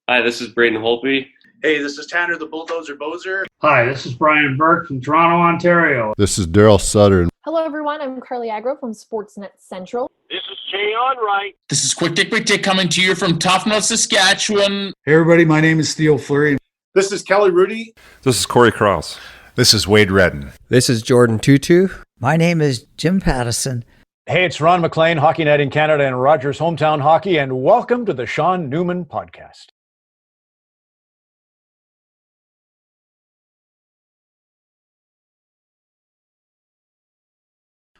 Hi, this is Braden Holtby. Hey, this is Tanner the Bulldozer Bozer. Hi, this is Brian Burke from Toronto, Ontario. This is Daryl Sutter. Hello, everyone. I'm Carly Agro from Sportsnet Central. This is Jay Onright. This is Quick Dick coming to you from Toughnell, Saskatchewan. Hey, everybody. My name is Theo Fleury. This is Kelly Rudy. This is Corey Cross. This is Wade Redden. This is Jordan Tutu. My name is Jim Pattison. Hey, it's Ron McLean, Hockey Night in Canada and Rogers Hometown Hockey, and welcome to the Sean Newman Podcast.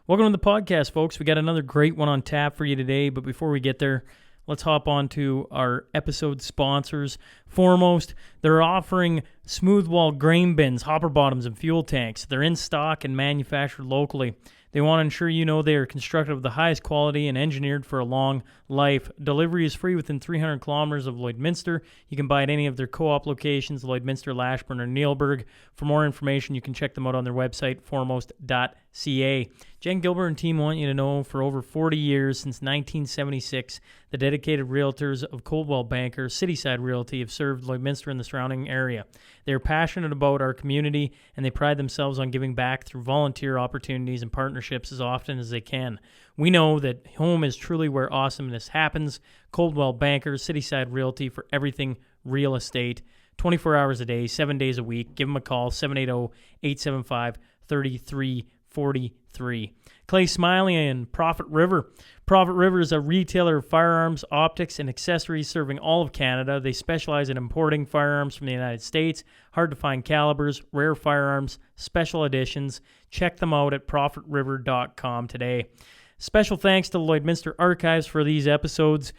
Welcome to the podcast, folks. We got another great one on tap for you today, but before we get there, let's hop on to our episode sponsors. Foremost, they're offering smooth wall grain bins, hopper bottoms, and fuel tanks. They're in stock and manufactured locally. They want to ensure you know they are constructed of the highest quality and engineered for a long life. Delivery is free within 300 kilometers of Lloydminster. You can buy at any of their co-op locations, Lloydminster, Lashburn, or Neilburg. For more information, you can check them out on their website, foremost.ca. Jen Gilbert and team want you to know for over 40 years, since 1976, the dedicated realtors of Coldwell Banker, Cityside Realty, have served Lloydminster and the surrounding area. They are passionate about our community, and they pride themselves on giving back through volunteer opportunities and partnerships as often as they can. We know that home is truly where awesomeness happens. Coldwell Banker, Cityside Realty, for everything real estate. 24 hours a day, 7 days a week. Give them a call, 780-875-3343. Clay Smiley and Profit River. Profit River is a retailer of firearms, optics, and accessories serving all of Canada. They specialize in importing firearms from the United States, hard-to-find calibers, rare firearms, special editions. Check them out at profitriver.com today. Special thanks to the Lloydminster Archives for these episodes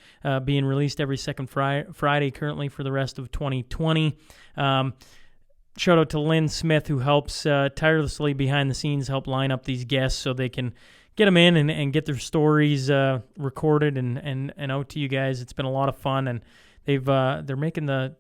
being released every second Friday currently for the rest of 2020. Shout out to Lynn Smith, who helps tirelessly behind the scenes help line up these guests so they can get them in and get their stories recorded and out to you guys. It's been a lot of fun, and they're making the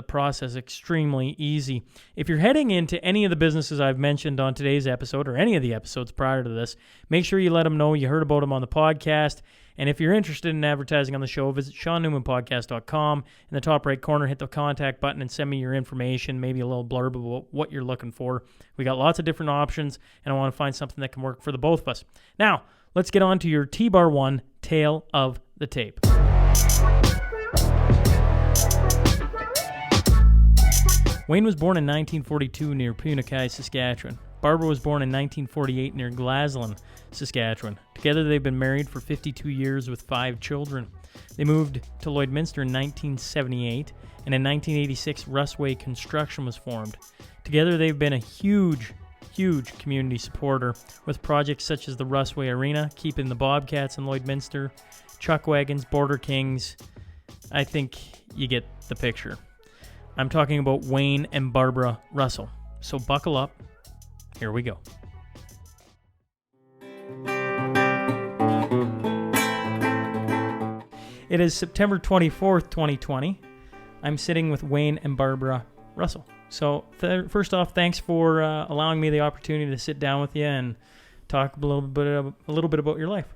process extremely easy. If you're heading into any of the businesses I've mentioned on today's episode or any of the episodes prior to this, make sure you let them know you heard about them on the podcast. And if you're interested in advertising on the show, visit SeanNewmanPodcast.com. In the top right corner, hit the contact button and send me your information, maybe a little blurb about what you're looking for. We got lots of different options, and I want to find something that can work for the both of us. Now, let's get on to your T-Bar 1 Tale of the Tape. Wayne was born in 1942 near Punakai, Saskatchewan. Barbara was born in 1948 near Glaslyn, Saskatchewan. Together they've been married for 52 years with 5 children. They moved to Lloydminster in 1978, and in 1986 Rusway Construction was formed. Together they've been a huge community supporter with projects such as the Rusway Arena, keeping the Bobcats in Lloydminster, Chuck Wagons, Border Kings. I think you get the picture. I'm talking about Wayne and Barbara Russell. So buckle up. Here we go. It is September 24th, 2020. I'm sitting with Wayne and Barbara Russell. So first off, thanks for allowing me the opportunity to sit down with you and talk a little bit about your life.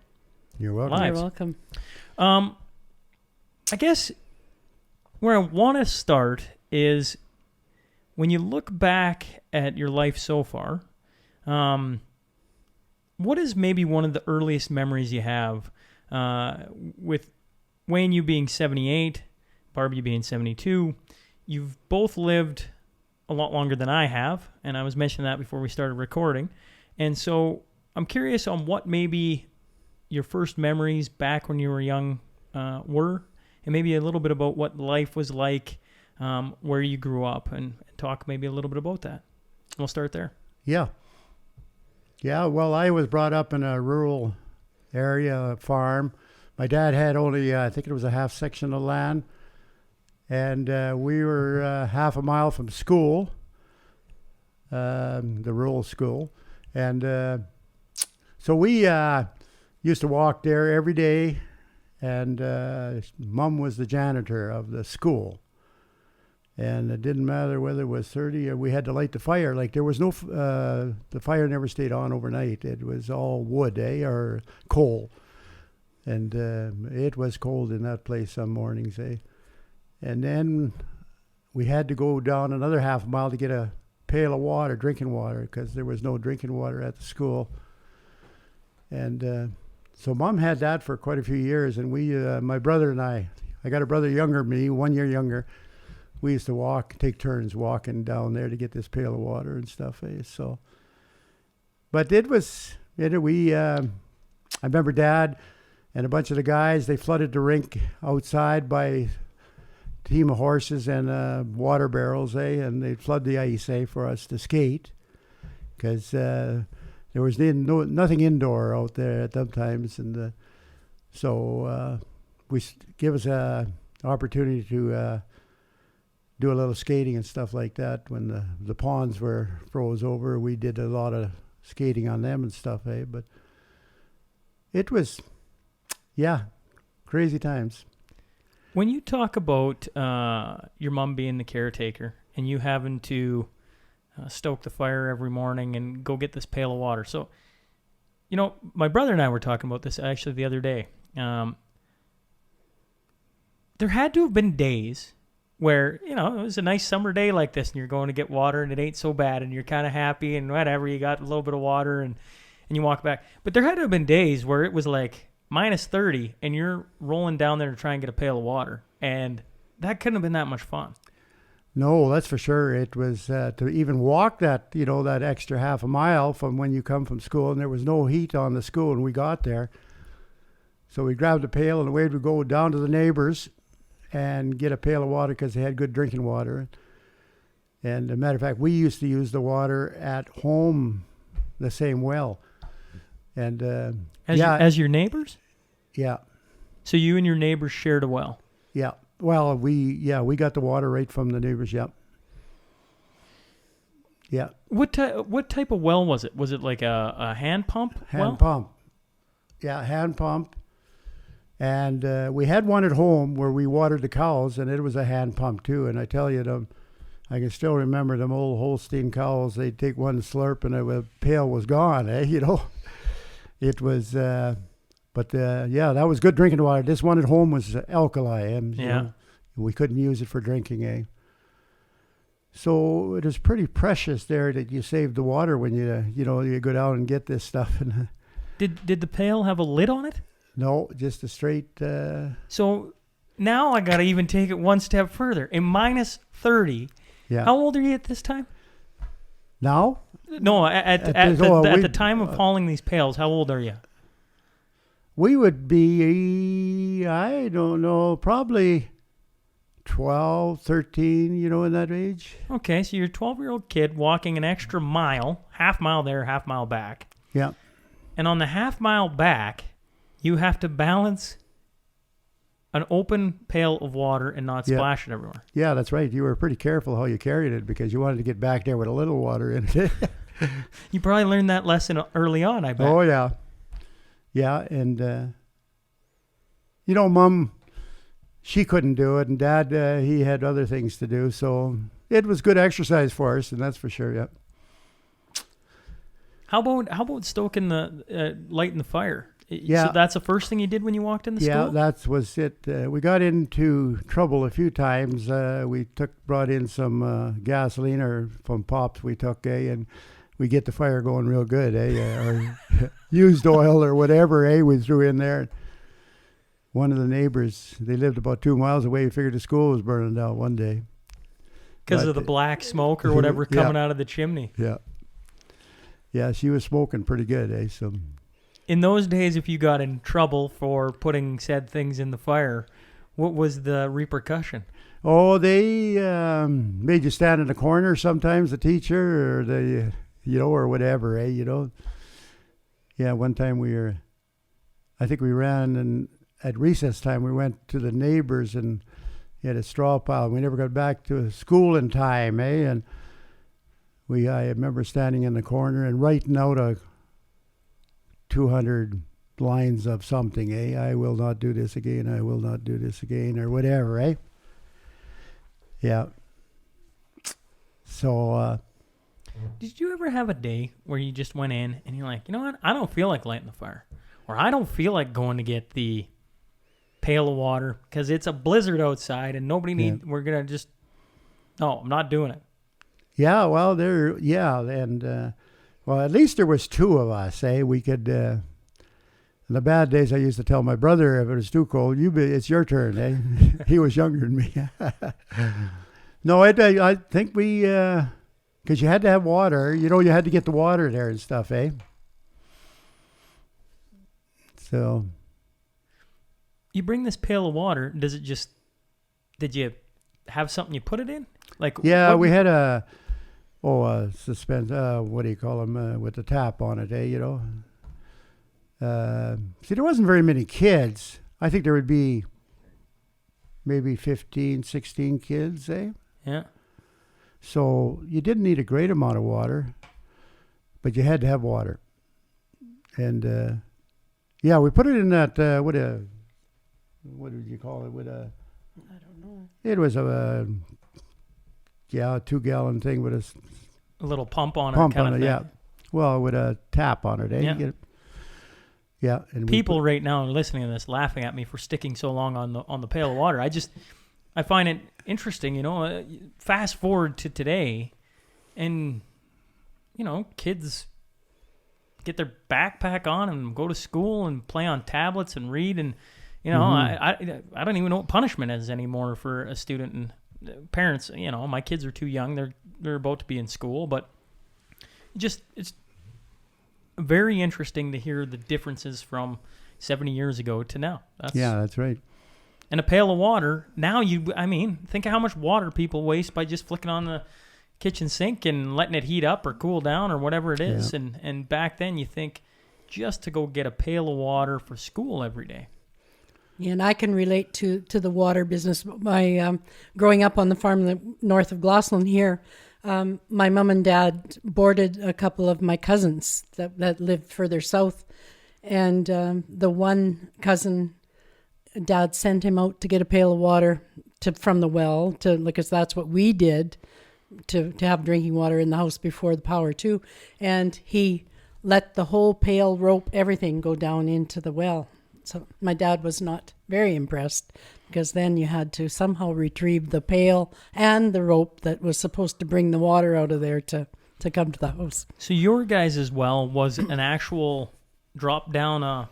You're welcome. You're welcome. I guess where I want to start is when you look back at your life so far, what is maybe one of the earliest memories you have with Wayne, you being 78, Barb, you being 72? You've both lived a lot longer than I have, and I was mentioning that before we started recording. And so I'm curious on what maybe your first memories back when you were young were, and maybe a little bit about what life was like where you grew up, and talk maybe a little bit about that. We'll start there. Yeah, well, I was brought up in a rural area, farm. My dad had only, I think it was a half section of land, and we were half a mile from school, the rural school. And so we used to walk there every day, and Mom was the janitor of the school. And it didn't matter whether it was 30 or we had to light the fire. Like there was no, the fire never stayed on overnight. It was all wood, or coal. And it was cold in that place some mornings, And then we had to go down another half mile to get a pail of water, drinking water, because there was no drinking water at the school. And so Mom had that for quite a few years. And we, my brother and I got a brother younger than me, 1 year younger. We used to take turns walking down there to get this pail of water and stuff. So, but I remember Dad and a bunch of the guys, they flooded the rink outside by a team of horses and water barrels, and they'd flood the ice, for us to skate, because there was nothing indoor out there at them times. And so we give us an opportunity to do a little skating and stuff like that. When the ponds were froze over, we did a lot of skating on them and stuff, but it was, crazy times. When you talk about your mom being the caretaker and you having to stoke the fire every morning and go get this pail of water. So, my brother and I were talking about this actually the other day. There had to have been days where, it was a nice summer day like this and you're going to get water and it ain't so bad and you're kind of happy and whatever, you got a little bit of water and you walk back. But there had to have been days where it was like minus 30 and you're rolling down there to try and get a pail of water. And that couldn't have been that much fun. No, that's for sure. It was to even walk that, that extra half a mile from when you come from school, and there was no heat on the school when we got there. So we grabbed a pail and away we'd go down to the neighbors and get a pail of water because they had good drinking water. And as a matter of fact, we used to use the water at home, the same well. And as your neighbors? Yeah. So you and your neighbors shared a well? Yeah. Well, we got the water right from the neighbors. Yeah. Yeah. What type of well was it? Was it like a hand pump? Hand pump. Yeah, hand pump. And we had one at home where we watered the cows, and it was a hand pump too. And I tell you, I can still remember them old Holstein cows. They'd take one slurp, and the pail was gone. It was. But that was good drinking water. This one at home was alkali, and we couldn't use it for drinking. So it is pretty precious there that you save the water when you go down and get this stuff. And did the pail have a lid on it? No, just a straight. So now I got to even take it one step further. In minus 30. Yeah. How old are you at this time? Now? No, at the time of hauling these pails, how old are you? We would be, I don't know, probably 12, 13, in that age. Okay, so you're a 12-year-old kid walking an extra mile, half mile there, half mile back. Yeah. And on the half mile back, you have to balance an open pail of water and not splash it everywhere. Yeah, that's right. You were pretty careful how you carried it because you wanted to get back there with a little water in it. You probably learned that lesson early on, I bet. Oh, yeah. Yeah, and, Mom, she couldn't do it, and Dad, he had other things to do, so it was good exercise for us, and that's for sure, yeah. How about stoking lighting the fire? Yeah. So that's the first thing you did when you walked in the school? Yeah, that was it. We got into trouble a few times. We brought in some gasoline or from Pops we took, and we get the fire going real good, or used oil or whatever, we threw in there. One of the neighbors, they lived about 2 miles away, figured the school was burning down one day. Because of the black smoke or whatever coming out of the chimney. Yeah. Yeah, she was smoking pretty good, so... In those days, if you got in trouble for putting said things in the fire, what was the repercussion? Oh, they made you stand in the corner sometimes, the teacher, or or whatever, Yeah, one time I think we ran, and at recess time we went to the neighbors and had a straw pile. We never got back to school in time, and I remember standing in the corner and writing out 200 lines of something, I will not do this again, I will not do this again, or whatever, Yeah. So, did you ever have a day where you just went in and you're like, you know what, I don't feel like lighting the fire, or I don't feel like going to get the pail of water because it's a blizzard outside and we're going to just, no, I'm not doing it. Yeah, well, and well, at least there was two of us, eh? We could, in the bad days, I used to tell my brother if it was too cold, it's your turn, eh? He was younger than me. No, I think we, because you had to have water, you had to get the water there and stuff, eh? So. You bring this pail of water, did you have something you put it in? Like, yeah, we had a suspense, what do you call them, with the tap on it, eh, See, there wasn't very many kids. I think there would be maybe 15, 16 kids, eh? Yeah. So you didn't need a great amount of water, but you had to have water. And, yeah, we put it in that, what did you call it? I don't know. It was a 2-gallon thing with a little pump on pump it. on it, yeah. Well, with a tap on it, eh? Yeah. Yeah. And people right now listening to this laughing at me for sticking so long on the pail of water. I find it interesting, fast forward to today and, kids get their backpack on and go to school and play on tablets and read. And, I don't even know what punishment is anymore for a student. And parents, my kids are too young. They're about to be in school, but it's very interesting to hear the differences from 70 years ago to now. That's right. And a pail of water, now think of how much water people waste by just flicking on the kitchen sink and letting it heat up or cool down or whatever it is. Yeah. And back then you think just to go get a pail of water for school every day. Yeah, and I can relate to the water business. My growing up on the farm north of Gosselin here, my mom and dad boarded a couple of my cousins that lived further south. And the one cousin, Dad sent him out to get a pail of water from the well, because that's what we did to have drinking water in the house before the power too. And he let the whole pail, rope, everything go down into the well. So my dad was not very impressed because then you had to somehow retrieve the pail and the rope that was supposed to bring the water out of there to come to the house. So your guys' well was an actual drop down a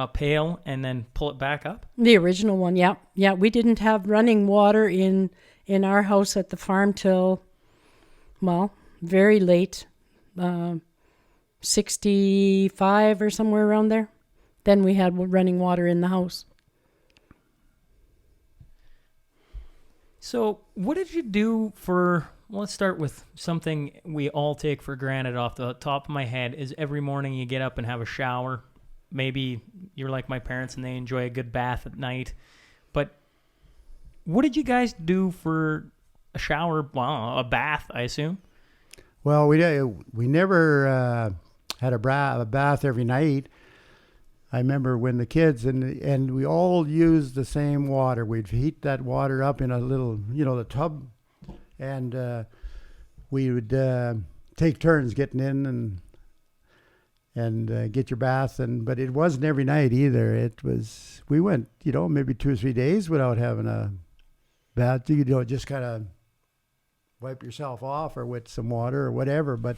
pail and then pull it back up? The original one, yeah. Yeah, we didn't have running water in our house at the farm till, very late, 65 or somewhere around there. Then we had running water in the house. So what did you do let's start with something we all take for granted off the top of my head is every morning you get up and have a shower. Maybe you're like my parents and they enjoy a good bath at night. But what did you guys do for a shower? Well, a bath, I assume. Well, we never had a bath every night. I remember when the kids and we all used the same water. We'd heat that water up in a little, the tub, and we would take turns getting in and get your bath. But it wasn't every night either. We went, maybe 2 or 3 days without having a bath. Just kind of wipe yourself off or with some water or whatever. But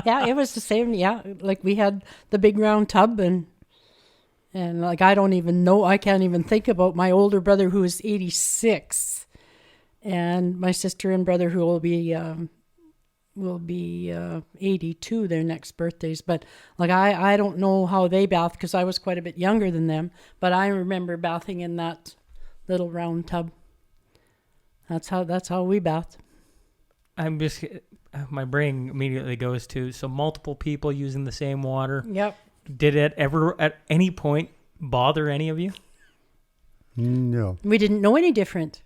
yeah, it was the same. Yeah, like we had the big round tub and like I don't even know. I can't even think about my older brother who is 86, and my sister and brother who will be 82 their next birthdays. But like I don't know how they bathed because I was quite a bit younger than them. But I remember bathing in that little round tub. That's how we bathed. My brain immediately goes to, so multiple people using the same water. Yep. Did it ever at any point bother any of you? No. We didn't know any different.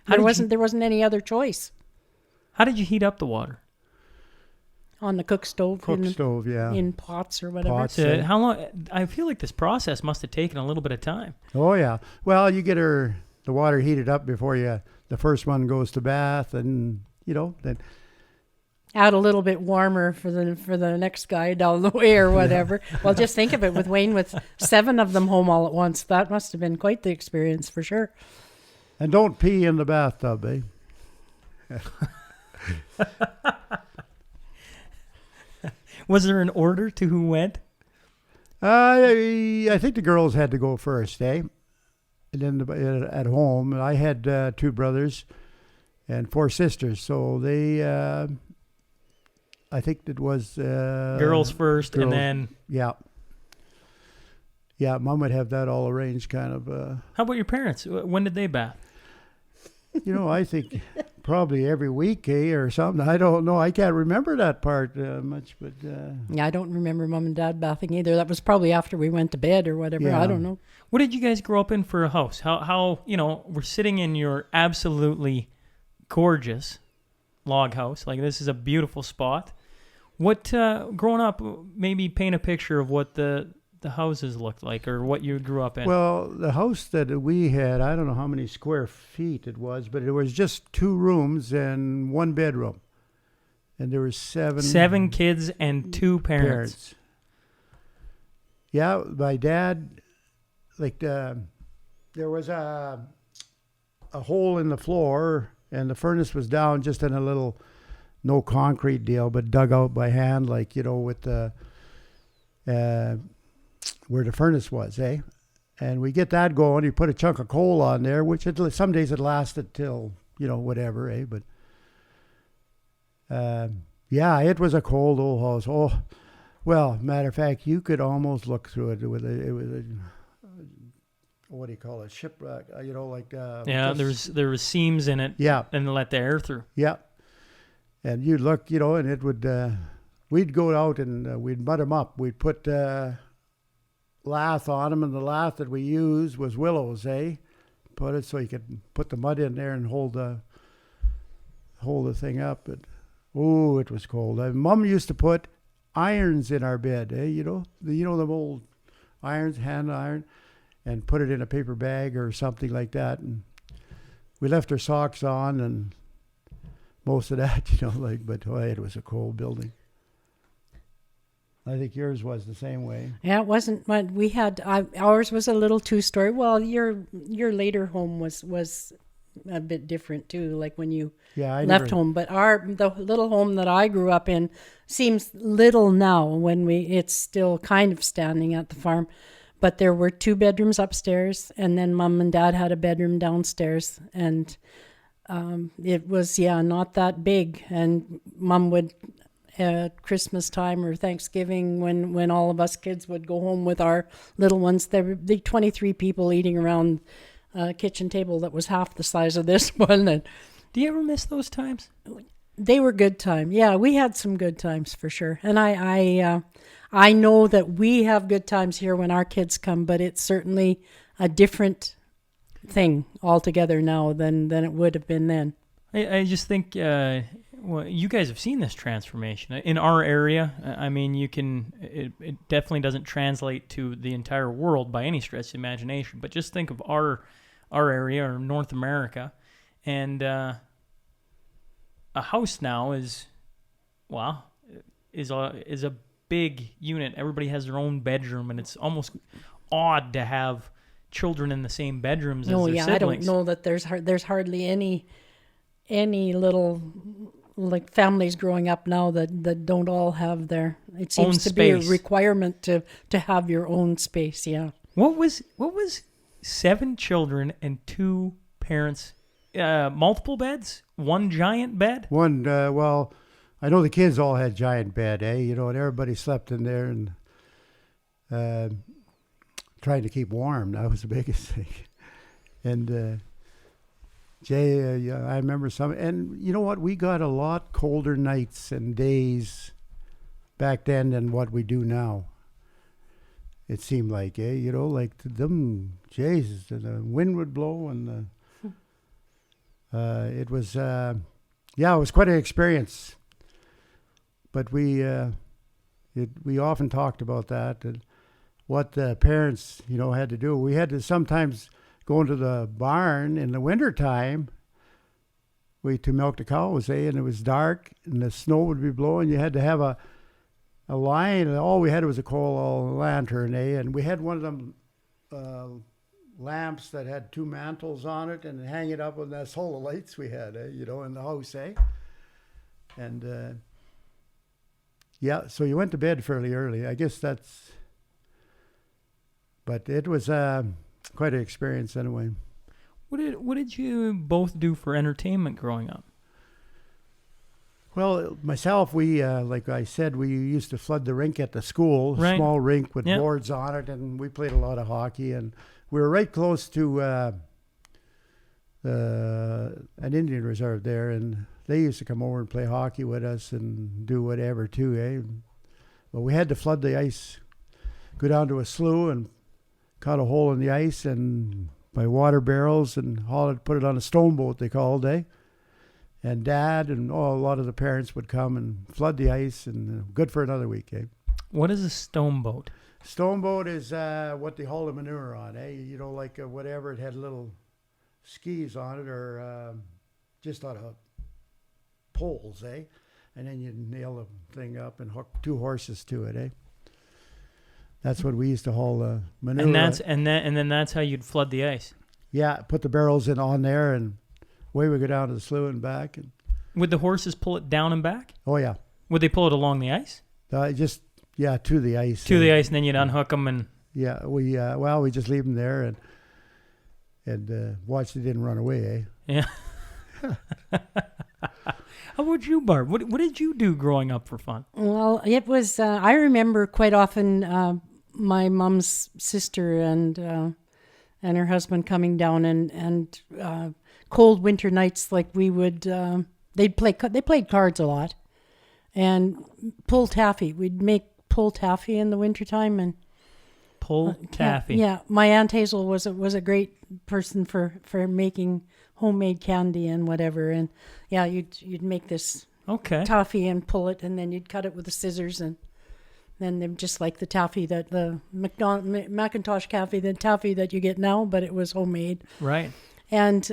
There wasn't any other choice. How did you heat up the water? On the cook stove. Yeah. In pots or whatever. Pots. How long? I feel like this process must have taken a little bit of time. Oh yeah. Well, you get the water heated up before the first one goes to bath, and then add a little bit warmer for the next guy down the way or whatever. Well, just think of it, with Wayne with 7 of them home all at once. That must have been quite the experience for sure. And don't pee in the bathtub, eh? Was there an order to who went? I think the girls had to go first, eh? And then at home, I had 2 brothers and 4 sisters, so they, I think it was Girls first, and then yeah, Mom would have that all arranged, kind of. how about your parents? When did they bath? I think probably every week, or something. I don't know. I can't remember that part much, but Yeah, I don't remember Mom and Dad bathing either. That was probably after we went to bed or whatever. Yeah. I don't know. What did you guys grow up in for a house? How we're sitting in your absolutely gorgeous log house. Like, this is a beautiful spot. What growing up, maybe paint a picture of what the houses looked like, or what you grew up in. Well, the house that we had, I don't know how many square feet it was, but it was just 2 rooms and 1 bedroom. And there were 7 kids and 2 parents. Yeah, my dad, there was a hole in the floor, and the furnace was down just in a little, no concrete deal, but dug out by hand, with the where the furnace was, eh? And we get that going. You put a chunk of coal on there, which some days it lasted till, whatever, eh? But, yeah, it was a cold old house. Oh, well, matter of fact, you could almost look through it with it was a, what do you call it? Shipwreck, Yeah, there was seams in it. Yeah. And let the air through. Yeah. And you'd look, and it would, we'd go out and we'd mud them up. We'd put lath on them, and the lath that we used was willows, eh? Put it so you could put the mud in there and hold the thing up. But, it was cold. Mom used to put irons in our bed, eh? Them old irons, hand iron, and put it in a paper bag or something like that. And we left our socks on and most of that, but it was a cold building. I think yours was the same way. Yeah, it wasn't. We had ours was a little 2-story. Well, your later home was a bit different too. Like when you left home, but the little home that I grew up in seems little now. It's still kind of standing at the farm, but there were 2 bedrooms upstairs, and then Mom and Dad had a bedroom downstairs, and it was not that big. And Mom would, at Christmas time or Thanksgiving, when all of us kids would go home with our little ones, there were the 23 people eating around a kitchen table that was half the size of this one. And do you ever miss those times? They were good times. Yeah, we had some good times for sure. And I know that we have good times here when our kids come, but it's certainly a different thing altogether now than it would have been then. I just think you guys have seen this transformation in our area. I mean, it definitely doesn't translate to the entire world by any stretch of the imagination, but just think of our area, or North America, and a house now is a big unit. Everybody has their own bedroom, and it's almost odd to have children in the same bedrooms as their siblings. I don't know that there's hardly any little families growing up now that don't all have their. It seems to be a requirement to have your own space. Yeah. What was 7 children and 2 parents? Multiple beds? One giant bed? One. Well, I know the kids all had giant bed, eh? And everybody slept in there and trying to keep warm. That was the biggest thing. And Jay, I remember some. And you know what? We got a lot colder nights and days back then than what we do now. It seemed like, like them, Jesus, the wind would blow, and it was, it was quite an experience. But we often talked about that, and what the parents, had to do. We had to sometimes go into the barn in the wintertime to milk the cows, and it was dark, and the snow would be blowing. You had to have a line, and all we had was a coal lantern, and we had one of them lamps that had 2 mantles on it, and hang it up, and that's all the lights we had, in the house, And yeah, so you went to bed fairly early. I guess but it was quite an experience anyway. What did you both do for entertainment growing up? Well, myself, we, like I said, we used to flood the rink at the school, Right. small rink with Yep. boards on it, and we played a lot of hockey. And we were right close to an Indian reserve there, and they used to come over and play hockey with us and do whatever too, But we had to flood the ice, go down to a slough and cut a hole in the ice and by water barrels and haul it, put it on a stone boat, they called, And Dad and a lot of the parents would come and flood the ice, and good for another week, What is a stone boat? Stone boat is what they haul the manure on, like whatever. It had little skis on it, or just out of poles, And then you nail the thing up and hook 2 horses to it, That's what we used to haul manure. And then that's how you'd flood the ice. Yeah, put the barrels on there, and away we go down to the slough and back. And Would the horses pull it down and back? oh yeah, Would they pull it along the ice? to the ice. To the ice, and then you'd unhook them and... Yeah, we just leave them there and watch they didn't run away, Yeah. How about you, Barb? What did you do growing up for fun? Well, it was, I remember quite often my mom's sister and her husband coming down and cold winter nights, like we would, they played cards a lot and pull taffy. We'd make pull taffy in the wintertime and Pull taffy. Yeah, my Aunt Hazel was a great person for making homemade candy and whatever. And yeah, you'd make this taffy and pull it, and then you'd cut it with the scissors, and then they're just like the taffy that the Macintosh taffy that you get now, but it was homemade. Right. And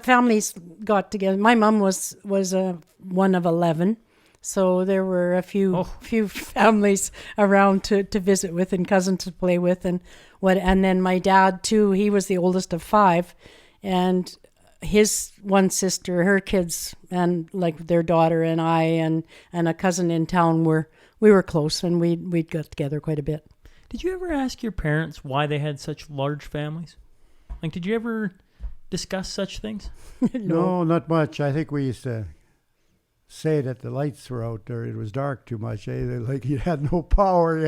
families got together. My mom was one of 11. So there were a few families around to visit with and cousins to play with and then my dad too, he was the oldest of 5, and his one sister, her kids, and like their daughter and I and a cousin in town we were close, and we'd got together quite a bit. Did you ever ask your parents why they had such large families? Like, did you ever discuss such things? No, not much. I think we used to say that the lights were out there. It was dark too much. Like you had no power.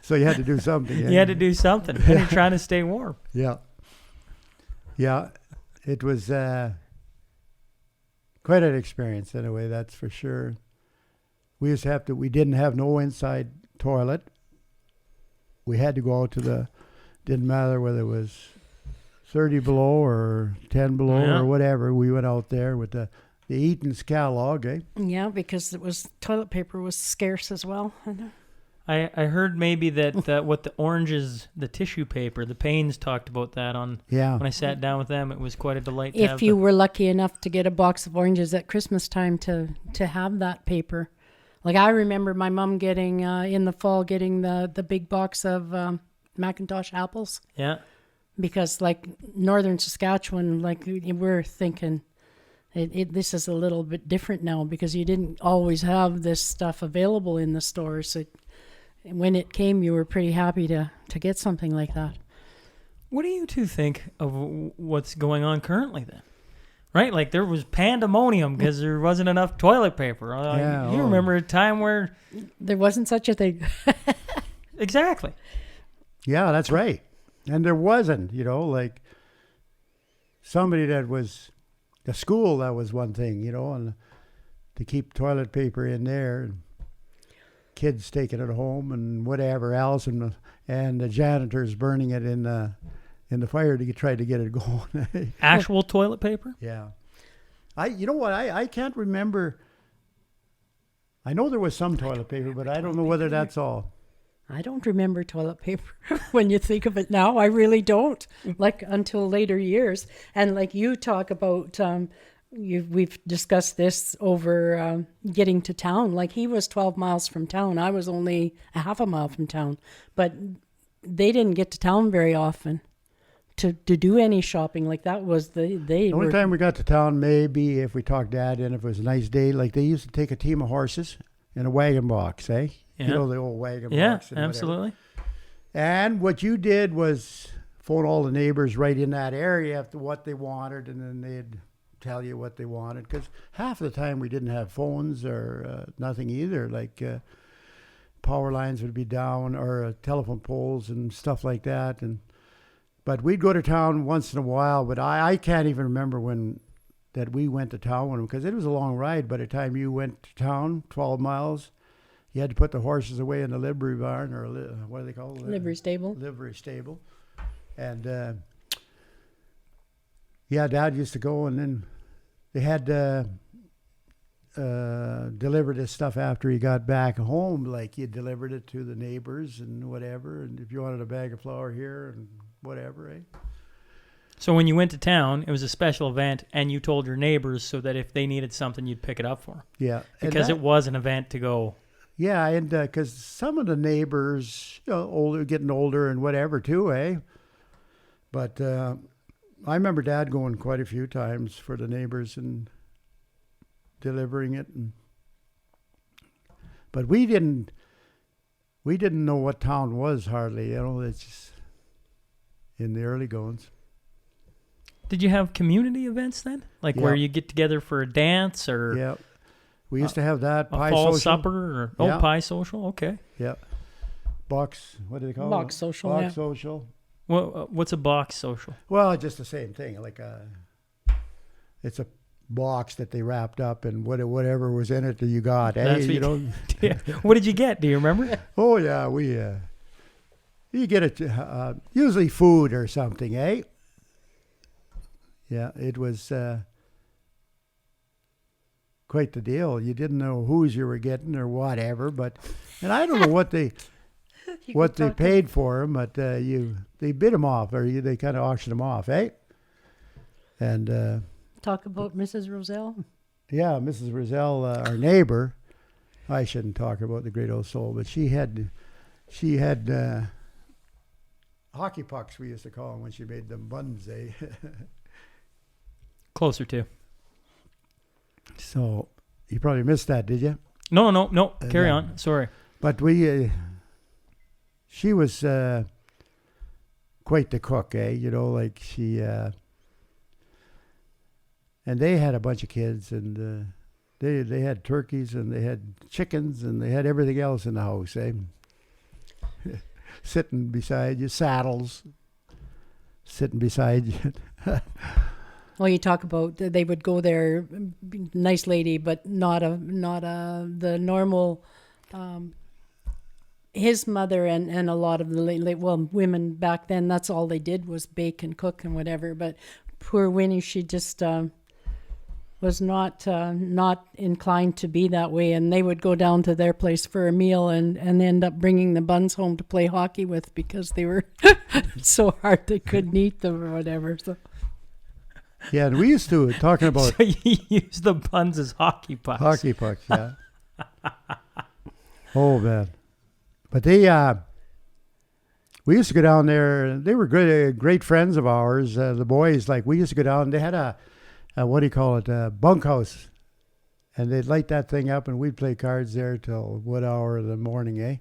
So you had to do something. You had to do something. And you're trying to stay warm. Yeah. Yeah. It was quite an experience anyway, that's for sure. We didn't have no inside toilet. We had to go out didn't matter whether it was 30 below or 10 below or whatever. We went out there with the Eaton's catalog, Yeah, because toilet paper was scarce as well. I heard maybe that what the oranges, the tissue paper, the Paynes talked about that when I sat down with them. It was quite a delight to have. If you were lucky enough to get a box of oranges at Christmas time to have that paper. Like I remember my mom getting, in the fall, getting the big box of Macintosh apples. Yeah. Because like northern Saskatchewan, like we're thinking... This is a little bit different now because you didn't always have this stuff available in the stores. So when it came, you were pretty happy to get something like that. What do you two think of what's going on currently then? Right? Like there was pandemonium because there wasn't enough toilet paper. You remember a time where... There wasn't such a thing. Exactly. Yeah, that's right. And there wasn't, like somebody that was... The school, that was one thing, and to keep toilet paper in there, and kids taking it home and whatever else, and the janitors burning it in the fire to try to get it going. Actual toilet paper? Yeah. I can't remember. I know there was some toilet paper, but I don't know whether that's all. I don't remember toilet paper when you think of it now. I really don't, like until later years. And like you talk about, we've discussed this over getting to town. Like he was 12 miles from town. I was only a half a mile from town. But they didn't get to town very often to do any shopping. Like that was the only time we got to town, maybe if we talked Dad in, if it was a nice day, like they used to take a team of horses in a wagon box, eh? Yeah. You know, the old wagon Yeah, box. And absolutely. And what you did was phone all the neighbors right in that area after what they wanted, and then they'd tell you what they wanted. Because half the time we didn't have phones or nothing either. Like power lines would be down or telephone poles and stuff like that. But we'd go to town once in a while. But I can't even remember when that we went to town because it was a long ride. By the time you went to town, 12 miles. You had to put the horses away in the livery barn, or what do they call it? livery stable. Livery stable. And, Dad used to go, and then they had deliver this stuff after he got back home. Like, he delivered it to the neighbors and whatever, and if you wanted a bag of flour here and whatever, eh? So when you went to town, it was a special event, and you told your neighbors so that if they needed something, you'd pick it up for them. Yeah. Because it was an event to go. Yeah, and because some of the neighbors, getting older and whatever too, eh? But I remember Dad going quite a few times for the neighbors and delivering it. But we didn't know what town was hardly, it's just in the early goings. Did you have community events then? Like where Yeah. you get together for a dance or Yeah. We used to have that a pie fall social. supper or Yeah. pie social? Okay. Yeah. Box, what do they call it? Box social, Box yeah. social. What's a box social? Well, just the same thing. Like it's a box that they wrapped up and whatever was in it that you got. That's Eh? what You know? Yeah. What did you get? Do you remember? Oh yeah, you get it usually food or something, eh? Yeah, it was quite the deal. You didn't know whose you were getting or whatever, and I don't know what they paid for them, but they bid them off or they kind of auctioned them off, eh? And Talk about Mrs. Roselle. yeah, Mrs. Roselle, our neighbor. I shouldn't talk about the great old soul, but she had hockey pucks, we used to call them when she made them buns, eh? Closer to. So you probably missed that, did you? No. Carry on. Sorry. But she was quite the cook, eh? Like she, and they had a bunch of kids, and they had turkeys, and they had chickens, and they had everything else in the house, eh? Sitting beside you, saddles, sitting beside you. Well, you talk about they would go there, nice lady, but not the normal. His mother and a lot of the women back then, that's all they did was bake and cook and whatever. But poor Winnie, she just was not inclined to be that way, and they would go down to their place for a meal and end up bringing the buns home to play hockey with because they were so hard they couldn't eat them or whatever. So. Yeah, and we used to talking about So you use the buns as hockey pucks. hockey pucks, yeah. Oh man, but they we used to go down there. They were great friends of ours. The boys, like we used to go down. They had a what do you call it, a bunkhouse, and they'd light that thing up, and we'd play cards there till what hour of the morning, eh?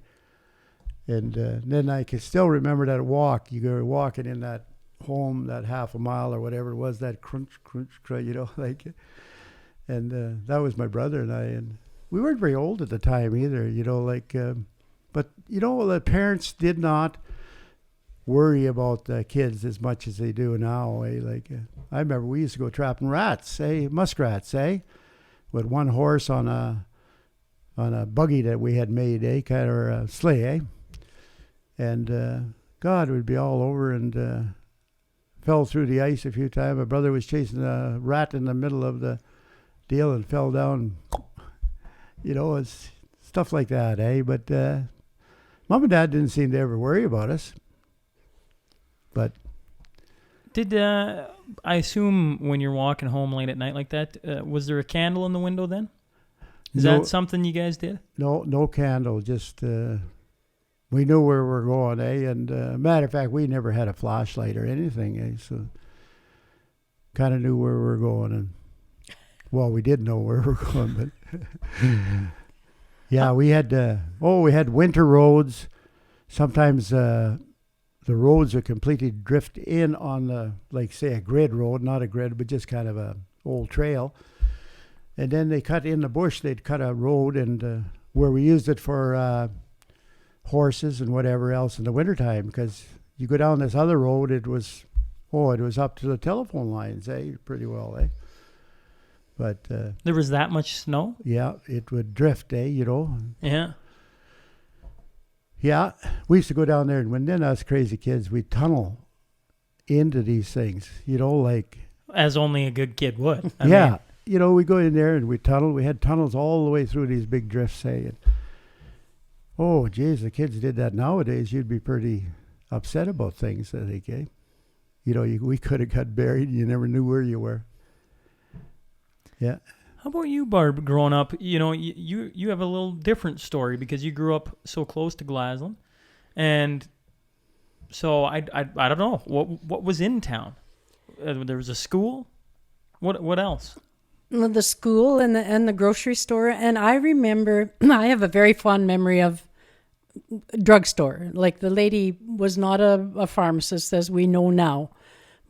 And then I can still remember that walk. You go walking in that home, that half a mile or whatever it was, that crunch, like, and that was my brother and I, and we weren't very old at the time either, like, but the parents did not worry about the kids as much as they do now, eh? Like, I remember we used to go trapping rats, muskrats, with one horse on a buggy that we had made, kind of a sleigh, eh? And God, we'd be all over and fell through the ice a few times. My brother was chasing a rat in the middle of the deal and fell down. It's stuff like that, eh? But Mom and Dad didn't seem to ever worry about us. But Did I assume when you're walking home late at night like that, was there a candle in the window then? Is No. that something you guys did? no candle, just we knew where we were going, eh? And matter of fact, we never had a flashlight or anything, eh? So kind of knew where we were going, and well, we did know where we were going, but yeah, we had winter roads. Sometimes the roads would completely drift in on the, like, say, a grid road, not a grid, but just kind of a old trail. And then they cut in the bush. They'd cut a road, and where we used it for horses and whatever else in the wintertime, because you go down this other road, it was up to the telephone lines, eh? Pretty well, eh? But There was that much snow? yeah, it would drift, eh? You know. Yeah. Yeah, we used to go down there, and then us crazy kids, we'd tunnel into these things, you know, like. As only a good kid would. I Yeah. mean, You know, we go in there and we tunnel. We had tunnels all the way through these big drifts, say. And, oh, geez, the kids did that nowadays. You'd be pretty upset about things, I think, eh? You know, we could have got buried and you never knew where you were. Yeah. how about you, Barb, growing up? You know, you have a little different story because you grew up so close to Glasgow. And so I don't know. What was in town? There was a school? What else? The school and the grocery store. And I remember, I have a very fond memory of drugstore. Like, the lady was not a pharmacist as we know now,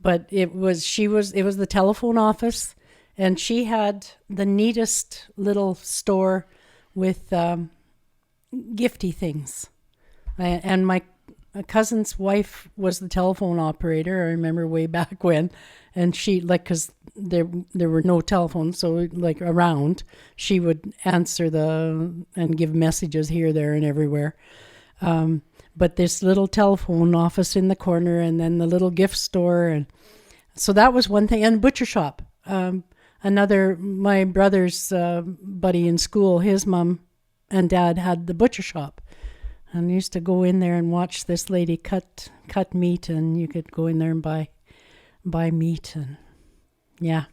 but it was the telephone office, and she had the neatest little store with gifty things. And my cousin's wife was the telephone operator. I remember way back when, and she, like, because there were no telephones, so, like, around, she would answer and give messages here, there, and everywhere. But this little telephone office in the corner, and then the little gift store, and so that was one thing. And butcher shop. My brother's buddy in school, his mom and dad had the butcher shop. And I used to go in there and watch this lady cut meat, and you could go in there and buy meat, and yeah.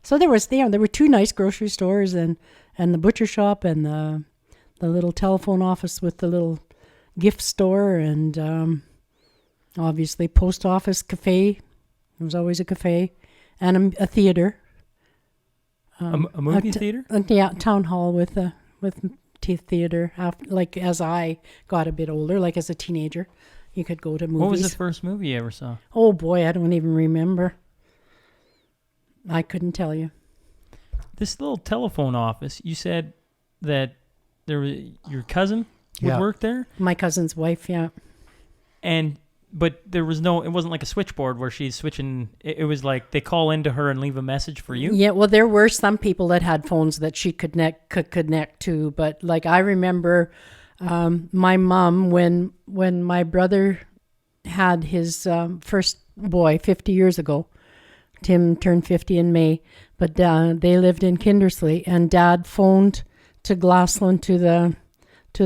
So there were two nice grocery stores, and the butcher shop, and the little telephone office with the little gift store, and obviously post office, cafe. There was always a cafe, and a theater. A movie theater? Yeah, town hall with theater. Like, as I got a bit older, like as a teenager, you could go to movies. What was the first movie you ever saw? Oh boy, I don't even remember. I couldn't tell you. This little telephone office, you said that your cousin would work there? My cousin's wife, yeah. But it wasn't like a switchboard where she's switching. It was like they call into her and leave a message for you? Yeah, well, there were some people that had phones that she could connect to, but, like, I remember my mom, when my brother had his first boy 50 years ago. Tim turned 50 in May, but they lived in Kindersley, and Dad phoned to Glasgow to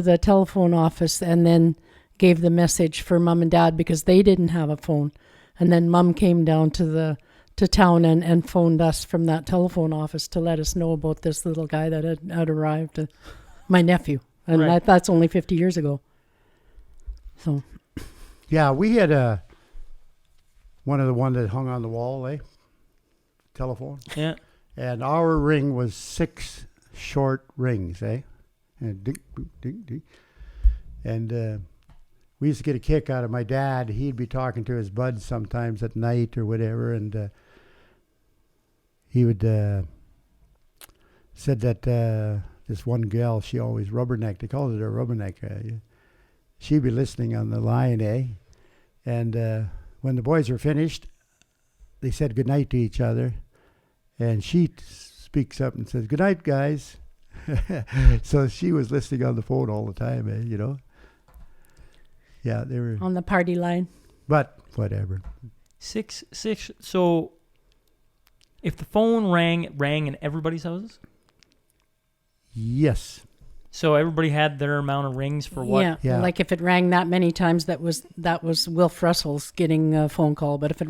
the telephone office, and then gave the message for Mom and Dad because they didn't have a phone. And then Mom came down to town and phoned us from that telephone office to let us know about this little guy that had arrived, my nephew. And Right. that's only 50 years ago. So, Yeah, we had one that hung on the wall, eh? Telephone. Yeah. And our ring was 6 short rings, eh? And ding, ding, ding, ding. And we used to get a kick out of my dad. He'd be talking to his buds sometimes at night or whatever, and he would said that this one gal, she always rubbernecked. They called it a rubberneck. She'd be listening on the line, eh? And when the boys were finished, they said goodnight to each other. And she speaks up and says, "Good night, guys." So she was listening on the phone all the time, eh, you know? Yeah, they were on the party line. But whatever. Six. So if the phone rang, it rang in everybody's houses? Yes. So everybody had their amount of rings for what? Yeah, like if it rang that many times, that was Wilf Russell's getting a phone call. But if it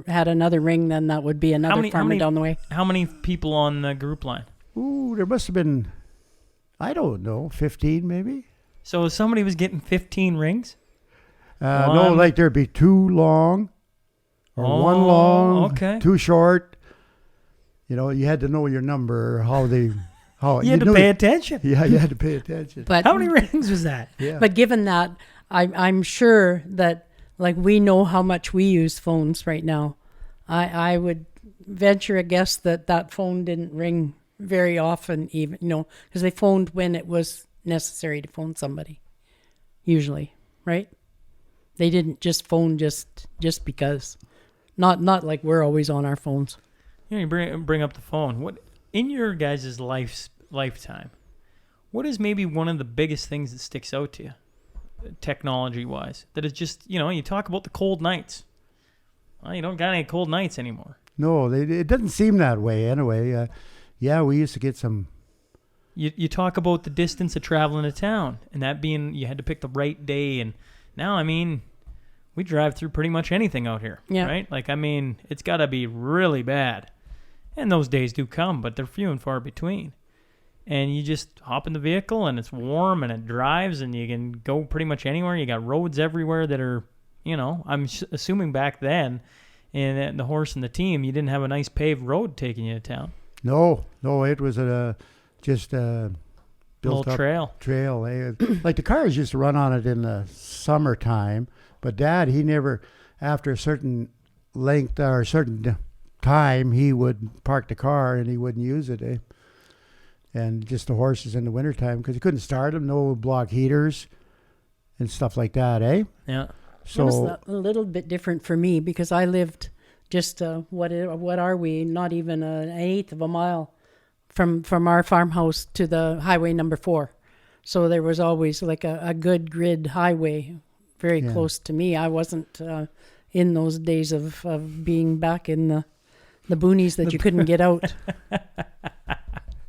had another ring, then that would be another farmer down the way. How many people on the group line? Ooh, there must have been, I don't know, 15 maybe. So somebody was getting 15 rings? No, like there'd be two long or one long, okay. two short. You know, you had to know your number, you had to pay attention. Yeah, you had to pay attention. But how many rings was that? Yeah. But given that, I'm sure that, like, we know how much we use phones right now. I would venture a guess that phone didn't ring very often, even, because they phoned when it was necessary to phone somebody, usually, right? They didn't just phone just because. Not like we're always on our phones. You bring up the phone. What in your guys' lifetime, what is maybe one of the biggest things that sticks out to you, technology-wise? That is just, you talk about the cold nights. Well, you don't got any cold nights anymore. No, it doesn't seem that way anyway. Yeah, we used to get some. You talk about the distance of traveling to town, and that being you had to pick the right day. And now, we drive through pretty much anything out here, right? Like, it's got to be really bad. And those days do come, but they're few and far between. And you just hop in the vehicle, and it's warm, and it drives, and you can go pretty much anywhere. You got roads everywhere that are, I'm assuming back then, in the horse and the team, you didn't have a nice paved road taking you to town. No, it was just a built up trail. Like the cars used to run on it in the summertime, but Dad, he never, after a certain length or a certain time, he would park the car and he wouldn't use it, and just the horses in the wintertime, because he couldn't start them, no block heaters and stuff like that, Yeah. So it was a little bit different for me, because I lived just what are we? Not even an eighth of a mile from our farmhouse to the highway number 4. So there was always like a good grid highway very close to me. I wasn't in those days of being back in the boonies that you couldn't get out.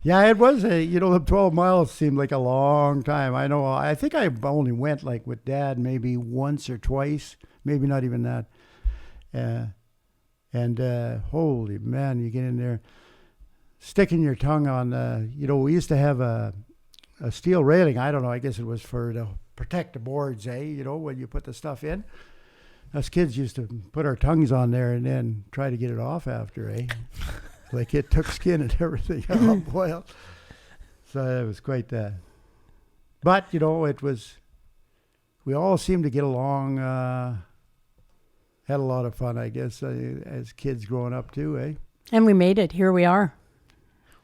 Yeah, it was the 12 miles seemed like a long time. I know. I think I only went like with Dad maybe once or twice, maybe not even that. And holy man, you get in there, sticking your tongue on. We used to have a steel railing. I don't know. I guess it was to protect the boards, when you put the stuff in. Us kids used to put our tongues on there and then try to get it off after, Like it took skin and everything off. Well, so it was quite that. But, it was, we all seemed to get along, had a lot of fun, I guess, as kids growing up too, And we made it. Here we are.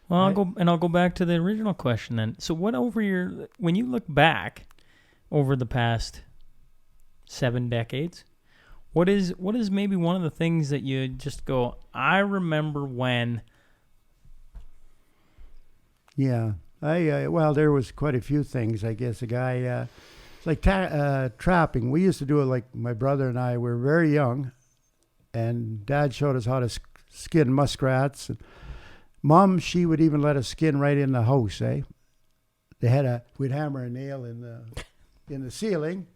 Well, I'll go back to the original question then. So when you look back over the past 7 decades, what is maybe one of the things that you just go, I remember when? Yeah, well, there was quite a few things, I guess. A guy, like trapping. We used to do it like my brother and I were very young, and Dad showed us how to skin muskrats. And Mom, she would even let us skin right in the house, we'd hammer a nail in the ceiling,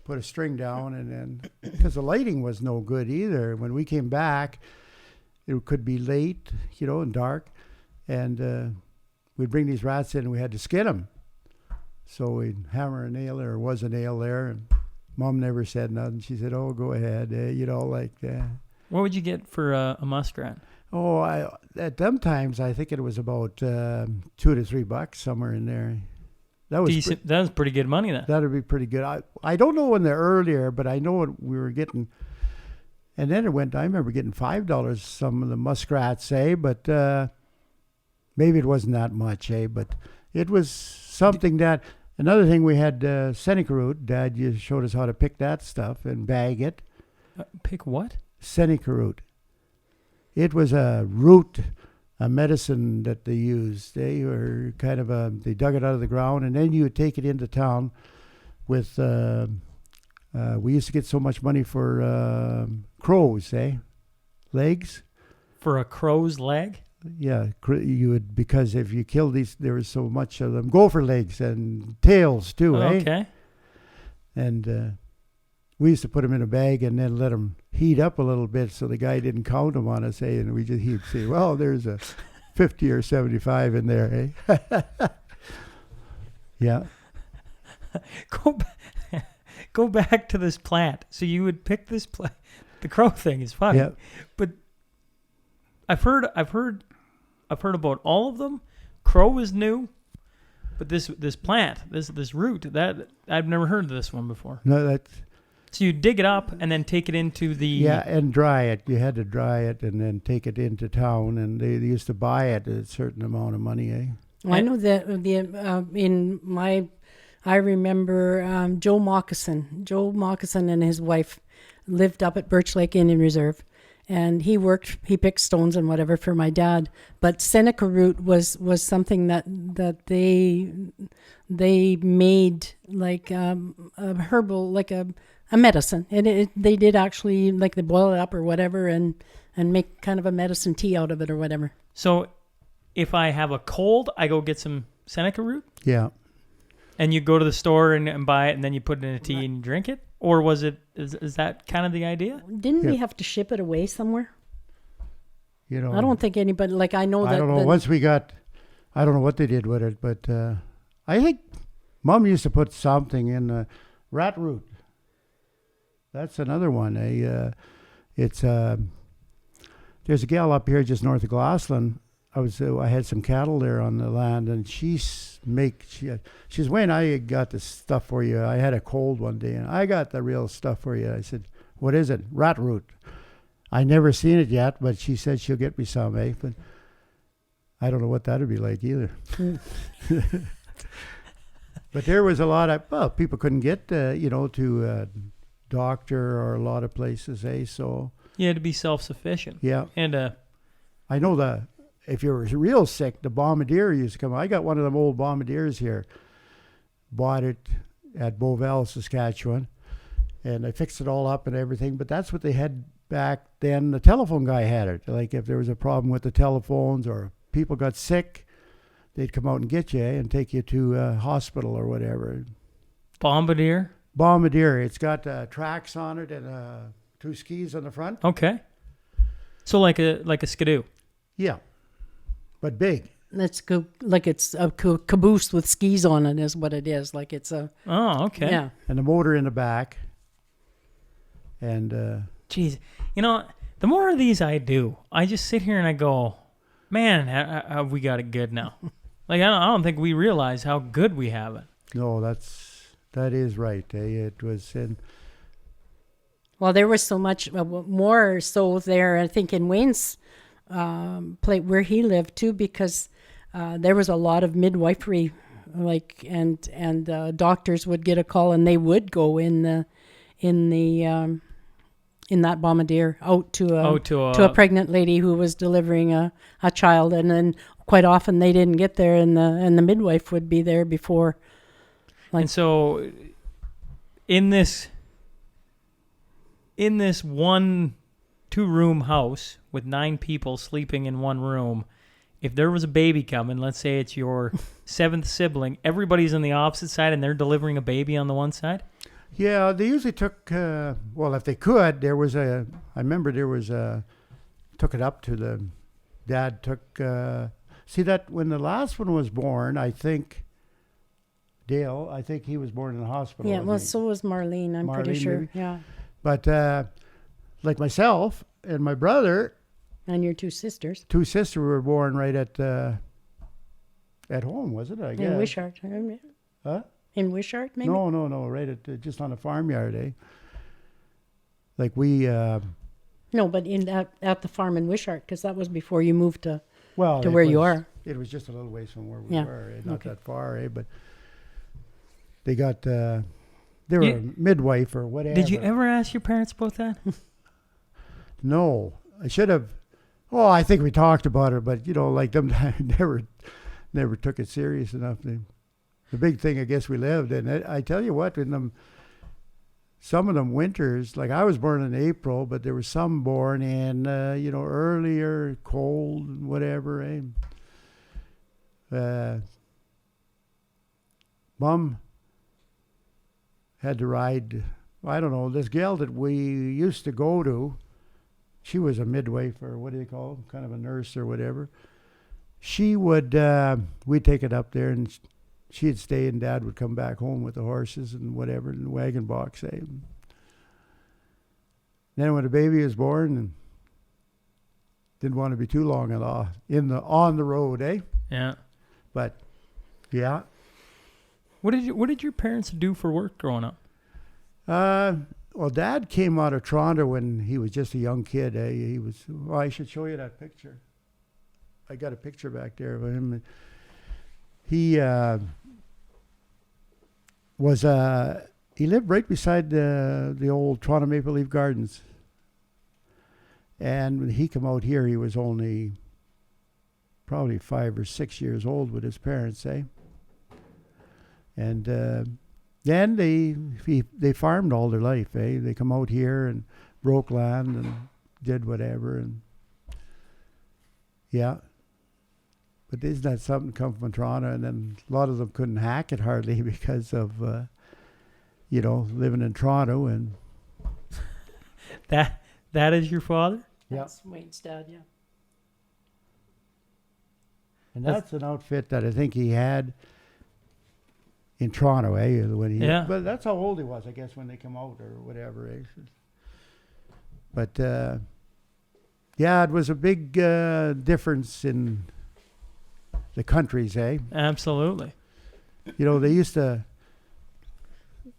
put a string down, and then, because the lighting was no good either. When we came back, it could be late, and dark, and we'd bring these rats in and we had to skin them. So we'd hammer a nail, there was a nail there, and Mom never said nothing. She said, "Oh, go ahead," like that. What would you get for a muskrat? Oh, at them times, I think it was about $2 to $3 somewhere in there. That was decent. That was pretty good money then. That would be pretty good. I don't know when they're earlier, but I know what we were getting. And then I remember getting $5 some of the muskrats, but maybe it wasn't that much, but it was something that, another thing we had Seneca Root. Dad showed us how to pick that stuff and bag it. Pick what? Seneca Root. It was a root, a medicine that they used. They were kind of they dug it out of the ground, and then you would take it into town with, we used to get so much money for crows, legs. For a crow's leg? Yeah, you would, because if you kill these, there was so much of them. Gopher legs and tails too, Okay. And we used to put them in a bag and then let them heat up a little bit so the guy didn't count them on us, and he'd say, well, there's a 50 or 75 in there, Yeah. Go back to this plant. So you would pick this plant. The crow thing is funny. Yeah. But I've heard about all of them. Crow is new, but this plant, this root, that I've never heard of this one before. No, that's... So you dig it up and then take it into the... Yeah, and dry it. You had to dry it and then take it into town, and they used to buy it at a certain amount of money, I know that I remember Joe Moccasin. Joe Moccasin and his wife lived up at Birch Lake Indian Reserve, and he picked stones and whatever for my dad. But Seneca Root was something that they made like a herbal, like a medicine, and they did actually, like, they boil it up or whatever and make kind of a medicine tea out of it or whatever. So if I have a cold, I go get some Seneca Root? Yeah. And you go to the store and buy it, and then you put it in a tea and you drink it? Or is that kind of the idea? Didn't we have to ship it away somewhere? You know, I don't think anybody, like, I know that... I don't know. Once we got... I don't know what they did with it, but I think Mom used to put something in rat root. That's another one. There's a gal up here just north of Glassland. I had some cattle there on the land, and she's Wayne, I got this stuff for you. I had a cold one day, and I got the real stuff for you. I said, what is it? Rat root. I never seen it yet, but she said she'll get me some, But I don't know what that'd be like either. But there was a lot of, people couldn't get, to a doctor or a lot of places, So You had to be self-sufficient. Yeah. And I know if you were real sick, the bombardier used to come. I got one of them old bombardiers here. Bought it at Beauval, Saskatchewan, and I fixed it all up and everything. But that's what they had back then. The telephone guy had it. Like, if there was a problem with the telephones or people got sick, they'd come out and get you and take you to a hospital or whatever. Bombardier? Bombardier. It's got tracks on it and 2 skis on the front. Okay. So like a skidoo. Yeah. But big. It's like it's a caboose with skis on it is what it is. Like it's a... Oh, okay. Yeah. And the motor in the back. And... Geez. The more of these I do, I just sit here and I go, man, have we got it good now. Like, I don't think we realize how good we have it. No, that is right. It was in... Well, there was so much more so there, I think, in Wayne's place where he lived too, because there was a lot of midwifery, like, and doctors would get a call and they would go in that bombardier out to a pregnant lady who was delivering a child, and then quite often they didn't get there, and the midwife would be there before. Like, and so, in this 1 2-room house with 9 people sleeping in one room, if there was a baby coming, let's say it's your 7th sibling, everybody's on the opposite side and they're delivering a baby on the one side? Yeah, they usually took, if they could, took it up to the, dad took, see that when the last one was born, I think, Dale, he was born in the hospital. yeah, well, so was Marlene, I'm pretty Marlene, sure. maybe? Yeah. But like myself and my brother. And your 2 sisters. 2 sisters were born right at home, was it? I guess. In Wishart. Huh? In Wishart, maybe? No, right at just on a farmyard, Like we... No, but at the farm in Wishart, because that was before you moved to where was, you are. It was just a little ways from where we were, not that far, But they got... they were a midwife or whatever. Did you ever ask your parents about that? No. I should have... Oh, I think we talked about it, but, like them never took it serious enough. The big thing, I guess, we lived, and I tell you what, in some of them winters, like I was born in April, but there were some born in, earlier, cold, and whatever, eh? Mom had to ride, I don't know, this gal that we used to go to, she was a midwife, or what do you call it, kind of a nurse or whatever. She would, we'd take it up there, and she'd stay, and Dad would come back home with the horses and whatever, in the wagon box, eh? Then when the baby was born, and didn't want to be too long on the road, eh? Yeah. But, yeah. What did your parents do for work growing up? Well, Dad came out of Toronto when he was just a young kid. Eh? I should show you that picture. I got a picture back there of him. He he lived right beside the old Toronto Maple Leaf Gardens. And when he came out here, he was only probably 5 or 6 years old with his parents, eh? And then they farmed all their life, eh? They come out here and broke land and did whatever, and yeah. But isn't that something come from Toronto? And then a lot of them couldn't hack it hardly because of, living in Toronto. And that is your father? Yeah. That's Wayne's dad, yeah. And that's an outfit that I think he had in Toronto, eh? Yeah. But that's how old he was, I guess, when they come out or whatever, eh? But, yeah, it was a big difference in the countries, eh? Absolutely. They used to,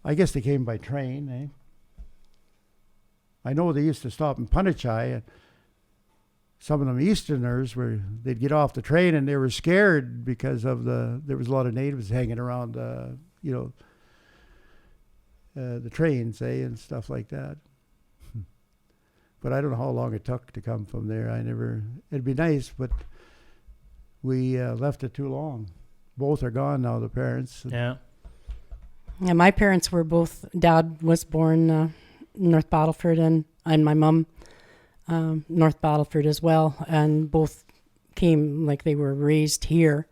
I guess they came by train, eh? I know they used to stop in Punachai, and some of them Easterners they'd get off the train and they were scared because there was a lot of natives hanging around, the trains, eh, and stuff like that. But I don't know how long it took to come from there. It'd be nice, but we left it too long. Both are gone now, the parents. Yeah. Yeah, my parents were both, Dad was born North Battleford, and my mom North Battleford as well, and both came, like, they were raised here.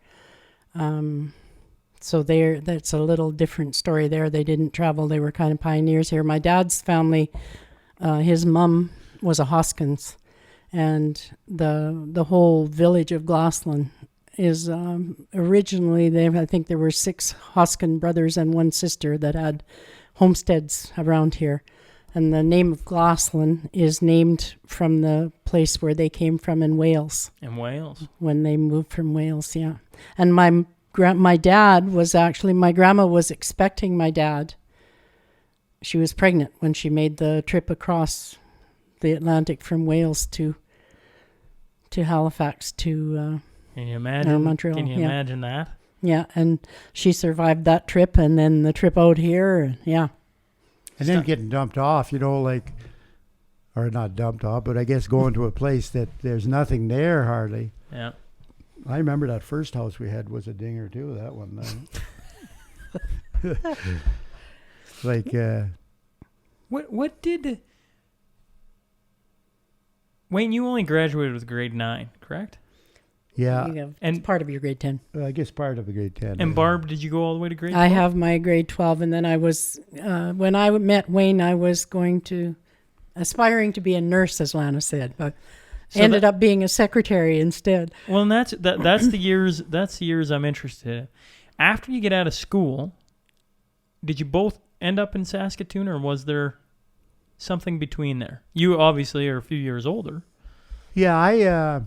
So that's a little different story there. They didn't travel. They were kind of pioneers here. My dad's family, his mom was a Hoskins, and the whole village of Gosselin is originally, I think there were 6 Hoskin brothers and 1 sister that had homesteads around here. And the name of Gosselin is named from the place where they came from in Wales. In Wales. When they moved from Wales, yeah. And my dad was actually, my grandma was expecting my dad. She was pregnant when she made the trip across the Atlantic from Wales to Halifax to can you imagine? Montreal. Can you imagine that? Yeah, and she survived that trip, and then the trip out here, yeah. And then getting dumped off, or not dumped off, but I guess going to a place that there's nothing there hardly. Yeah. I remember that first house we had was a dinger too, that one. What did... Wayne, you only graduated with grade 9, correct? Yeah. And part of your grade 10. I guess part of a grade 10. And Barb, did you go all the way to grade 12? I have my grade 12, and then I was, when I met Wayne, I was aspiring to be a nurse, as Lana said, but ended up being a secretary instead. Well, and that's the years I'm interested in. After you get out of school, did you both end up in Saskatoon, or was there something between there? You obviously are a few years older. Yeah,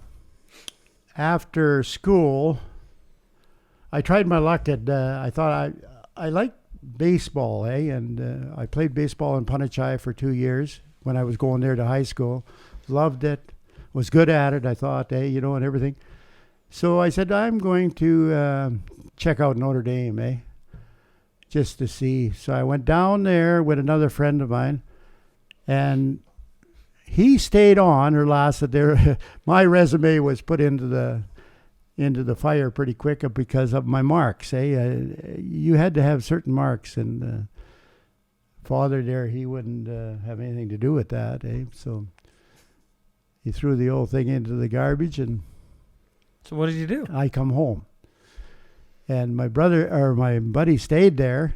after school, I tried my luck at, I thought I liked baseball, and I played baseball in Punachai for 2 years when I was going there to high school. Loved it, was good at it, I thought, and everything. So I said, I'm going to check out Notre Dame, just to see. So I went down there with another friend of mine, and he stayed on or lasted there. My resume was put into the fire pretty quick because of my marks. You had to have certain marks, and father there, he wouldn't have anything to do with that, eh? So he threw the old thing into the garbage, and So what did you do? I come home. And my buddy stayed there,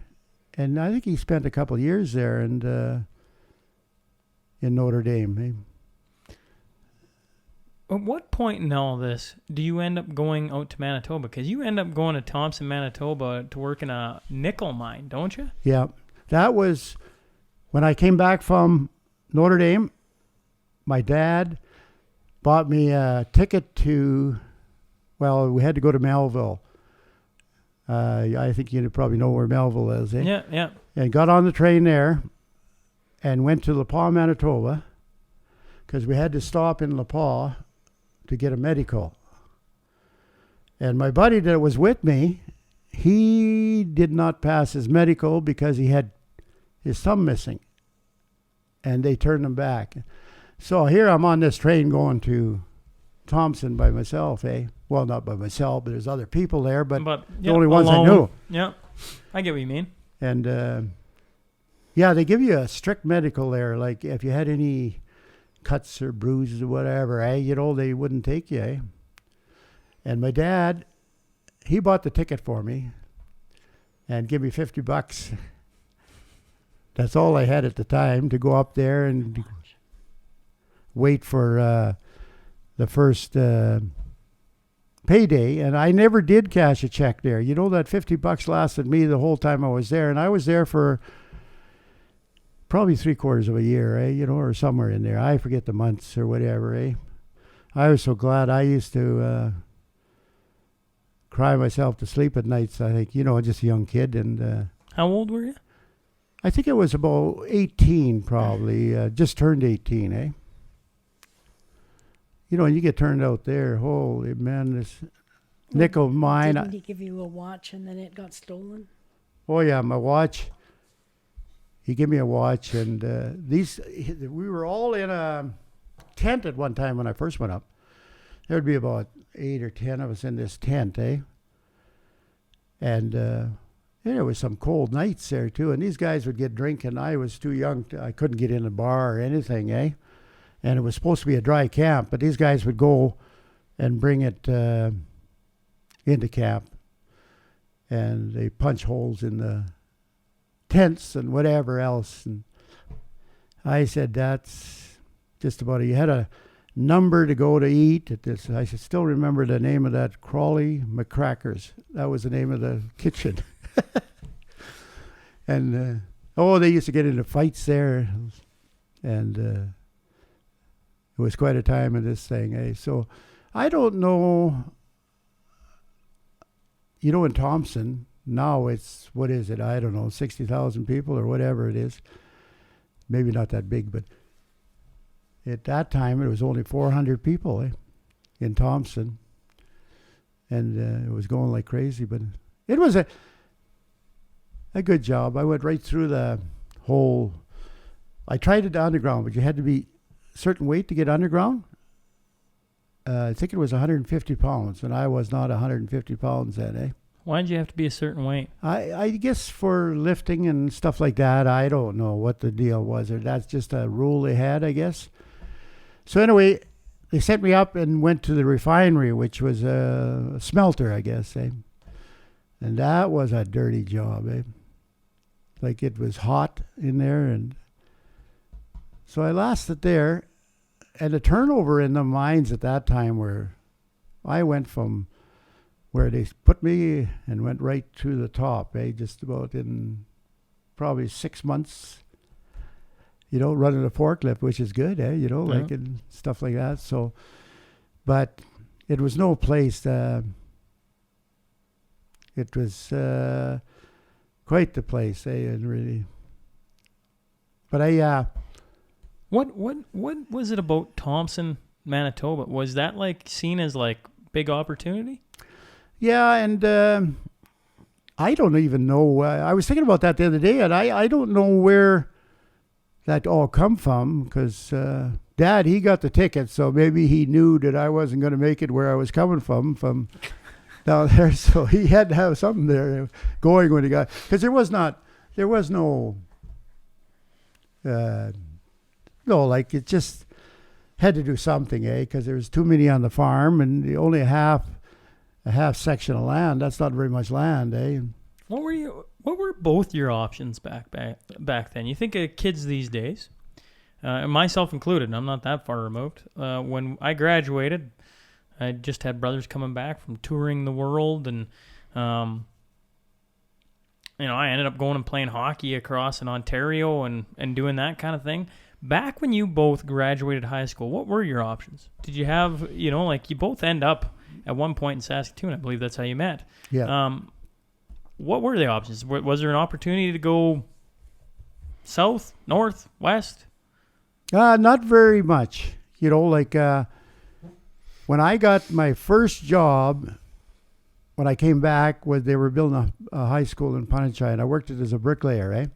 and I think he spent a couple of years there and in Notre Dame. Eh? At what point in all this do you end up going out to Manitoba? Because you end up going to Thompson, Manitoba to work in a nickel mine, don't you? Yeah, that was when I came back from Notre Dame. My dad bought me a ticket to, well, we had to go to Melville. I think you probably know where Melville is, eh? Yeah, yeah. And got on the train there and went to La Pas, Manitoba, because we had to stop in La Pas to get a medical. And my buddy that was with me, he did not pass his medical because he had his thumb missing. And they turned him back. So here I'm on this train going to Thompson by myself, eh? Well, not by myself, but there's other people there, but the only ones I knew. Yeah, I get what you mean. And yeah, they give you a strict medical there. Like if you had any cuts or bruises or whatever, eh? You know, they wouldn't take you, eh? And my dad, he bought the ticket for me and give me $50. That's all I had at the time to go up there and wait for the first payday. And I never did cash a check there. You know, that $50 lasted me the whole time I was there. And I was there for probably 3/4 of a year, eh? You know, or somewhere in there. I forget the months or whatever, eh? I was so glad. I used to cry myself to sleep at nights, I think. You know, just a young kid. And how old were you? I think it was about 18 probably. Just turned 18, eh? You know, and you get turned out there. Holy man, this nickel mine. Didn't he give you a watch and then it got stolen? Oh yeah, my watch. He gave me a watch, and we were all in a tent at one time when I first went up. There'd be about 8 or 10 of us in this tent, eh? And there was some cold nights there too, and these guys would get drinking. I was too young. I couldn't get in a bar or anything, eh? And it was supposed to be a dry camp, but these guys would go and bring it into camp, and they punch holes in the tents and whatever else. And I said, that's just about it. You had a number to go to eat at this. I should still remember the name of that, Crawley McCrackers. That was the name of the kitchen. And they used to get into fights there, and it was quite a time in this thing, eh? So I don't know. You know, in Thompson now it's, what is it? I don't know, 60,000 people or whatever it is. Maybe not that big, but at that time it was only 400 people, eh, in Thompson, and it was going like crazy. But it was a good job. I went right through the whole. I tried it underground, but you had to be a certain weight to get underground. I think it was 150 pounds, and I was not 150 pounds then, eh? Why did you have to be a certain weight? I guess for lifting and stuff like that. I don't know what the deal was, or that's just a rule they had, I guess. So anyway, they sent me up and went to the refinery, which was a smelter, I guess, eh? And that was a dirty job, eh? Like it was hot in there, and so I lasted there. And the turnover in the mines at that time I went from where they put me and went right to the top, eh? Just about in probably 6 months, you know, running a forklift, which is good, eh? You know, like and stuff like that. So, but it was no place. It was quite the place, eh? And really, but What was it about Thompson, Manitoba? Was that like seen as like big opportunity? Yeah, and I don't even know. I was thinking about that the other day, and I don't know where that all come from, because Dad, he got the ticket, so maybe he knew that I wasn't going to make it where I was coming from down there, so he had to have something there going when he got, because there was no No, like it just had to do something, because there was too many on the farm, and only a half section of land. That's not very much land, eh? What were both your options back then? You think of kids these days, and myself included. I'm not that far removed. When I graduated, I just had brothers coming back from touring the world, and I ended up going and playing hockey across in Ontario and doing that kind of thing. Back when you both graduated high school, what were your options? Did you have, you both end up at one point in Saskatoon. I believe that's how you met. Yeah. What were the options? Was there an opportunity to go south, north, west? Not very much. When I got my first job, when I came back, they were building a high school in Punachai, and I worked it as a bricklayer, eh?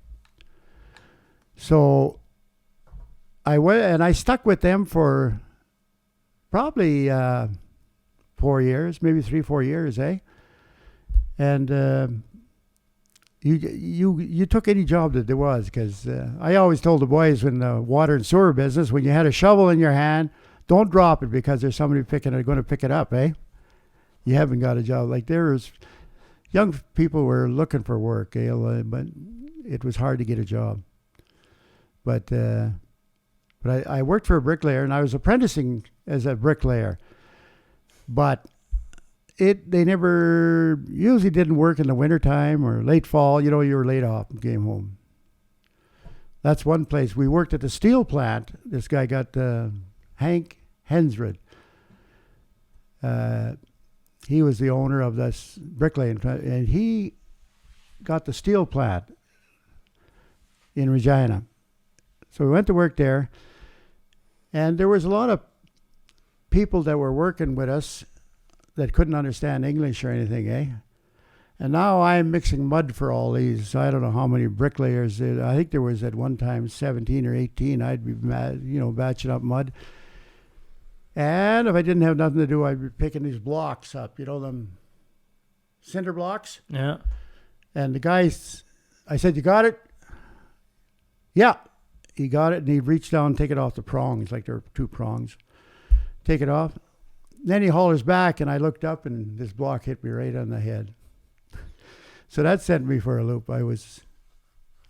So I went, and I stuck with them for probably 4 years, maybe 3-4 years, eh? And you took any job that there was, because I always told the boys in the water and sewer business, when you had a shovel in your hand, don't drop it because there's somebody going to pick it up, eh? You haven't got a job. Like there's young people were looking for work, but it was hard to get a job. But I worked for a bricklayer, and I was apprenticing as a bricklayer. But they never usually didn't work in the wintertime or late fall. You were laid off and came home. That's one place. We worked at the steel plant. This guy got Hank Hensrud. He was the owner of this bricklaying plant, and he got the steel plant in Regina. So we went to work there, and there was a lot of people that were working with us that couldn't understand English or anything, eh? And now I'm mixing mud for all these. I don't know how many bricklayers. I think there was at one time 17 or 18. I'd be batching up mud. And if I didn't have nothing to do, I'd be picking these blocks up, them cinder blocks. Yeah. And the guys, I said, "You got it?" Yeah. He got it, and he reached down and take it off the prongs, like there were 2 prongs. Take it off. Then he hollers back, and I looked up, and this block hit me right on the head. So that sent me for a loop. I was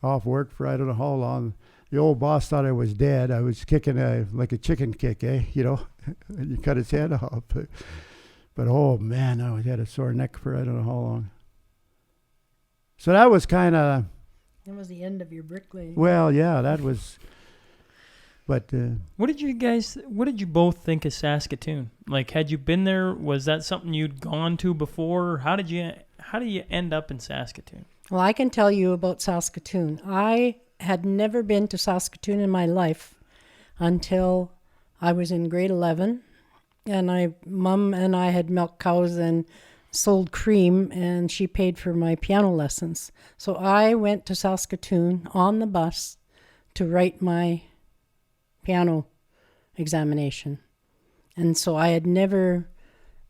off work for I don't know how long. The old boss thought I was dead. I was kicking like a chicken kick, eh? And you cut his head off. But oh man, I had a sore neck for I don't know how long. So that was kind of. That was the end of your bricklaying. Well, yeah, that was. But what did you both think of Saskatoon? Like, had you been there? Was that something you'd gone to before? How do you end up in Saskatoon? Well, I can tell you about Saskatoon. I had never been to Saskatoon in my life until I was in grade 11, and Mom and I had milked cows and sold cream, and she paid for my piano lessons. So I went to Saskatoon on the bus to write my piano examination. And so I had never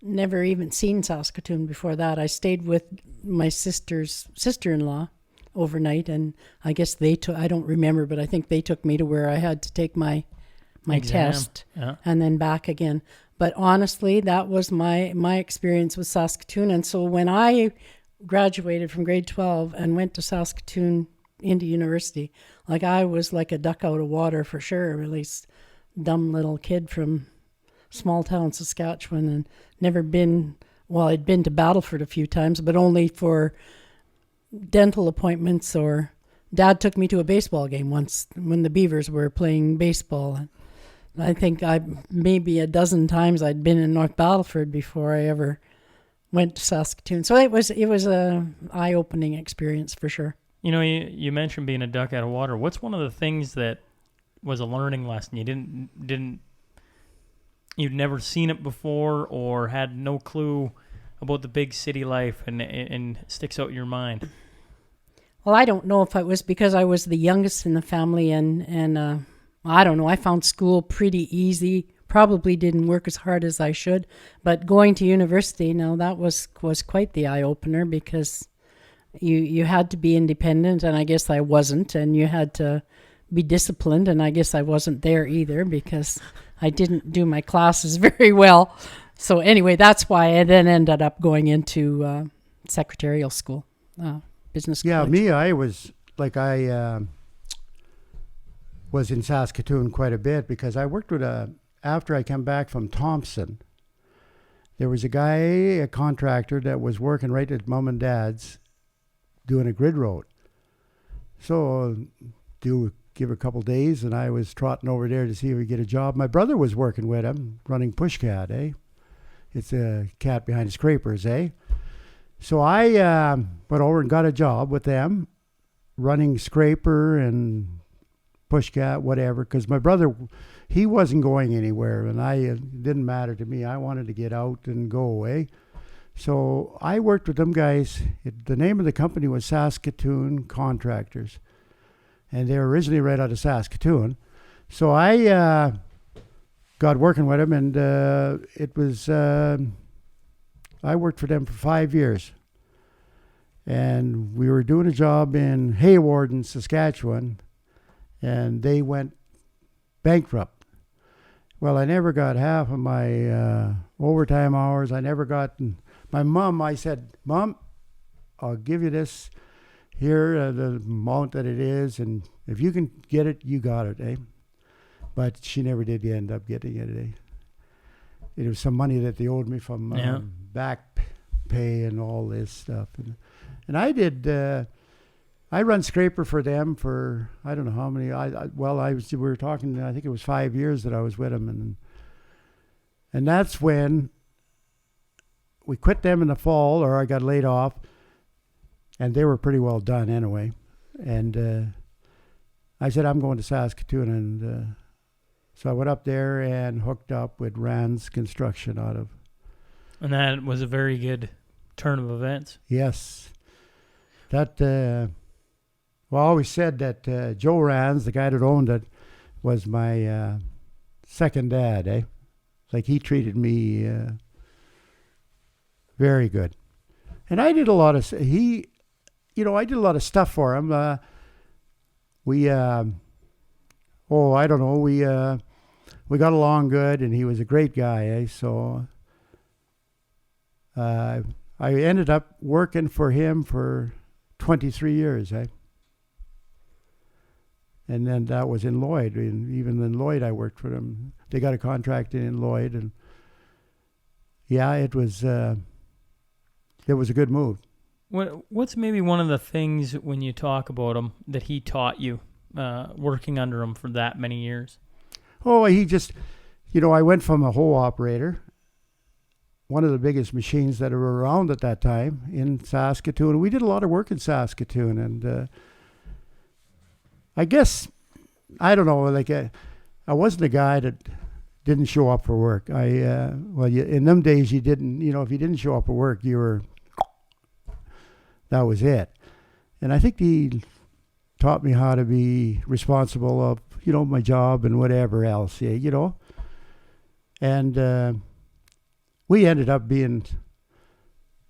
even seen Saskatoon before that. I stayed with my sister's sister-in-law overnight, and I guess I don't remember, but I think they took me to where I had to take my test, yeah, and then back again. But honestly, that was my experience with Saskatoon. And so when I graduated from grade 12 and went to Saskatoon into university, like I was like a duck out of water for sure, or at least dumb little kid from small town Saskatchewan, and never been, well, I'd been to Battleford a few times, but only for dental appointments, or Dad took me to a baseball game once when the Beavers were playing baseball. I think maybe a dozen times I'd been in North Battleford before I ever went to Saskatoon. So it was a eye-opening experience for sure. You mentioned being a duck out of water. What's one of the things that was a learning lesson you'd never seen it before, or had no clue about the big city life, and sticks out in your mind? Well, I don't know if it was because I was the youngest in the family, and I don't know, I found school pretty easy. Probably didn't work as hard as I should, but going to university, now that was quite the eye-opener, because you had to be independent, and I guess I wasn't, and you had to be disciplined, and I guess I wasn't there either because I didn't do my classes very well. So anyway, that's why I then ended up going into secretarial school, business Yeah, college. me, I was like, I was in Saskatoon quite a bit because I worked with after I came back from Thompson, there was a guy, a contractor that was working right at mom and dad's doing a grid road. So give a couple days, and I was trotting over there to see if we get a job. My brother was working with him, running Pushcat, eh? It's a cat behind the scrapers, eh? So I went over and got a job with them, running scraper and Pushcat, whatever, because my brother, he wasn't going anywhere, and it didn't matter to me. I wanted to get out and go away. So I worked with them guys. The name of the company was Saskatoon Contractors, and they were originally right out of Saskatoon. So I got working with them, and it was I worked for them for 5 years, and we were doing a job in Hayward in Saskatchewan, and they went bankrupt. Well, I never got half of my overtime hours. I never got. My mom, I said, Mom, I'll give you this here, the amount that it is, and if you can get it, you got it, eh? But she never did end up getting it, eh? It was some money that they owed me from back pay and all this stuff. And I did, I run scraper for them for, I don't know how many, we were talking, I think it was 5 years that I was with them. And that's when we quit them in the fall, or I got laid off, and they were pretty well done anyway. And I said, I'm going to Saskatoon, and so I went up there and hooked up with Rand's Construction out of. And that was a very good turn of events. Yes. That, well, I always said that Joe Rands, the guy that owned it, was my second dad, eh? Like, he treated me very good. And I did a lot of, I did a lot of stuff for him. We got along good, and he was a great guy, eh? So I ended up working for him for 23 years, eh? And then that was in Lloyd. And even in Lloyd, I worked for them. They got a contract in Lloyd, and yeah, it was a good move. What's maybe one of the things when you talk about him that he taught you, working under him for that many years? Oh, he just, I went from a hoe operator, one of the biggest machines that were around at that time in Saskatoon. We did a lot of work in Saskatoon, and I guess, I don't know, like I wasn't a guy that didn't show up for work. In them days you didn't, if you didn't show up for work, that was it. And I think he taught me how to be responsible of, my job and whatever else, yeah, And we ended up being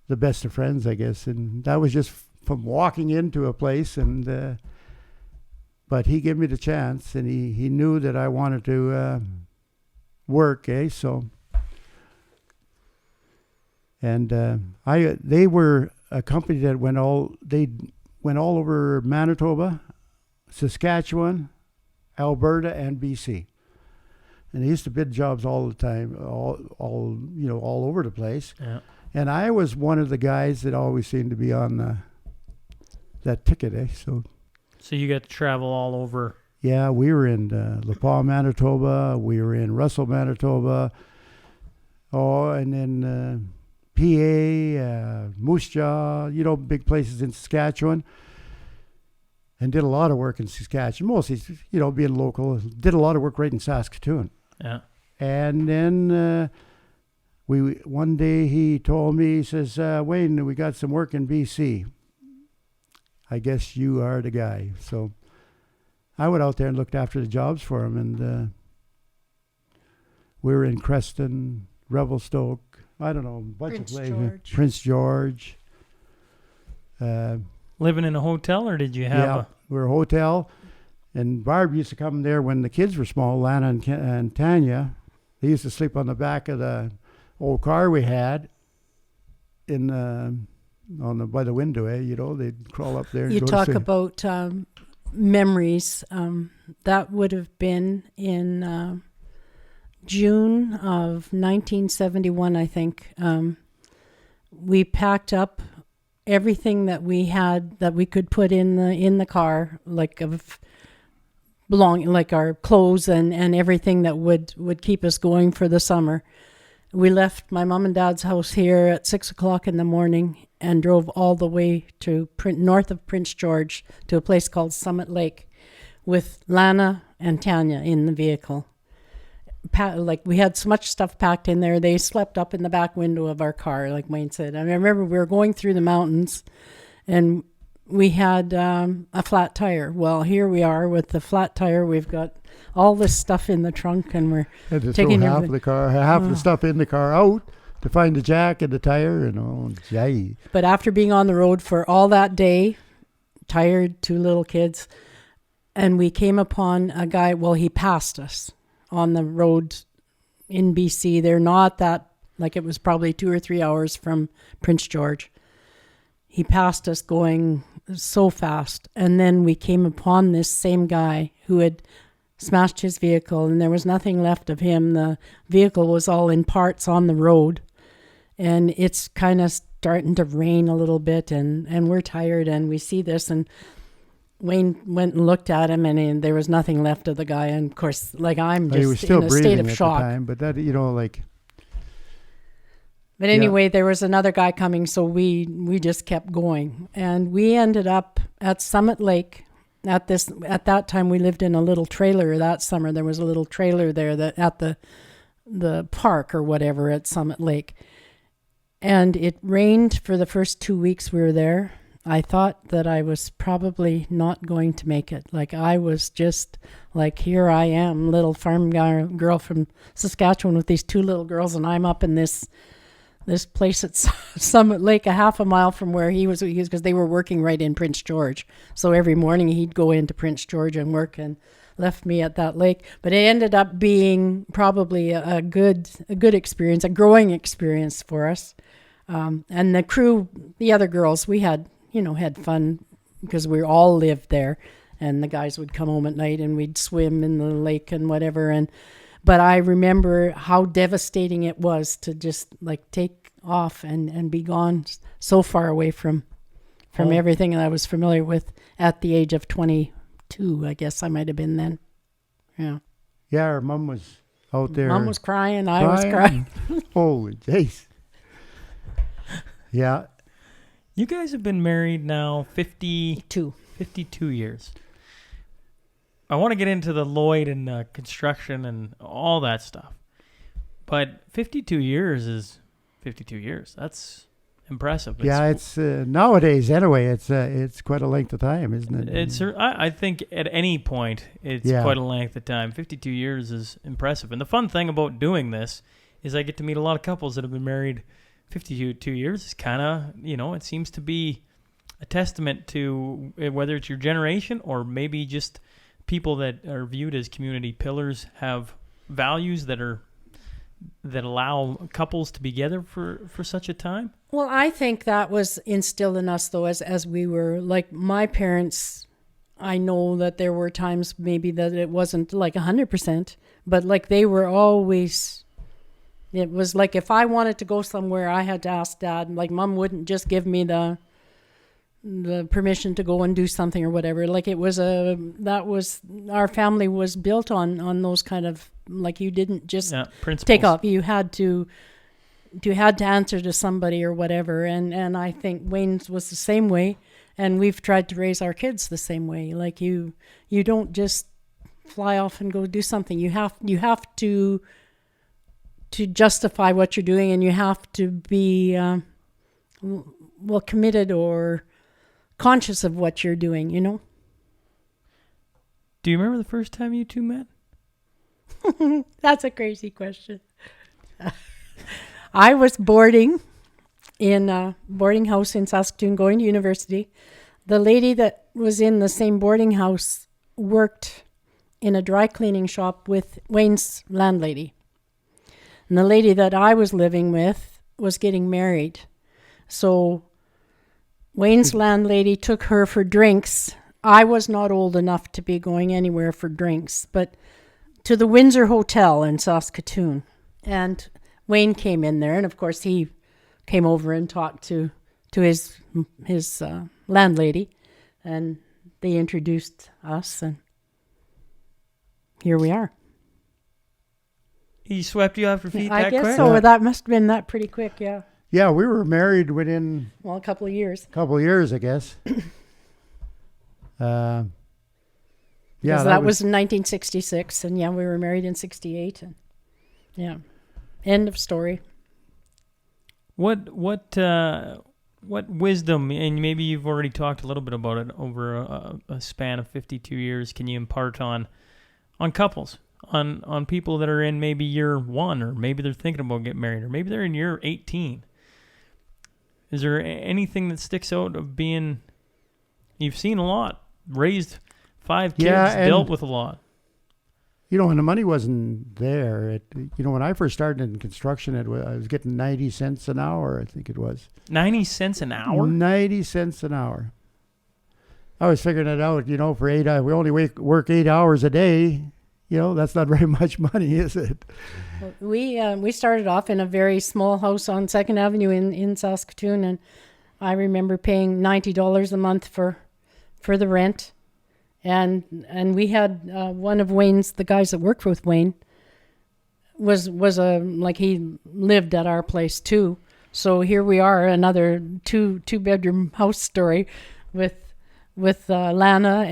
the best of friends, I guess. And that was just from walking into a place, and but he gave me the chance, and he knew that I wanted to work, eh? So, and they were a company that went all over Manitoba, Saskatchewan, Alberta, and BC. And they used to bid jobs all the time, all over the place. Yeah. And I was one of the guys that always seemed to be on that ticket, eh? So you got to travel all over. Yeah, we were in La Palme, Manitoba. We were in Russell, Manitoba. Oh, and then PA, Moose Jaw, big places in Saskatchewan. And did a lot of work in Saskatchewan, mostly, being local. Did a lot of work right in Saskatoon. Yeah. And then one day he told me, he says, Wayne, we got some work in BC. I guess you are the guy. So I went out there and looked after the jobs for him. And we were in Creston, Revelstoke, I don't know, a bunch of places. Prince George. Living in a hotel, or did you have we were a hotel. And Barb used to come there when the kids were small, Lana and Tanya. They used to sleep on the back of the old car we had in by the window, they'd crawl up there and You go talk to sleep. about memories. That would have been in June of 1971, I think. We packed up everything that we had that we could put in the car, like our clothes and everything that would keep us going for the summer. We left my mom and dad's house here at 6 o'clock in the morning and drove all the way to north of Prince George to a place called Summit Lake with Lana and Tanya in the vehicle. We had so much stuff packed in there. They slept up in the back window of our car, like Wayne said. I remember we were going through the mountains and we had a flat tire. Well, here we are with the flat tire. We've got all this stuff in the trunk and we're Had to taking throw half of the car, half the stuff in the car out to find the jack and the tire and all. Yay. But after being on the road for all that day, tired, 2 little kids, and we came upon a guy, he passed us on the road in BC. They're not that, it was probably 2 or 3 hours from Prince George. He passed us going so fast. And then we came upon this same guy who had smashed his vehicle and there was nothing left of him. The vehicle was all in parts on the road. And it's kind of starting to rain a little bit and we're tired and we see this and Wayne went and looked at him and there was nothing left of the guy. And of course, I'm He was just still in a state breathing of at shock. the time, but that, But anyway, there was another guy coming, so we just kept going. And we ended up at Summit Lake. At that time, we lived in a little trailer. That summer, there was a little trailer there at the park or whatever at Summit Lake. And it rained for the first 2 weeks we were there. I thought that I was probably not going to make it. I was just here I am, little farm girl from Saskatchewan with these 2 little girls, and I'm up in this place at Summit Lake, a half a mile from where he was because they were working right in Prince George. So every morning he'd go into Prince George and work and left me at that lake. But it ended up being probably a good experience, a growing experience for us. And the crew, the other girls, we had fun because we all lived there. And the guys would come home at night and we'd swim in the lake and whatever. But I remember how devastating it was to just take off and be gone so far away from everything that I was familiar with at the age of 22, I guess I might have been then. Yeah. Yeah, our mom was out there. Mom was crying. I was crying. Holy jeez. Yeah. You guys have been married now 52 years. I want to get into the Lloyd and construction and all that stuff. But 52 years is 52 years. That's impressive. It's nowadays anyway. It's quite a length of time, isn't it? I think at any point it's quite a length of time. 52 years is impressive. And the fun thing about doing this is I get to meet a lot of couples that have been married 52 years. It's kind of, it seems to be a testament to whether it's your generation or maybe just people that are viewed as community pillars have values that allow couples to be together for such a time. Well, I think that was instilled in us, though, as we were, my parents, I know that there were times maybe that it wasn't 100%, but they were always, it was if I wanted to go somewhere, I had to ask Dad. Mom wouldn't just give me the permission to go and do something or whatever. Our family was built on those kind of, you didn't just take off. You had to answer to somebody or whatever. And I think Wayne's was the same way. And we've tried to raise our kids the same way. You don't just fly off and go do something. You have to justify what you're doing, and you have to be, committed or conscious of what you're doing, Do you remember the first time you two met? That's a crazy question. I was boarding in a boarding house in Saskatoon going to university. The lady that was in the same boarding house worked in a dry cleaning shop with Wayne's landlady. And the lady that I was living with was getting married. So Wayne's landlady took her for drinks. I was not old enough to be going anywhere for drinks, but to the Windsor Hotel in Saskatoon. And Wayne came in there, and of course he came over and talked to his landlady, and they introduced us, and here we are. He swept you off your feet that I guess quick? so. That must have been that pretty quick, yeah. Yeah, we were married within Well, a couple of years. a couple of years, I guess. Yeah, That was in 1966, and yeah, we were married in 68, and yeah, end of story. What wisdom, and maybe you've already talked a little bit about it over a span of 52 years, can you impart on couples, on people that are in maybe year 1, or maybe they're thinking about getting married, or maybe they're in year 18? Is there anything that sticks out of being, you've seen a lot, raised 5 kids, dealt with a lot? You know, when the money wasn't there, when I first started in construction, I was getting 90 cents an hour, I think it was. 90 cents an hour? 90 cents an hour. I was figuring it out, for 8 hours. We only work 8 hours a day. That's not very much money, is it? We started off in a very small house on 2nd Avenue in Saskatoon, and I remember paying $90 a month for the rent. And we had one of Wayne's, the guys that worked with Wayne, was he lived at our place too. So here we are, another two bedroom house story with Lana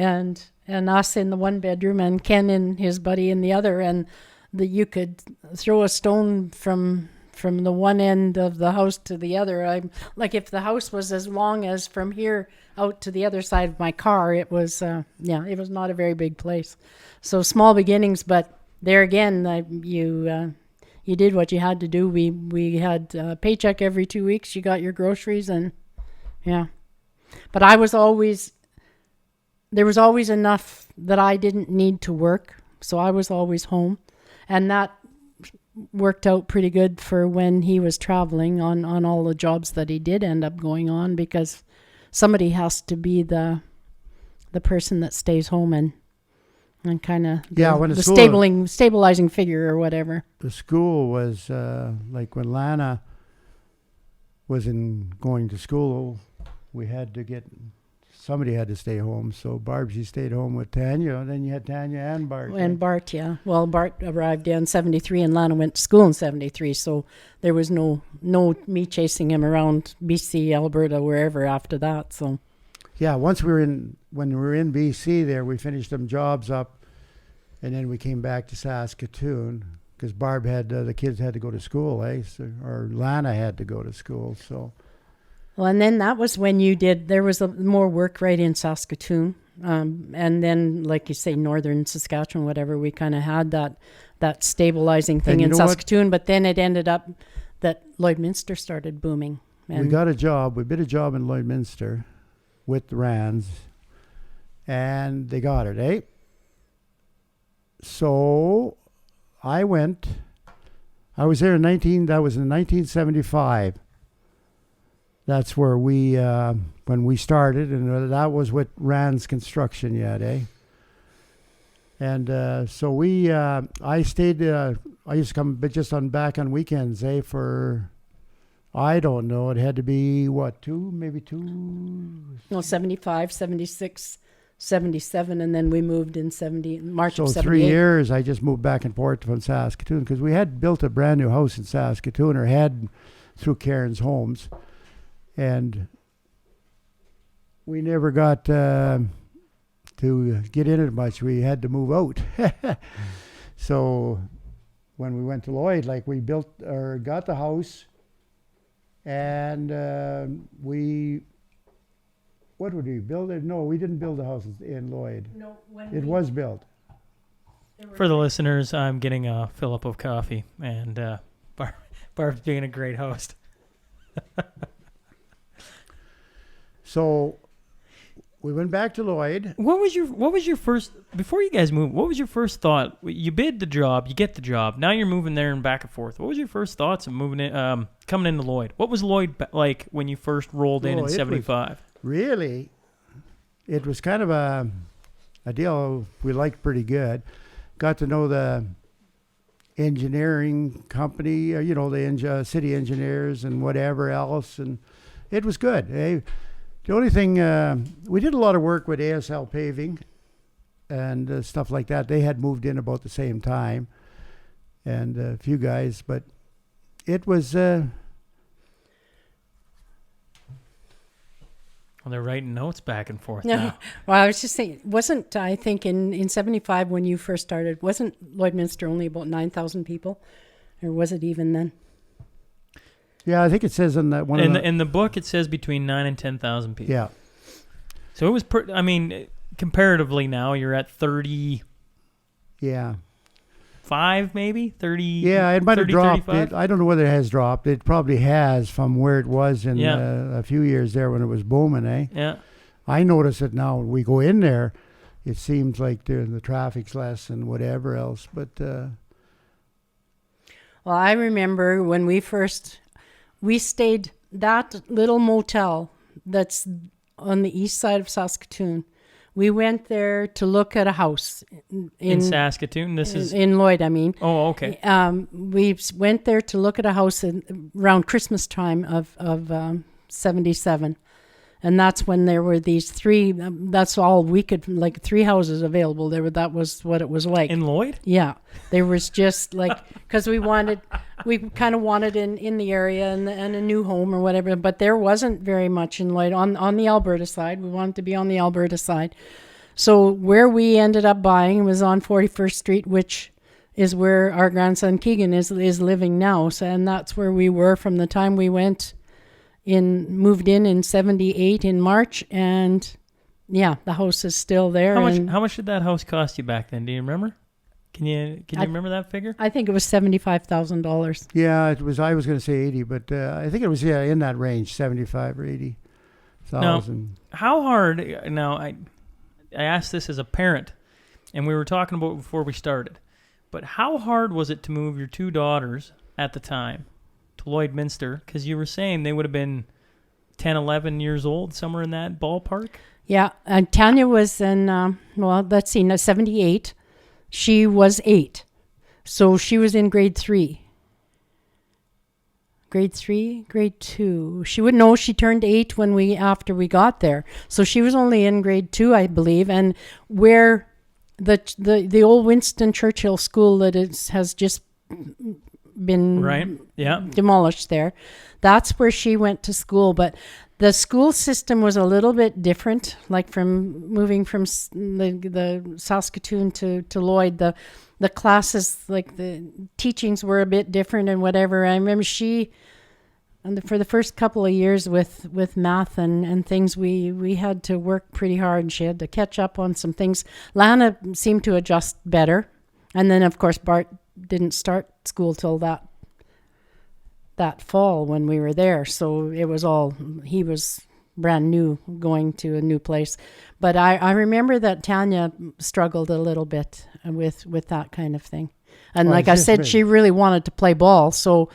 and us in the one bedroom, and Ken and his buddy in the other, and you could throw a stone from the one end of the house to the other. I'm like, if the house was as long as from here out to the other side of my car, it was it was not a very big place. So small beginnings, but there again, you did what you had to do. We had a paycheck every 2 weeks. You got your groceries, and yeah. But there was always enough that I didn't need to work, so I was always home, and that worked out pretty good for when he was traveling on all the jobs that he did end up going on, because somebody has to be the person that stays home and kind of the stabilizing figure or whatever. The school was like when Lana was going to school, somebody had to stay home. So Barb, she stayed home with Tanya, and then you had Tanya and Bart. And Bart, yeah. Well, Bart arrived in 73 and Lana went to school in 73, so there was no me chasing him around BC, Alberta, wherever after that. So yeah, when we were in BC there, we finished them jobs up, and then we came back to Saskatoon because Barb the kids had to go to school, or Lana had to go to school, so. Well, and then that was when there was more work right in Saskatoon. And then, like you say, northern Saskatchewan, whatever, we kind of had that stabilizing thing in Saskatoon. But then it ended up that Lloydminster started booming. And we got a job. We bid a job in Lloydminster with the Rands, and they got it, So I went. I was there that was in 1975. That's where when we started, and that was with Rand's Construction yet, And so I stayed, I used to come just back on weekends, for, I don't know, it had to be, maybe two? No, 75, 76, 77, and then we moved in March of 78. So 3 years, I just moved back and forth from Saskatoon, because we had built a brand new house in Saskatoon, or had through Karen's Homes. And we never got to get in it much. We had to move out. So when we went to Lloyd, we built or got the house, and what would we build it? No, we didn't build the house in Lloyd. No, it was built. For the listeners, I'm getting a fill-up of coffee, and Barb's being a great host. So We went back to Lloyd. What was your first, before you guys moved, what was your first thought? You bid the job, you get the job. Now you're moving there and back and forth. What was your first thoughts of moving in, coming into Lloyd? What was Lloyd like when you first rolled in 75? Really, it was kind of a deal we liked pretty good. Got to know the engineering company, the city engineers and whatever else, and it was good. The only thing, we did a lot of work with ASL paving and stuff like that. They had moved in about the same time, and a few guys, but it was... Well, they're writing notes back and forth now. Well, I was just saying, I think in 75 when you first started, wasn't Lloydminster only about 9,000 people? Or was it even then? Yeah, I think it says in that one. In the book, it says between 9 and 10,000 people. Yeah. So it was, comparatively now, you're at 30. Yeah. 5 maybe 30. Yeah, it might have 30, dropped. 35? I don't know whether it has dropped. It probably has from where it was in a few years there when it was booming. Yeah. I notice it now. When we go in there, it seems like the traffic's less and whatever else. But well, I remember when we stayed that little motel that's on the east side of Saskatoon. We went there to look at a house in Saskatoon. This is in Lloyd. I mean. Oh, okay. We went there to look at a house around Christmas time of 77, and that's when there were these 3. That's all we could, like 3 houses available. That was what it was like in Lloyd. Yeah, there was just like because we kind of wanted in the area and a new home or whatever, but there wasn't very much in Lloyd on the Alberta side. We wanted to be on the Alberta side. So where we ended up buying was on 41st Street, which is where our grandson Keegan is living now. So, and that's where we were from the time we moved in 78 in March, and yeah, the house is still there. How much did that house cost you back then? Do you remember? Can you remember that figure? I think it was $75,000. yeah, it was. I was going to say 80, but I think it was in that range, 75 or 80,000. Now, how hard? Now, I asked this as a parent, and we were talking about it before we started. But how hard was it to move your 2 daughters at the time to Lloydminster? Because you were saying they would have been 10, 11 years old, somewhere in that ballpark. Yeah, and Tanya was in 78. She was 8. So she was in grade 3. Grade 3, grade 2. She would know she turned 8 after we got there. So she was only in grade 2, I believe. And where the old Winston Churchill school that has just been demolished there, that's where she went to school. But the school system was a little bit different, like from moving from the Saskatoon to Lloyd. The classes, like the teachings were a bit different and whatever. I remember for the first couple of years with math and things, we had to work pretty hard, and she had to catch up on some things. Lana seemed to adjust better. And then, of course, Bart didn't start school till that fall when we were there. So he was brand new going to a new place. But I remember that Tanya struggled a little bit with that kind of thing. And like I said, she really wanted to play ball. So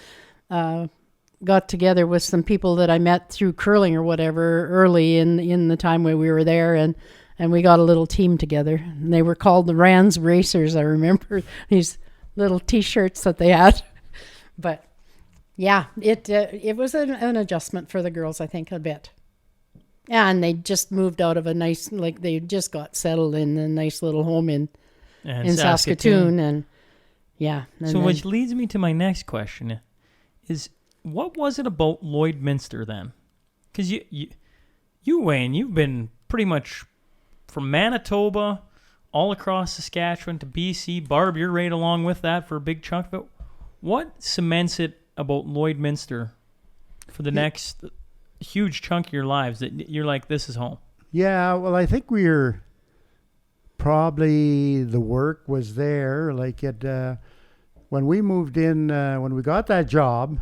got together with some people that I met through curling or whatever early in the time when we were there. And we got a little team together. And they were called the Rands Racers. I remember these little T-shirts that they had. But yeah, it was an adjustment for the girls, I think, a bit. And they just moved out of they just got settled in a nice little home in Saskatoon. And yeah. So which leads me to my next question is, what was it about Lloydminster then? Because you, Wayne, you've been pretty much from Manitoba all across Saskatchewan to BC. Barb, you're right along with that for a big chunk of it. What cements it about Lloydminster for the next huge chunk of your lives that you're like, this is home? Yeah, well, I think the work was there. Like when we moved in, when we got that job,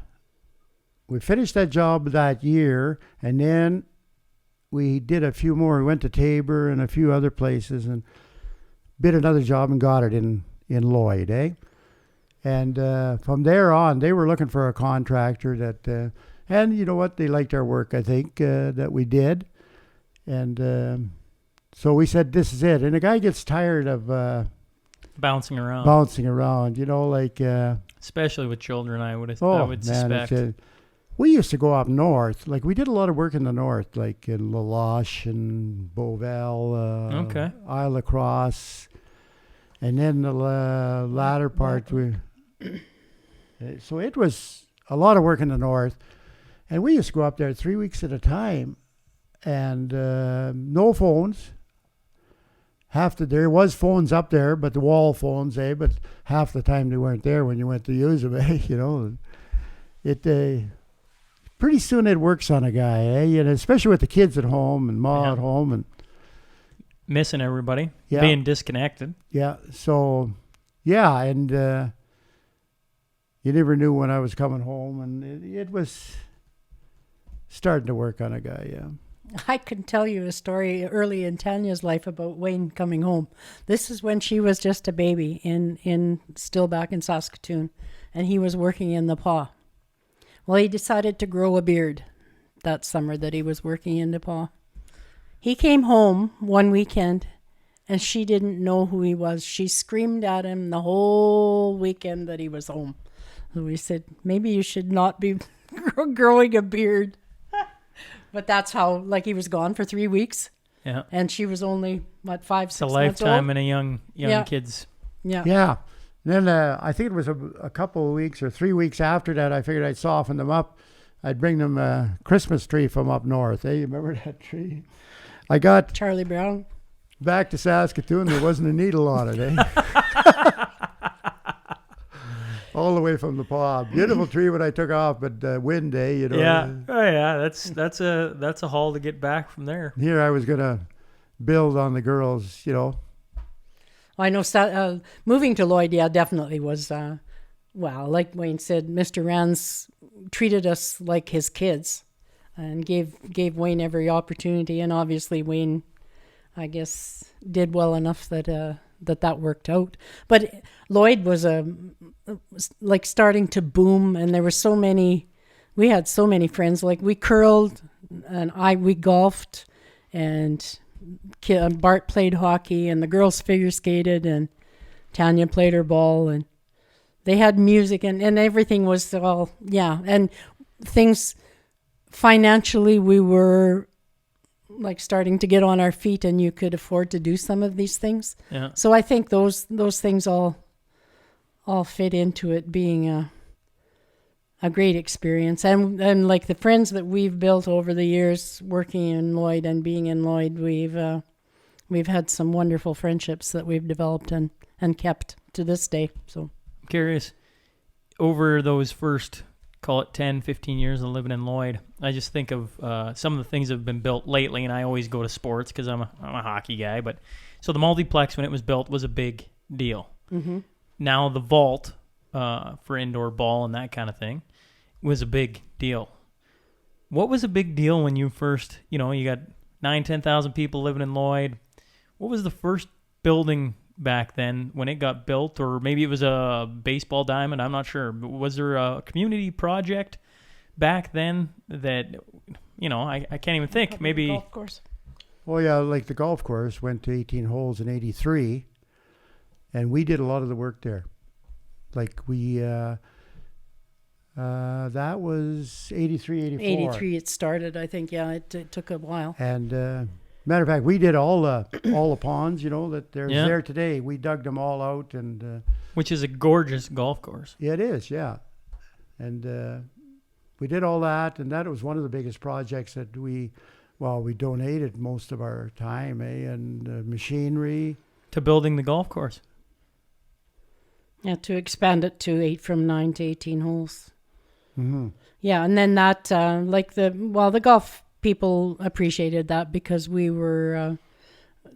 we finished that job that year, and then we did a few more. We went to Tabor and a few other places and bid another job and got it in Lloyd, eh? And from there on, they were looking for a contractor that, and you know what? They liked our work, I think, that we did. And so we said, this is it. And the guy gets tired of bouncing around, you know, like... especially with children, I would man, suspect. We used to go up north. Like, we did a lot of work in the north, like in La Loche and Beauval, Isle La Crosse. And then the latter part, so it was a lot of work in the north. And we used to go up there 3 weeks at a time. And no phones. There was phones up there, but the wall phones, but half the time they weren't there when you went to use them, you know. Pretty soon it works on a guy, and especially with the kids at home and Ma at home and missing everybody, being disconnected. Yeah, so, and you never knew when I was coming home, and it was starting to work on a guy, I can tell you a story early in Tanya's life about Wayne coming home. This is when she was just a baby still back in Saskatoon, and he was working in the paw. Well, he decided to grow a beard that summer that he was working in the paw. He came home one weekend, and she didn't know who he was. She screamed at him the whole weekend that he was home. So we said, maybe you should not be growing a beard. But that's how, like, he was gone for 3 weeks. Yeah. And she was only, 5, 6 months old? It's a lifetime in a young kid's. Yeah. Yeah. And then I think it was a couple of weeks or 3 weeks after that, I figured I'd soften them up. I'd bring them a Christmas tree from up north. Hey, you remember that tree? I got... Charlie Brown. Back to Saskatoon, there wasn't a needle on it, eh? All the way from the paw. Beautiful tree when I took off, but wind day, you know. Yeah, oh yeah, that's a haul to get back from there. Here I was gonna build on the girls, you know. I know moving to Lloyd, definitely was. Like Wayne said, Mr. Rands treated us like his kids, and gave Wayne every opportunity, and obviously Wayne, I guess, did well enough that worked out. But Lloyd was like starting to boom, and there were we had so many friends. Like, we curled, and we golfed, and Bart played hockey, and the girls figure skated, and Tanya played her ball, and they had music, and everything was all, and things financially, we were like starting to get on our feet, and you could afford to do some of these things. Yeah. So I think those things all fit into it being a great experience, and like the friends that we've built over the years working in Lloyd and being in Lloyd, we've had some wonderful friendships that we've developed and kept to this day. So I'm curious, over those first, call it 10, 15 years of living in Lloyd, I just think of some of the things that have been built lately, and I always go to sports because I'm a hockey guy. But so the multiplex, when it was built, was a big deal. Mm-hmm. Now the vault for indoor ball and that kind of thing was a big deal. What was a big deal when you first, you got 9,000-10,000 people living in Lloyd? What was the first building back then when it got built? Or maybe it was a baseball diamond, I'm not sure. But was there a community project back then that, I can't even think. Maybe golf course. Well, yeah, like the golf course went to 18 holes in 83, and we did a lot of the work there. Like we, that was 83, 84. 83 it started, I think. Yeah, it took a while. And matter of fact, we did all the ponds, that there's there today. We dug them all out, and which is a gorgeous golf course. Yeah, it is. Yeah, and we did all that, and that was one of the biggest projects that we donated most of our time, and machinery to building the golf course. Yeah, to expand it from 9 to 18 holes. Mm-hmm. Yeah, and then that, the golf people appreciated that because we were,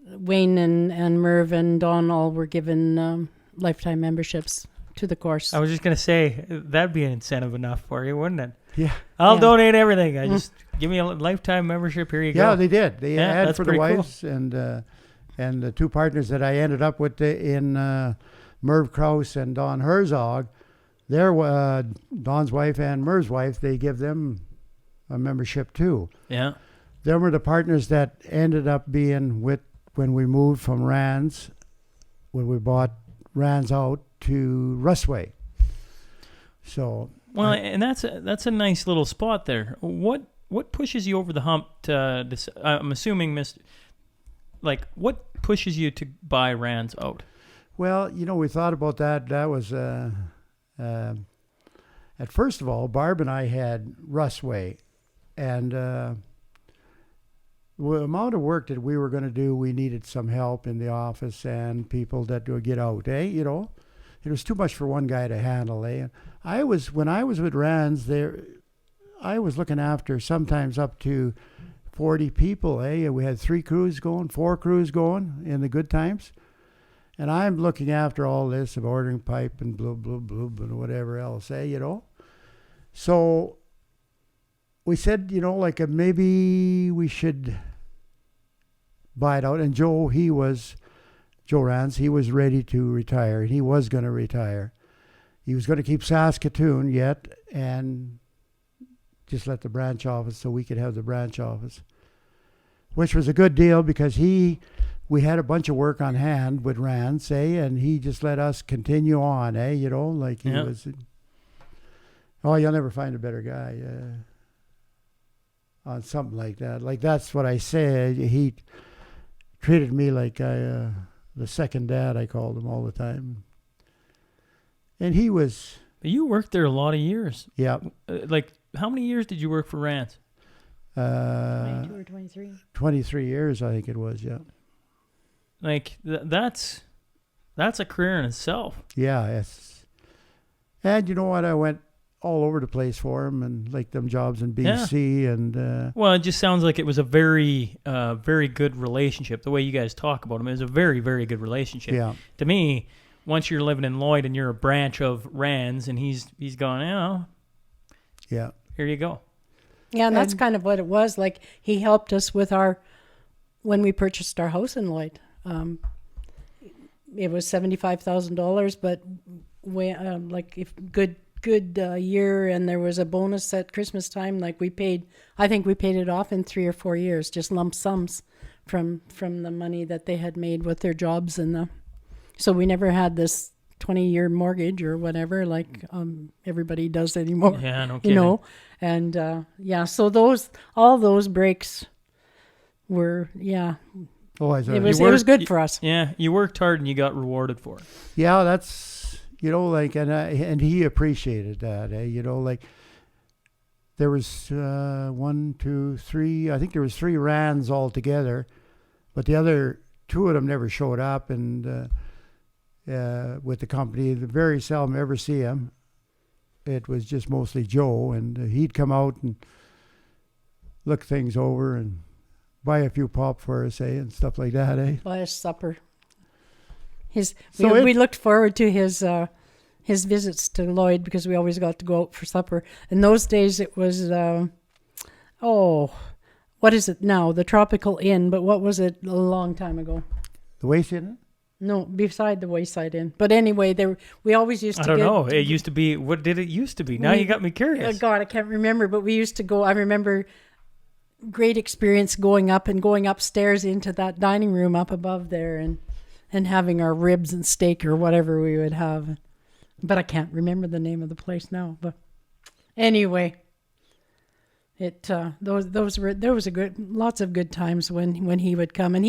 Wayne and Merv and Don all were given lifetime memberships to the course. I was just going to say, that'd be an incentive enough for you, wouldn't it? Yeah. I'll donate everything. I just give me a lifetime membership. Here you go. Yeah, they did. They had that's for the pretty cool. wives and the two partners that I ended up with in Merv Krause and Don Herzog. Don's wife and Merv's wife, they give them a membership too. Yeah. Them were the partners that ended up being with when we moved from Rands, when we bought Rands out to Rusway. So well, and that's a nice little spot there. What pushes you over the hump to this? I'm assuming, what pushes you to buy Rands out? Well, we thought about that. That was at first of all, Barb and I had Rusway, and the amount of work that we were going to do, we needed some help in the office and people that would get out. It was too much for one guy to handle. When I was with Rands there, I was looking after sometimes up to 40 people. We had 3 crews going, 4 crews going in the good times. And I'm looking after all this of ordering pipe and blah, blah, blah, blah, whatever else, So we said, maybe we should buy it out. And Joe Rands, he was ready to retire. He was going to retire. He was going to keep Saskatoon yet and just let the branch office so we could have the branch office, which was a good deal because we had a bunch of work on hand with Rands, and he just let us continue on, was. Oh, you'll never find a better guy on something like that. Like that's what I said. He treated me like the second dad. I called him all the time, and he was. You worked there a lot of years. Yeah. How many years did you work for Rands? 22 or 23. 23 years, I think it was. Yeah. That's a career in itself. Yeah, yes. And you know what? I went all over the place for him and them jobs in BC and. Well, it just sounds like it was a very, very good relationship. The way you guys talk about him, it was a very, very good relationship. Yeah. To me, once you're living in Lloyd and you're a branch of Rands and he's gone, yeah. Here you go. Yeah, and that's kind of what it was. Like he helped us with when we purchased our house in Lloyd. It was $75,000, but if good year, and there was a bonus at Christmas time. I think we paid it off in 3 or 4 years, just lump sums from the money that they had made with their jobs so we never had this 20-year mortgage or whatever everybody does anymore. Yeah, no kidding. And so all those breaks were Oh, it was good for us. Yeah, you worked hard and you got rewarded for it. Yeah, that's and he appreciated that. There was 1, 2, 3. I think there was 3 Rands altogether, but the other 2 of them never showed up. And with the company, very seldom ever see him. It was just mostly Joe, and he'd come out and look things over and buy a few pop for us, and stuff like that, Buy us supper. We looked forward to his visits to Lloyd because we always got to go out for supper. In those days, it was what is it now? The Tropical Inn, but what was it a long time ago? The Wayside Inn? No, beside the Wayside Inn. But anyway, we always used to. I don't know. It used to be. What did it used to be? Now you got me curious. God, I can't remember. But we used to go. I remember. Great experience going upstairs into that dining room up above there and having our ribs and steak or whatever we would have. But I can't remember the name of the place now. But anyway, there was lots of good times when he would come, and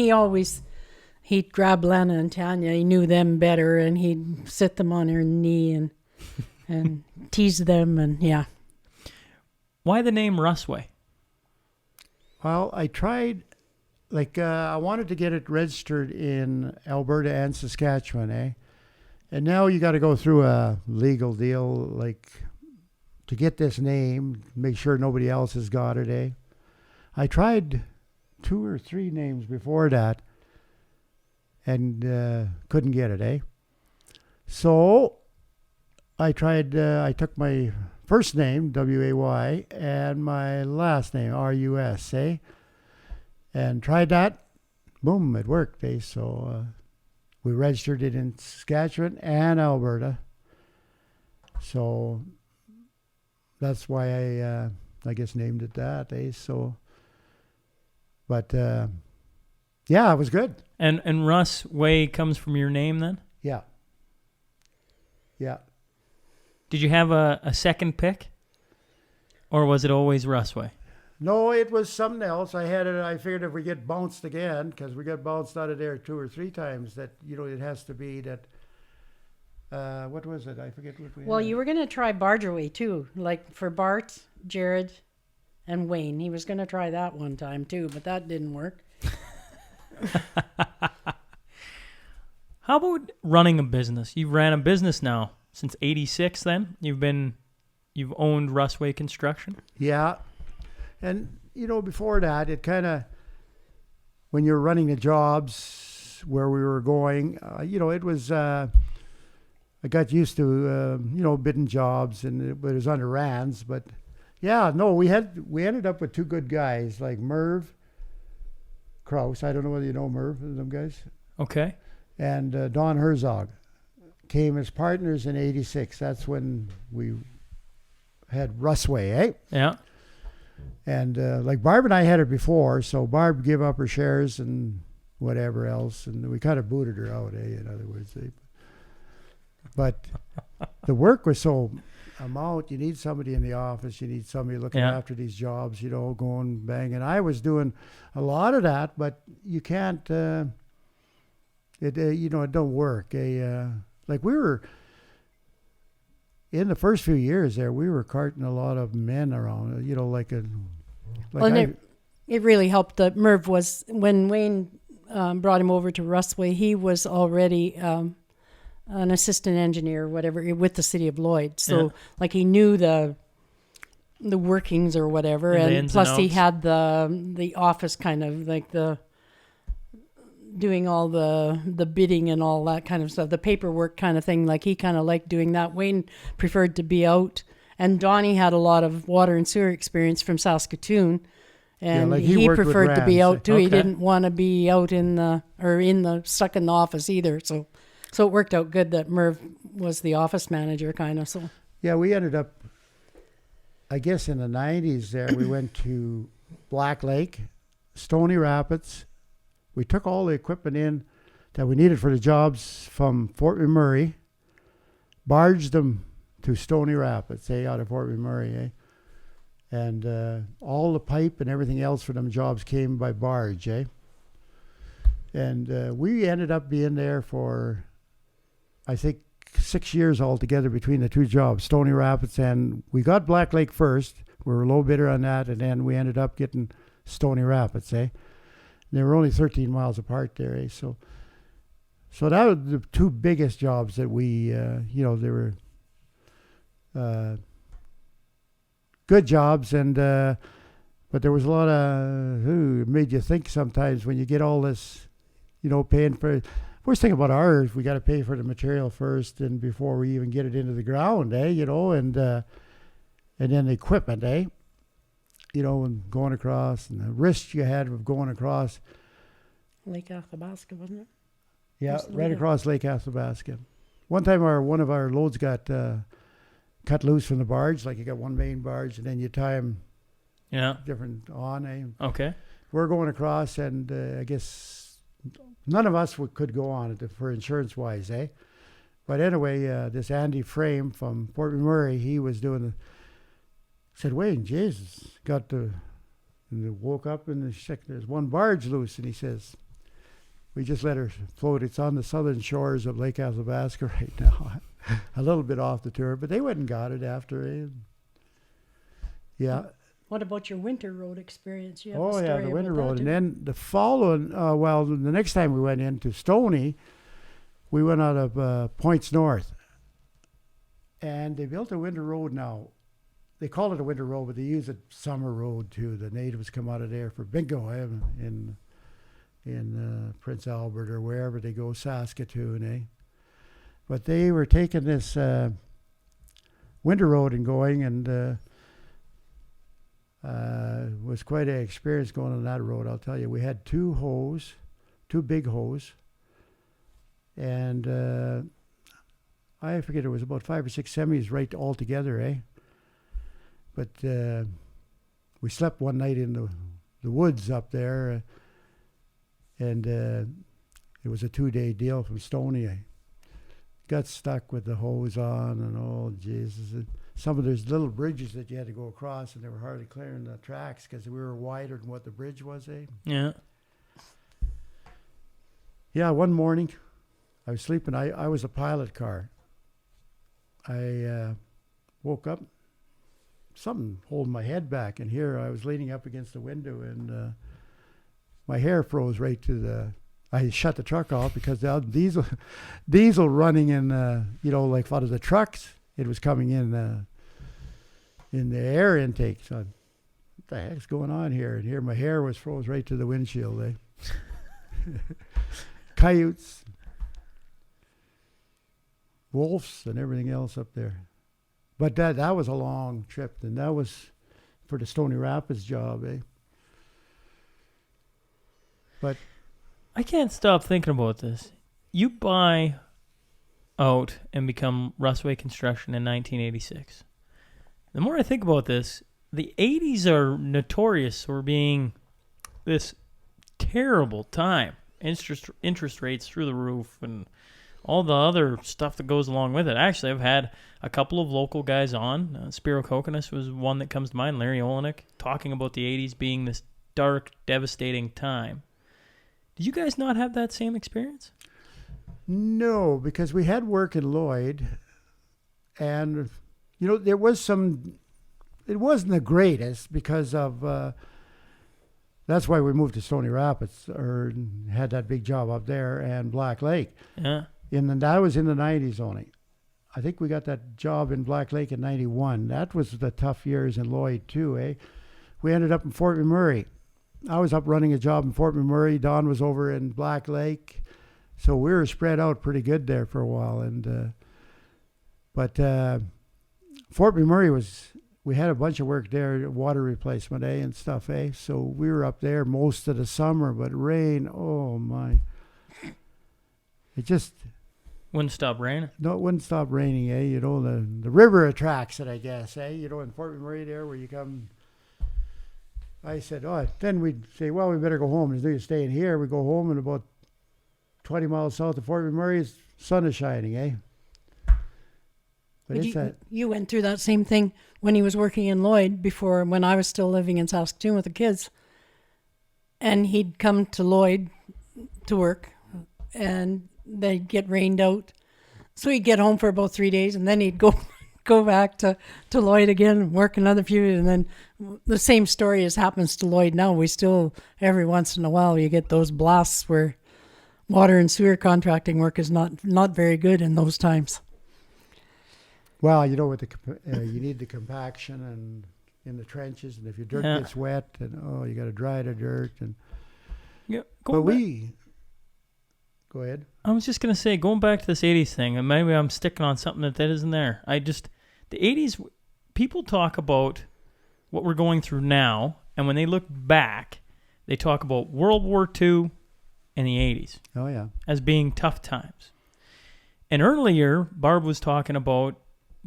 he'd grab Lana and Tanya. He knew them better, and he'd sit them on her knee and tease them, and yeah. Why the name Rusway? Well, I tried, I wanted to get it registered in Alberta and Saskatchewan, And now you got to go through a legal deal, to get this name, make sure nobody else has got it, I tried 2 or 3 names before that and couldn't get it, So I took my first name, W-A-Y, and my last name, R-U-S, eh? And tried that. Boom, it worked, eh? So we registered it in Saskatchewan and Alberta. So that's why I guess named it that, eh? So, but yeah, it was good. And Rusway comes from your name then? Yeah. Yeah. Did you have a second pick? Or was it always Rusway? No, it was something else. I figured if we get bounced again, because we got bounced out of there 2 or 3 times, that, it has to be that, what was it? I forget what we Well, had. you were going to try Bargerway too, like for Bart, Jared, and Wayne. He was going to try that one time too, but that didn't work. How about running a business? You've ran a business now since '86 then? You've owned Rusway Construction? Yeah. And, before that, it kind of, when you're running the jobs where we were going, it was, I got used to, bidding jobs, and it was under Rands. But, yeah, no, we ended up with 2 good guys, like Merv Kraus. I don't know whether you know Merv, them guys. Okay. And Don Herzog came as partners in '86. That's when we had Rusway, eh? Yeah. And like Barb and I had it before, so Barb gave up her shares and whatever else, and we kind of booted her out, eh? In other words, but the work was so amount. You need somebody in the office. You need somebody looking after these jobs. Going bang. And I was doing a lot of that, but you can't. It don't work. Like we were in the first few years there, we were carting a lot of men around. It really helped that Merv was, when Wayne brought him over to Rusway, he was already an assistant engineer or whatever with the city of Lloyd. So he knew the workings or whatever, and plus he had the office kind of like doing all the bidding and all that kind of stuff, the paperwork kind of thing. Like he kind of liked doing that. Wayne preferred to be out, and Donnie had a lot of water and sewer experience from Saskatoon, and he preferred to be out too. Okay. He didn't want to be out stuck in the office either. So it worked out good that Merv was the office manager kind of. So yeah, we ended up, I guess in the 90s there, we went to Black Lake, Stony Rapids. We took all the equipment in that we needed for the jobs from Fort McMurray, barged them to Stony Rapids, out of Fort McMurray, and all the pipe and everything else for them jobs came by barge, And we ended up being there for, I think, 6 years altogether between the 2 jobs, Stony Rapids, and we got Black Lake first. We were a low bidder on that, and then we ended up getting Stony Rapids, They were only 13 miles apart there, So that was the 2 biggest jobs that we, they were good jobs, and but there was a lot of it made you think sometimes when you get all this, paying for. First thing about ours, we got to pay for the material first, and before we even get it into the ground, and then the equipment, and going across, and the risk you had of going across Lake Athabasca, wasn't it? Yeah, right across Lake Athabasca. One time one of our loads got cut loose from the barge, like you got one main barge, and then you tie them different on. Okay. We're going across, and I guess none of us could go on it for insurance-wise, But anyway, this Andy Frame from Fort McMurray, he was doing said, Wayne, Jesus, and woke up and there's one barge loose, and he says, we just let her float. It's on the southern shores of Lake Athabasca right now, a little bit off the tour, but they went and got it after. Yeah. What about your winter road experience? You have a story the winter road. And then the following, the next time we went into Stony, we went out of Points North, and they built a winter road now. They call it a winter road, but they use it summer road too. The natives come out of there for bingo in Prince Albert or wherever they go, Saskatoon, But they were taking this winter roading going, and was quite an experience going on that road, I'll tell you. We had two big hoes, and I forget, it was about 5 or 6 semis right all together, eh? But we slept one night in the woods up there, and it was a 2-day deal from Stony. I got stuck with the hose on, and oh, Jesus. Some of those little bridges that you had to go across, and they were hardly clearing the tracks because we were wider than what the bridge was, eh? Yeah. Yeah, one morning, I was sleeping. I was a pilot car. I woke up, something holding my head back, and here I was leaning up against the window, and my hair froze right to the... I shut the truck off because the diesel running in, like out of the trucks, it was coming in the air intake. So what the heck's going on here? And here my hair was froze right to the windshield, eh? Coyotes, wolves, and everything else up there. But that was a long trip, and that was for the Stony Rapids job, eh? But I can't stop thinking about this. You buy out and become Rusway Construction in 1986. The more I think about this, the 80s are notorious for being this terrible time. Interest rates through the roof and all the other stuff that goes along with it. Actually, I've had a couple of local guys on. Spiro Kokonis was one that comes to mind, Larry Olenek, talking about the 80s being this dark, devastating time. Did you guys not have that same experience? No, because we had work in Lloyd, and, there was it wasn't the greatest because of, that's why we moved to Stony Rapids, or had that big job up there, and Black Lake. Yeah. That was in the 90s only. I think we got that job in Black Lake in 91. That was the tough years in Lloyd too, eh? We ended up in Fort McMurray. I was up running a job in Fort McMurray. Don was over in Black Lake. So we were spread out pretty good there for a while. But Fort McMurray we had a bunch of work there, water replacement, and stuff, So we were up there most of the summer, but rain, oh my. It just... Wouldn't stop raining? No, it wouldn't stop raining, The river attracts it, I guess, in Fort McMurray there where you come... I said, then we'd say, well, we better go home. Instead of staying here, we go home, and about 20 miles south of Fort McMurray, the sun is shining, But you went through that same thing when he was working in Lloyd when I was still living in Saskatoon with the kids. And he'd come to Lloyd to work, and they'd get rained out. So he'd get home for about 3 days, and then he'd go back to Lloyd again and work another few, and then the same story as happens to Lloyd now. We still, every once in a while, you get those blasts where water and sewer contracting work is not very good in those times. Well, with you need the compaction and in the trenches, and if your dirt gets wet, and you got to dry the dirt, and go ahead. I was just gonna say, going back to this 80s thing, and maybe I'm sticking on something that isn't there. The 80s, people talk about what we're going through now, and when they look back, they talk about World War II and the 80s. Oh yeah, as being tough times. And earlier, Barb was talking about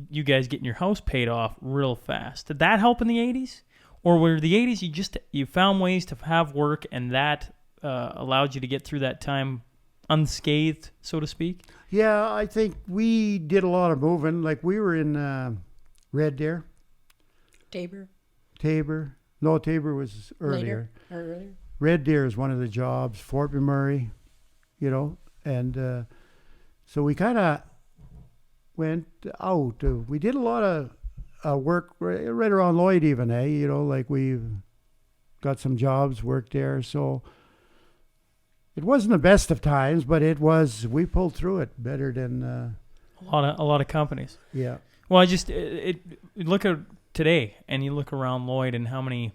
you guys getting your house paid off real fast. Did that help in the 80s? Or were the 80s you found ways to have work, and that allowed you to get through that time unscathed, so to speak? Yeah, I think we did a lot of moving. Like we were in Red Deer. Tabor. No, Tabor was earlier. Earlier. Red Deer is one of the jobs. Fort McMurray, and so we kind of went out. We did a lot of work right around Lloyd even, like we've got some jobs, worked there. So it wasn't the best of times, but we pulled through it better than a lot of companies. Yeah. Well, look at today, and you look around Lloyd and how many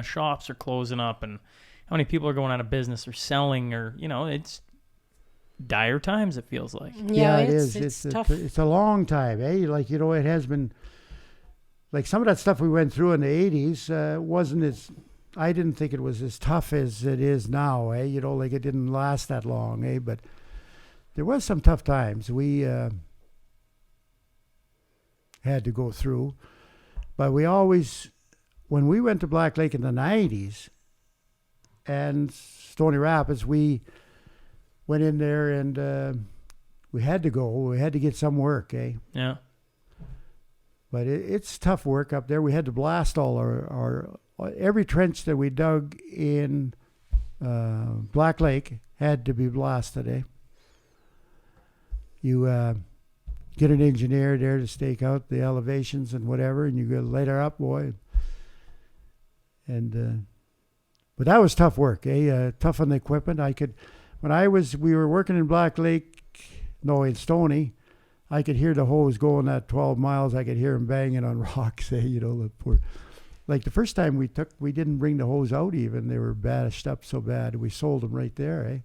shops are closing up, and how many people are going out of business or selling, or dire times, it feels like. Yeah, it it's, is. It's tough. It's a long time, eh? Like, you know, it has been, like some of that stuff we went through in the 80s wasn't as, I didn't think it was as tough as it is now, eh? You know, like it didn't last that long, eh? But there was some tough times we had to go through. But we always, when we went to Black Lake in the 90s and Stony Rapids, we went in there and we had to go. We had to get some work, eh? Yeah. But it's tough work up there. We had to blast all our every trench that we dug in Black Lake had to be blasted, eh? You get an engineer there to stake out the elevations and whatever, and you go light her up, boy. And but that was tough work, eh? Tough on the equipment. We were working in Black Lake, no, in Stony. I could hear the hose going at 12 miles. I could hear them banging on rocks, eh? You know, like the first time we didn't bring the hose out even. They were bashed up so bad. We sold them right there, eh?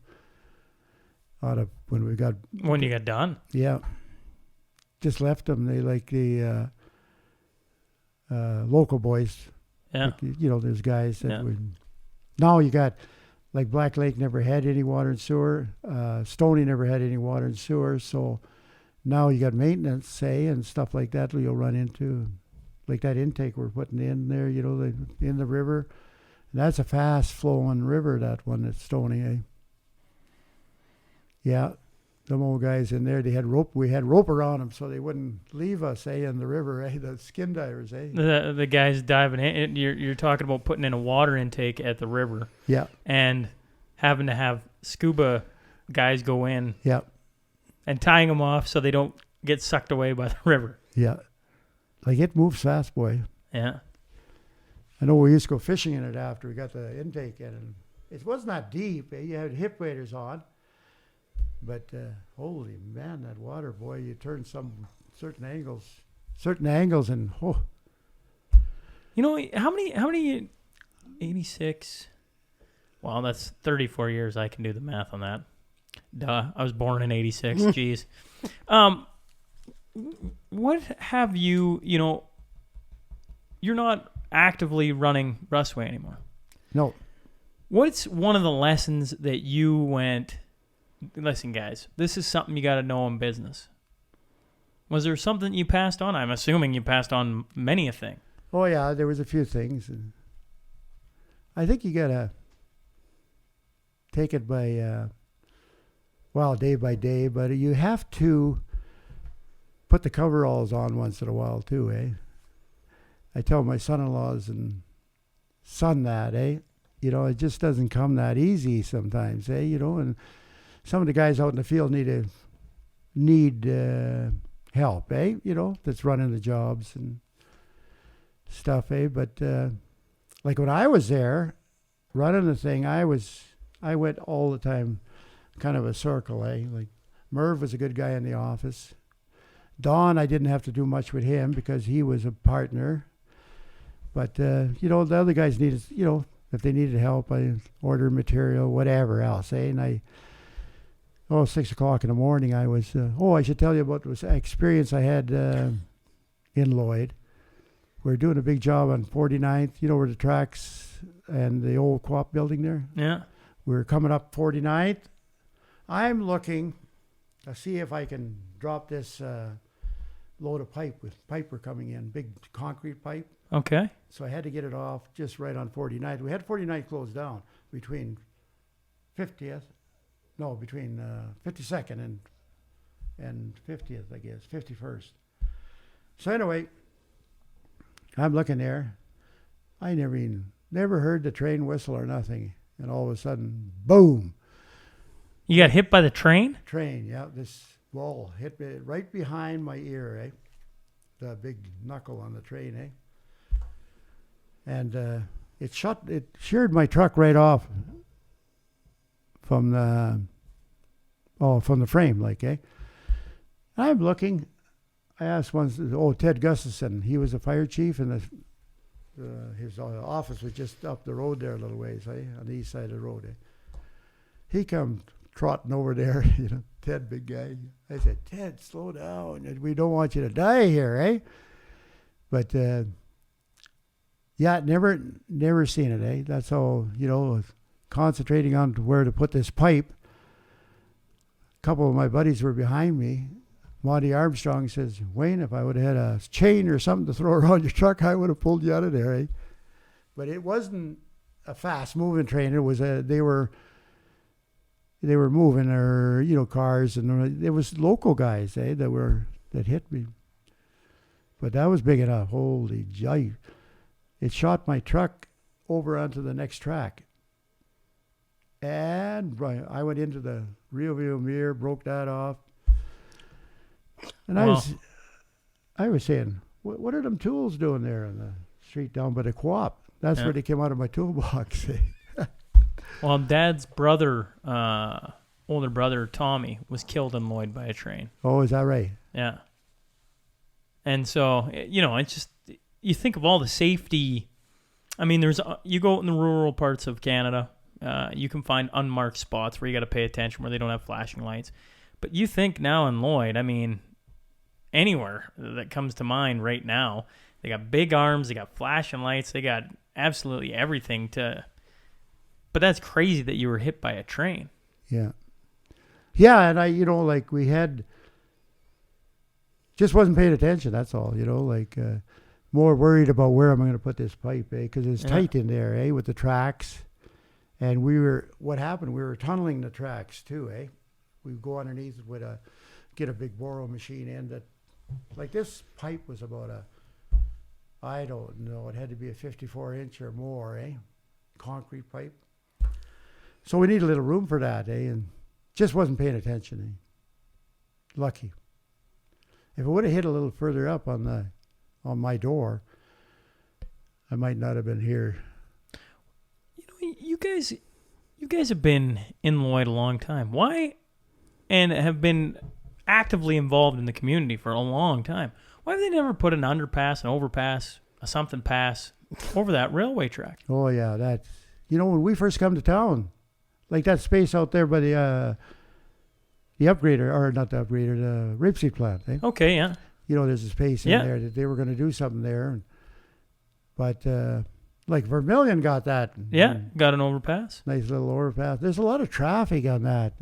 When you got done. Yeah. Just left them. They like the local boys. Yeah. Like, you know, there's guys that Yeah. would. Now you got, like Black Lake never had any water and sewer. Stony never had any water and sewer. So now you got maintenance, say, and stuff like that you'll run into. Like that intake we're putting in there, you know, in the river. And that's a fast flowing river, that one at Stony, eh? Yeah. Them old guys in there, we had rope around them so they wouldn't leave us, eh, in the river, eh, the skin divers, eh. The guys diving in, you're talking about putting in a water intake at the river. Yeah. And having to have scuba guys go in. Yeah. And tying them off so they don't get sucked away by the river. Yeah. Like it moves fast, boy. Yeah. I know we used to go fishing in it after we got the intake in, and it was not deep, eh. You had hip waders on. But holy man, that water, boy! You turn some certain angles, and oh. You know how many? 86. Well, that's 34 years. I can do the math on that. Duh, I was born in 86. Jeez. What have you? You know, you're not actively running Rusway anymore. No. What's one of the lessons that you went? Listen, guys, this is something you got to know in business. Was there something you passed on? I'm assuming you passed on many a thing. Oh, yeah, there was a few things. I think you got to take it by, day by day, but you have to put the coveralls on once in a while, too, eh? I tell my son-in-laws and son that, eh? You know, it just doesn't come that easy sometimes, eh? You know, and some of the guys out in the field need help, eh? You know, that's running the jobs and stuff, eh? But like when I was there running the thing, I went all the time, kind of a circle, eh? Like Merv was a good guy in the office. Don, I didn't have to do much with him because he was a partner. But you know, the other guys needed, you know, if they needed help, I ordered material, whatever else, eh? And 6 o'clock in the morning, I was, I should tell you about this experience I had in Lloyd. We were doing a big job on 49th, you know, where the tracks and the old co-op building there? Yeah. We were coming up 49th. I'm looking to see if I can drop this load of pipe with Piper coming in, big concrete pipe. Okay. So I had to get it off just right on 49th. We had 49th closed down between 52nd and 50th, I guess, 51st. So anyway, I'm looking there. I never heard the train whistle or nothing. And all of a sudden, boom. You got hit by the train? Train, yeah. This wall hit me right behind my ear, eh? The big knuckle on the train, eh? And it sheared my truck right off from the frame, like, eh? I'm looking. I asked Ted Gustafson. He was a fire chief, and his office was just up the road there a little ways, eh? On the east side of the road, eh? He come trotting over there, Ted, big guy. I said, Ted, slow down. We don't want you to die here, eh? But, yeah, never seen it, eh? That's all, concentrating on where to put this pipe. A couple of my buddies were behind me. Monty Armstrong says, Wayne, if I would have had a chain or something to throw around your truck, I would have pulled you out of there, eh? But it wasn't a fast moving train. It was they were moving their, cars, and it was local guys, eh, that hit me. But that was big enough. Holy jive. It shot my truck over onto the next track. And I went into the rear view mirror, broke that off. And Wow. I was saying, what are them tools doing there on the street down by the co-op? That's where they came out of my toolbox. Well, Dad's brother, older brother, Tommy, was killed in Lloyd by a train. Oh, is that right? Yeah. And so, it's just, you think of all the safety. I mean, you go out in the rural parts of Canada, you can find unmarked spots where you got to pay attention, where they don't have flashing lights. But you think now in Lloyd, I mean, anywhere that comes to mind right now, they got big arms, they got flashing lights, they got absolutely everything to. But that's crazy that you were hit by a train. Yeah. Yeah, and we had, just wasn't paying attention, that's all, more worried about where am I going to put this pipe, eh? Because it's tight in there, eh, with the tracks. And we were tunneling the tracks too, eh? We'd go underneath with get a big borrow machine in that, like this pipe was about I don't know, it had to be a 54-inch or more, eh? Concrete pipe. So we need a little room for that, eh? And just wasn't paying attention, eh? Lucky. If it would have hit a little further up on my door, I might not have been here. You guys have been in Lloyd a long time. Why? And have been actively involved in the community for a long time. Why have they never put an underpass, an overpass, a something pass over that railway track? Oh yeah, that's when we first come to town, like that space out there by the upgrader, or not the upgrader, the rapeseed plant. Eh? Okay, yeah. There's a space in there that they were going to do something there, but like Vermilion got that. Yeah, got an overpass. Nice little overpass. There's a lot of traffic on that.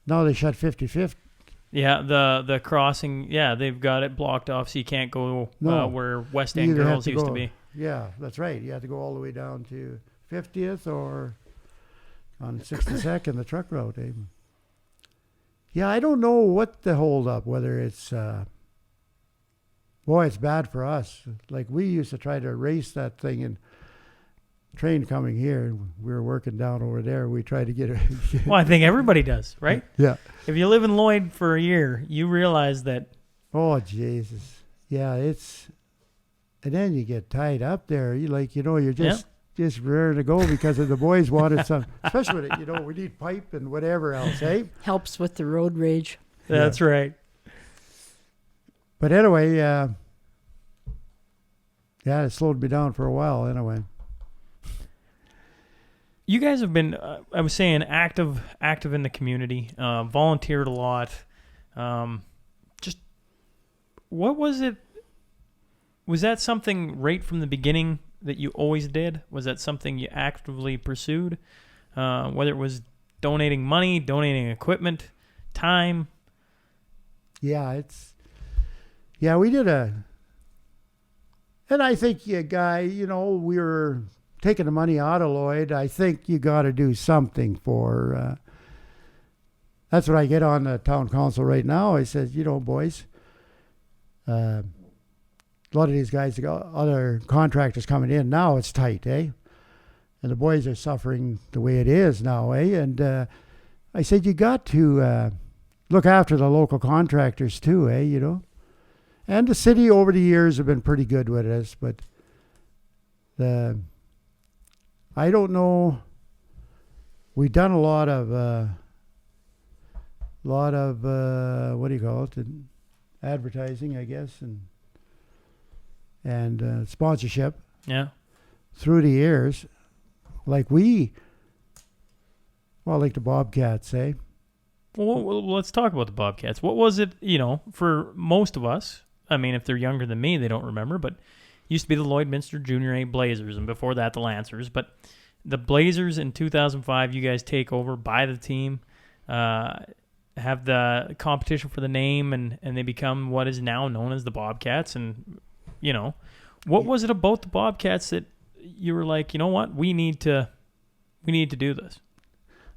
Now they shut 55th. Yeah, the crossing, they've got it blocked off so you can't go where West End Girls used to be. Yeah, that's right. You have to go all the way down to 50th or on 62nd, the truck route. Eh? Yeah, I don't know what the hold up, whether it's, it's bad for us. Like we used to try to race that thing and train coming here. We were working down over there. We tried to get it. Well, I think everybody does, right? Yeah. If you live in Lloyd for a year, you realize that. Oh, Jesus. Yeah, and then you get tied up there. You're just ready to go because of the boys wanted some, especially when, we need pipe and whatever else, eh? Helps with the road rage. That's right. But anyway, it slowed me down for a while anyway. You guys have been, I was saying, active in the community, volunteered a lot. Just, what was it? Was that something right from the beginning that you always did? Was that something you actively pursued? Whether it was donating money, donating equipment, time? Yeah, we did and I think, Guy, we were taking the money out of Lloyd. I think you got to do something for, that's what I get on the town council right now. I said, boys, a lot of these guys, other contractors coming in now, it's tight, eh? And the boys are suffering the way it is now, eh? And I said, you got to look after the local contractors too, eh? And the city over the years have been pretty good with us, but I don't know. We've done a lot of what do you call it? Advertising, I guess, and sponsorship. Yeah. Through the years, like we Well, like the Bobcats, eh? Well, let's talk about the Bobcats. What was it, for most of us? I mean, if they're younger than me, they don't remember, but it used to be the Lloydminster Junior A Blazers, and before that, the Lancers. But the Blazers in 2005, you guys take over, buy the team, have the competition for the name, and they become what is now known as the Bobcats. And, what was it about the Bobcats that you were like, you know what, we need to do this?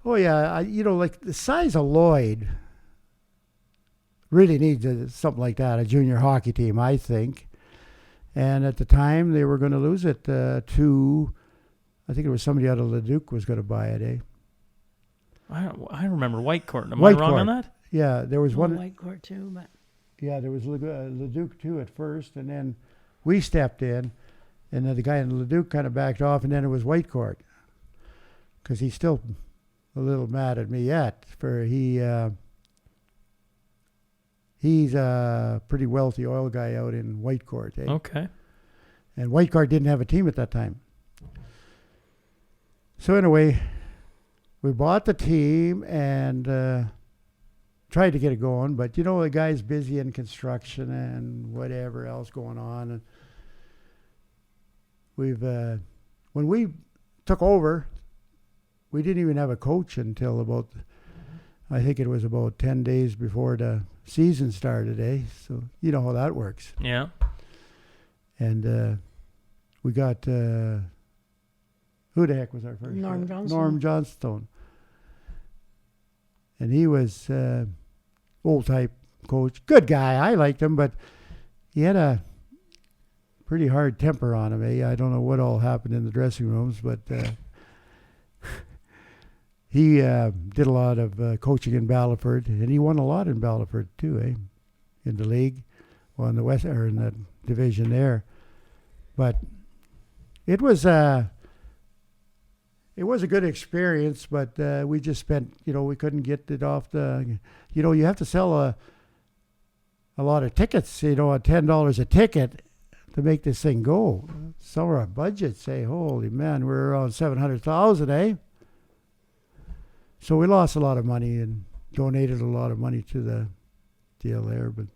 Oh, yeah. Like the size of Lloyd really needs something like that, a junior hockey team, I think. And at the time, they were going to lose it to, I think it was somebody out of Leduc was going to buy it, eh? I remember Whitecourt. Am I Whitecourt. wrong on that? Yeah, there was one. Whitecourt too, but Yeah, there was Leduc too at first, and then we stepped in, and then the guy in Leduc kind of backed off, and then it was Whitecourt, because he's still a little mad at me yet. He's a pretty wealthy oil guy out in Whitecourt, eh? Okay. And Whitecourt didn't have a team at that time. So anyway, we bought the team and tried to get it going, but the guy's busy in construction and whatever else going on. And we've when we took over, we didn't even have a coach until I think it was about 10 days before the season started, eh? So you know how that works. Yeah. And we got who the heck was our first? Norm Johnstone. Norm Johnstone. And he was old type coach. Good guy. I liked him, but he had a pretty hard temper on him, eh? I don't know what all happened in the dressing rooms, but he did a lot of coaching in Battleford, and he won a lot in Battleford too, eh? In the league, in the West, or in the division there. But it was a good experience, but we just spent, we couldn't get it off the, you have to sell a lot of tickets, at $10 a ticket to make this thing go. Some of our budgets say, holy man, we're around 700,000, eh? So we lost a lot of money and donated a lot of money to the deal there. But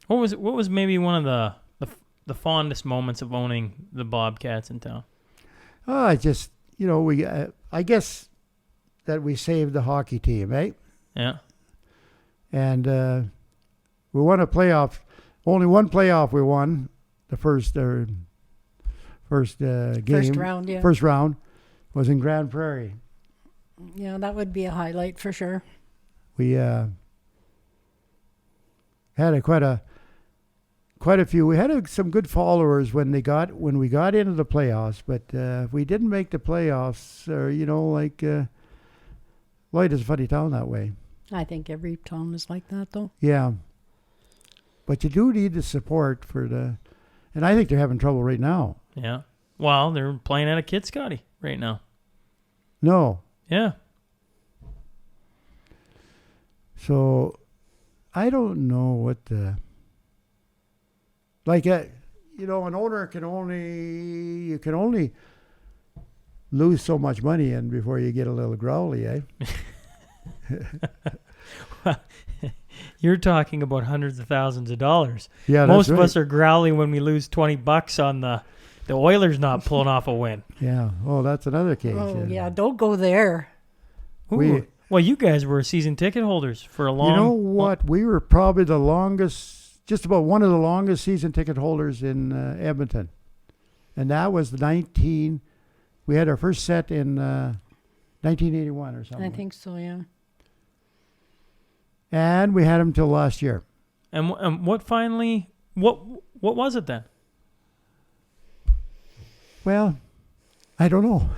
what was maybe one of the fondest moments of owning the Bobcats in town? I just, I guess that we saved the hockey team, eh? Yeah. And we won a playoff. Only one playoff we won. The first game. First round, yeah. First round was in Grand Prairie. Yeah, that would be a highlight for sure. We had quite a few. We had some good followers when we got into the playoffs, but we didn't make the playoffs. Or Lloyd is a funny town that way. I think every town is like that, though. Yeah, but you do need the support and I think they're having trouble right now. Yeah. Well, they're playing at a Kid Scotty right now. No. Yeah. So, I don't know what an owner can only lose so much money in before you get a little growly, eh? You're talking about hundreds of thousands of dollars. Yeah, most that's of right. us are growling when we lose $20 on the Oilers not pulling off a win. Yeah. Oh, that's another case. Oh, yeah. Don't go there. Ooh. Well, you guys were season ticket holders for a long... You know what? We were probably just about one of the longest season ticket holders in Edmonton. And that was we had our first set in 1981 or something. I think so, yeah. And we had them till last year. And what was it then? Well, I don't know.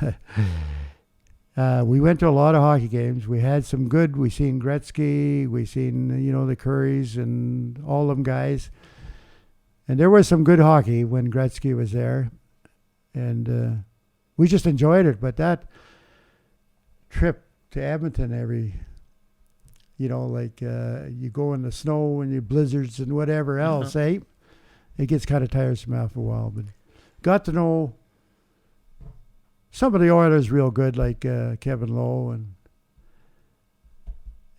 We went to a lot of hockey games. We had some good. We seen Gretzky. We seen the Currys and all them guys. And there was some good hockey when Gretzky was there, and we just enjoyed it. But that trip to Edmonton you go in the snow and you blizzards and whatever else, eh? It gets kind of tiresome after a while. But got to know some of the Oilers real good, like Kevin Lowe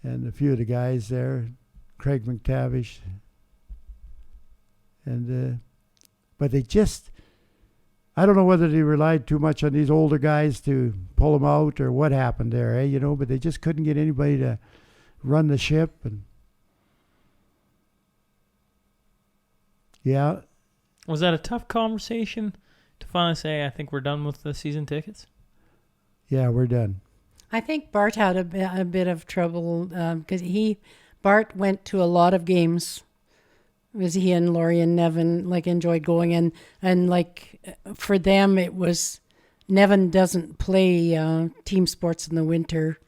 and a few of the guys there, Craig McTavish. And but they just, I don't know whether they relied too much on these older guys to pull them out or what happened there, but they just couldn't get anybody to run the ship. And yeah. Was that a tough conversation to finally say, I think we're done with the season tickets? Yeah, we're done. I think Bart had a bit of trouble because Bart went to a lot of games. Was he and Laurie and Nevin enjoyed going and for them it was Nevin doesn't play team sports in the winter,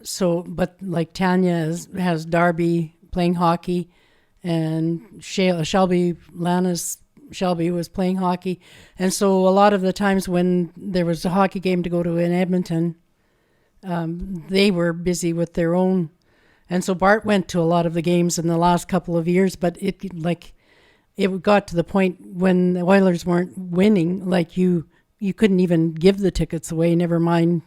so but Tanya has Darby playing hockey, and Shelby was playing hockey, and so a lot of the times when there was a hockey game to go to in Edmonton, they were busy with their own. And so Bart went to a lot of the games in the last couple of years, but it got to the point when the Oilers weren't winning, you couldn't even give the tickets away, never mind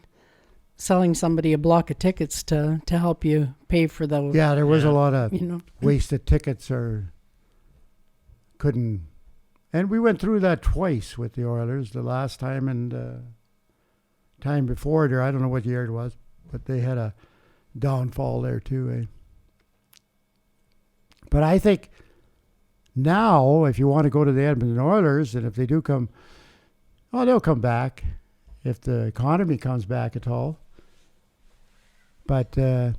selling somebody a block of tickets to help you pay for those. Yeah, there was a lot of wasted tickets or couldn't. And we went through that twice with the Oilers, the last time and time before there. I don't know what year it was, but they had a downfall there too. But I think now, if you want to go to the Edmonton Oilers, and if they do come, they'll come back if the economy comes back at all. But I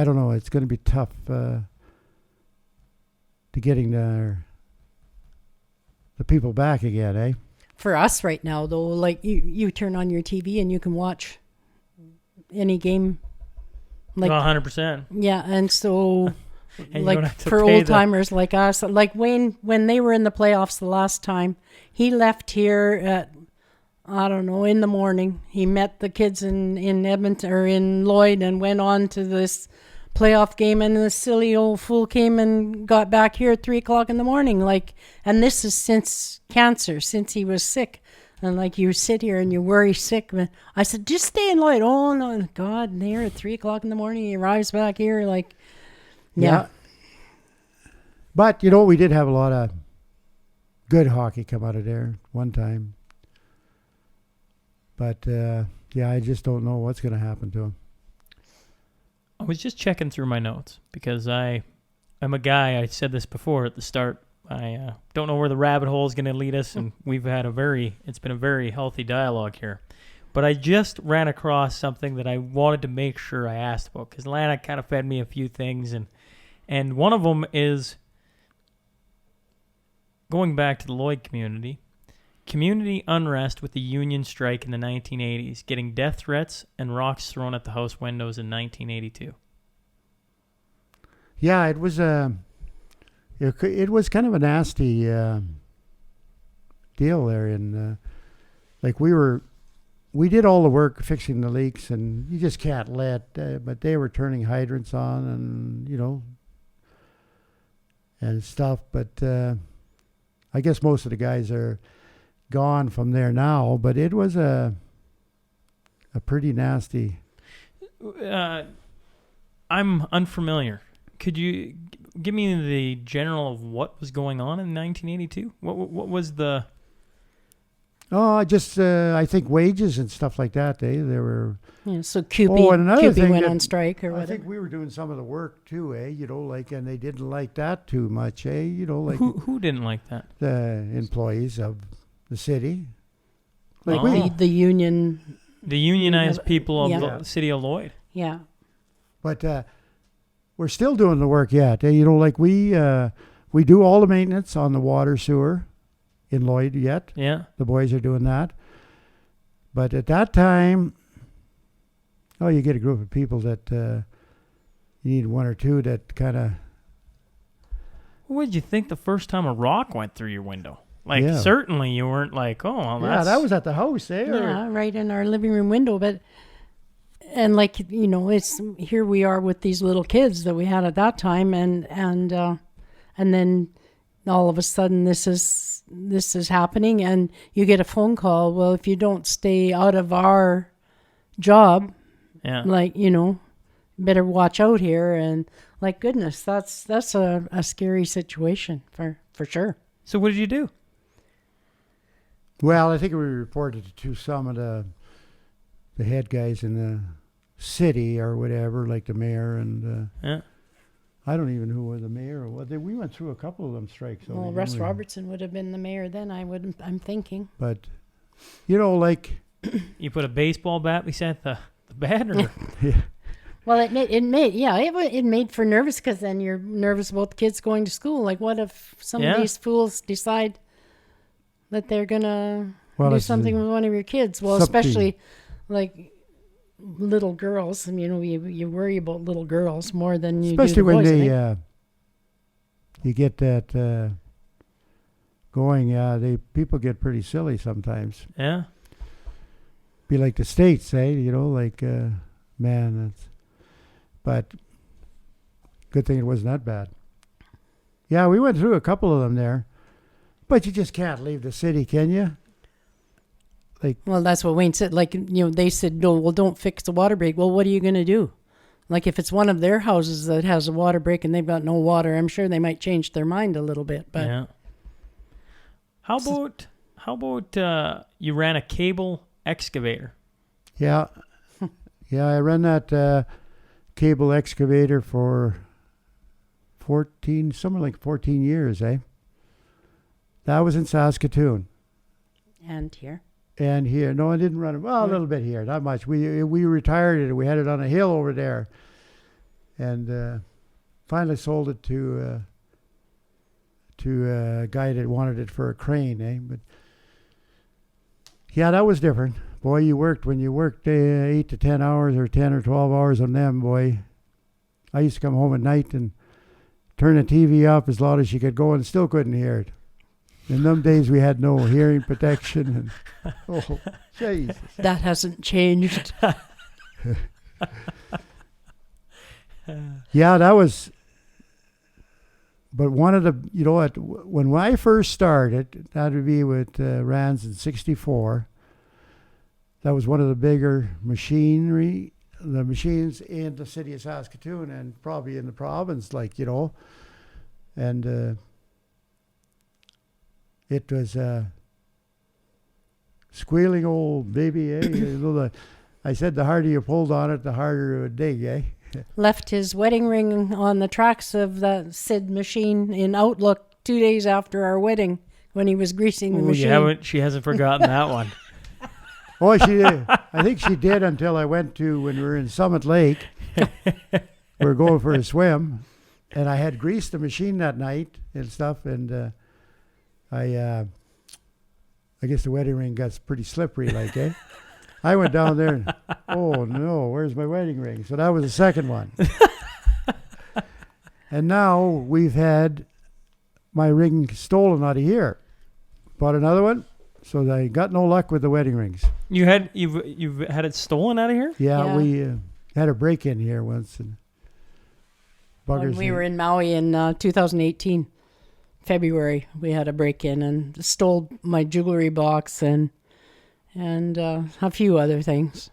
don't know. It's going to be tough to getting the people back again, eh? For us right now, though, you turn on your TV and you can watch any game. 100%. Yeah, and so and for old timers like us, Wayne, when they were in the playoffs the last time, he left here at, I don't know, in the morning. He met the kids in Edmonton or in Lloyd and went on to this playoff game, and the silly old fool came and got back here at 3:00 in the morning. And this is since he was sick. And you sit here and you worry sick. I said, just stay in Lloyd. Oh, no, God, there at 3:00 in the morning, he arrives back here. Yeah. But, we did have a lot of good hockey come out of there one time. But, I just don't know what's going to happen to him. I was just checking through my notes because I'm a guy, I said this before at the start, I don't know where the rabbit hole is going to lead us, and we've had it's been a very healthy dialogue here. But I just ran across something that I wanted to make sure I asked about, because Lana kind of fed me a few things, and one of them is going back to the Lloyd community unrest with the union strike in the 1980s, getting death threats and rocks thrown at the house windows in 1982. Yeah, it was it was kind of a nasty deal there, and we did all the work fixing the leaks, and you just can't but they were turning hydrants on and and stuff. But I guess most of the guys are gone from there now. But it was a pretty nasty. I'm unfamiliar. Could you give me the general of what was going on in 1982? What was the... Oh, I think wages and stuff like that. They were... Yeah, so QP went on strike or whatever. I think we were doing some of the work too, and they didn't like that too much, Who didn't like that? The employees of the city. The union... The unionized people of the city of Lloyd. Yeah. But... we're still doing the work yet. We do all the maintenance on the water sewer in Lloyd yet. Yeah. The boys are doing that. But at that time, you get a group of people that you need one or two that kind of... What did you think the first time a rock went through your window? Certainly you weren't like, oh, well, that's... Yeah, that was at the house, eh? Yeah, right in our living room window, but... And it's here we are with these little kids that we had at that time, and then all of a sudden this is happening, and you get a phone call. Well, if you don't stay out of our job, Yeah. like, better watch out here. And like, goodness, that's a scary situation for sure. So what did you do? Well, I think we reported it to some of the head guys in the city or whatever, like the mayor and Yeah. I don't even know who was the mayor. We went through a couple of them strikes. Well, Russ Robertson would have been the mayor then. I'm thinking. But like You put a baseball bat beside the bed, or yeah. Well, it made for nervous, because then you're nervous about the kids going to school. Like, what if some of these fools decide that they're gonna do something with one of your kids? Well, especially like little girls. I mean, you worry about little girls more than you especially do the when boys, I they think. you get that going. People get pretty silly sometimes. yeah. Be like the States, like man. But good thing it wasn't that bad. Yeah, we went through a couple of them there, but you just can't leave the city, can you? Well, that's what Wayne said. Like, they said, no, well, don't fix the water break. Well, what are you going to do? Like, if it's one of their houses that has a water break and they've got no water, I'm sure they might change their mind a little bit. But Yeah. How about you ran a cable excavator? Yeah. Yeah, I ran that cable excavator for 14 years, eh? That was in Saskatoon. and here. And here, no, I didn't run it. Well, a little bit here, not much. We retired it. We had it on a hill over there, and finally sold it to a guy that wanted it for a crane, eh? But yeah, that was different. Boy, when you worked 8 to 10 hours or 10 or 12 hours on them, boy. I used to come home at night and turn the TV up as loud as you could go and still couldn't hear it. In them days, we had no hearing protection. And, oh, Jesus. That hasn't changed. Yeah, that was... But one of the... when I first started, that would be with Rands in 64. That was one of the bigger machines in the city of Saskatoon and probably in the province, and it was a squealing old baby, eh? I said the harder you pulled on it, the harder it would dig, eh? Left his wedding ring on the tracks of the Sid machine in Outlook 2 days after our wedding when he was greasing the machine. She hasn't forgotten that one. Oh, she did. I think she did until I went when we were in Summit Lake. We were going for a swim, and I had greased the machine that night and stuff, and I guess the wedding ring got pretty slippery, eh? I went down there and, oh no, where's my wedding ring? So that was the second one. And now we've had my ring stolen out of here. Bought another one, so I got no luck with the wedding rings. You've had it stolen out of here? Yeah. We had a break-in here once. And When we were in Maui in 2018, February, we had a break-in and stole my jewelry box and a few other things.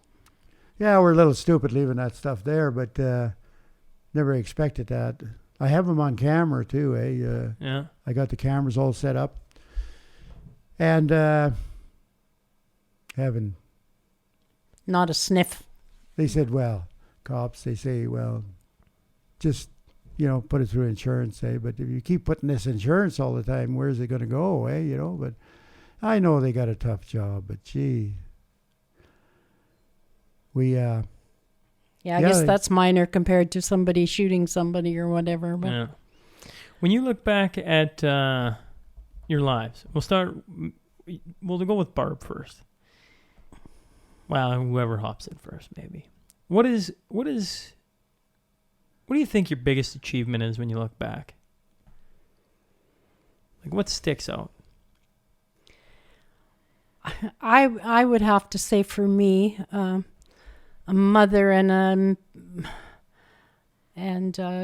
Yeah, we're a little stupid leaving that stuff there, but never expected that. I have them on camera too, eh? Yeah. I got the cameras all set up. And having... Not a sniff. They said, cops, they say, just, put it through insurance, eh? But if you keep putting this insurance all the time, where's it going to go, eh? But I know they got a tough job, but gee. I guess that's minor compared to somebody shooting somebody or whatever. But. Yeah. When you look back at your lives, we'll go with Barb first. Well, whoever hops in first, maybe. What do you think your biggest achievement is when you look back? Like, what sticks out? I would have to say for me, a mother and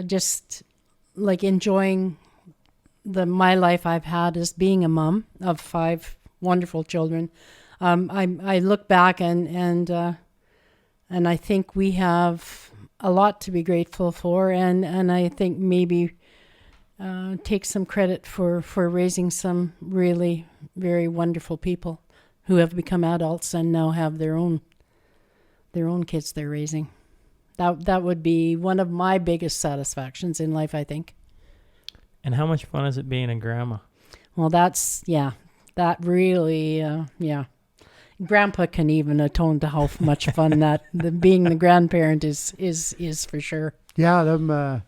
just like enjoying my life I've had as being a mom of 5 wonderful children. I look back and I think we have a lot to be grateful for, and I think maybe take some credit for raising some really very wonderful people who have become adults and now have their own kids they're raising. That would be one of my biggest satisfactions in life, I think. And how much fun is it being a grandma? Well, that really, Grandpa can even atone to how much fun being the grandparent is for sure. Yeah, them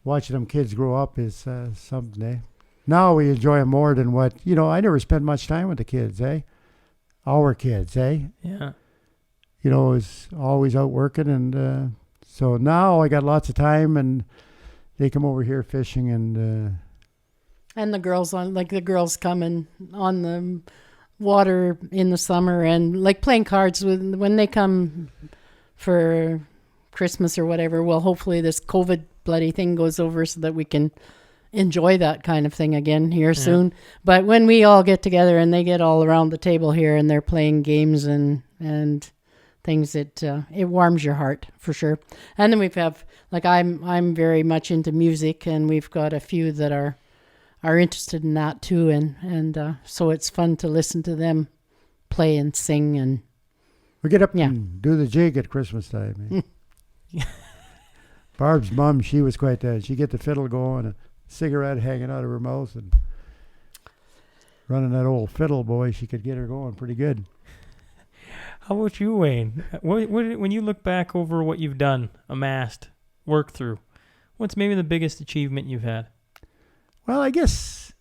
watching them kids grow up is something. Eh? Now we enjoy them more than what I never spent much time with the kids. Our kids. Yeah. Was always out working, and so now I got lots of time, and they come over here fishing, and the girls coming on the water in the summer and like playing cards when they come for Christmas or whatever. Well, hopefully this COVID bloody thing goes over so that we can enjoy that kind of thing again here soon. But when we all get together and they get all around the table here and they're playing games and things, it warms your heart for sure. And then I'm very much into music, and we've got a few that are interested in that too, and so it's fun to listen to them play and sing, and we get up and do the jig at Christmas time. Barb's mom, she was quite that. She get the fiddle going, a cigarette hanging out of her mouth, and running that old fiddle, boy, she could get her going pretty good. How about you, Wayne? When you look back over what you've done, amassed, worked through, what's maybe the biggest achievement you've had? Well, I guess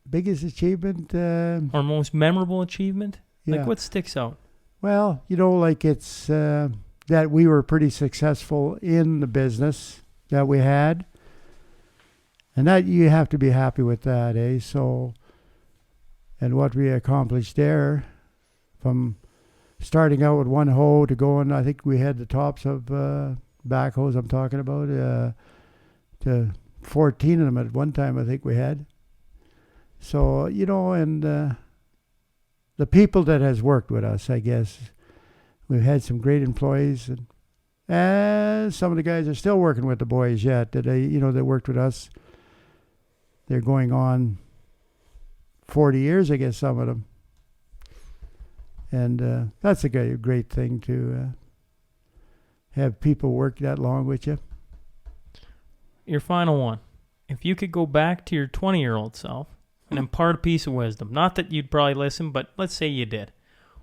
biggest achievement... or most memorable achievement? Yeah. Like what sticks out? Well, it's that we were pretty successful in the business that we had. And that you have to be happy with that, eh? So, and what we accomplished there, from starting out with one hoe to going, I think we had the tops of backhoes I'm talking about, to 14 of them at one time, I think we had. So, and the people that has worked with us, I guess, we've had some great employees, and some of the guys are still working with the boys yet that that worked with us. They're going on 40 years, I guess, some of them. And that's a great thing to have people work that long with you. Your final one. If you could go back to your 20-year-old self and impart a piece of wisdom, not that you'd probably listen, but let's say you did,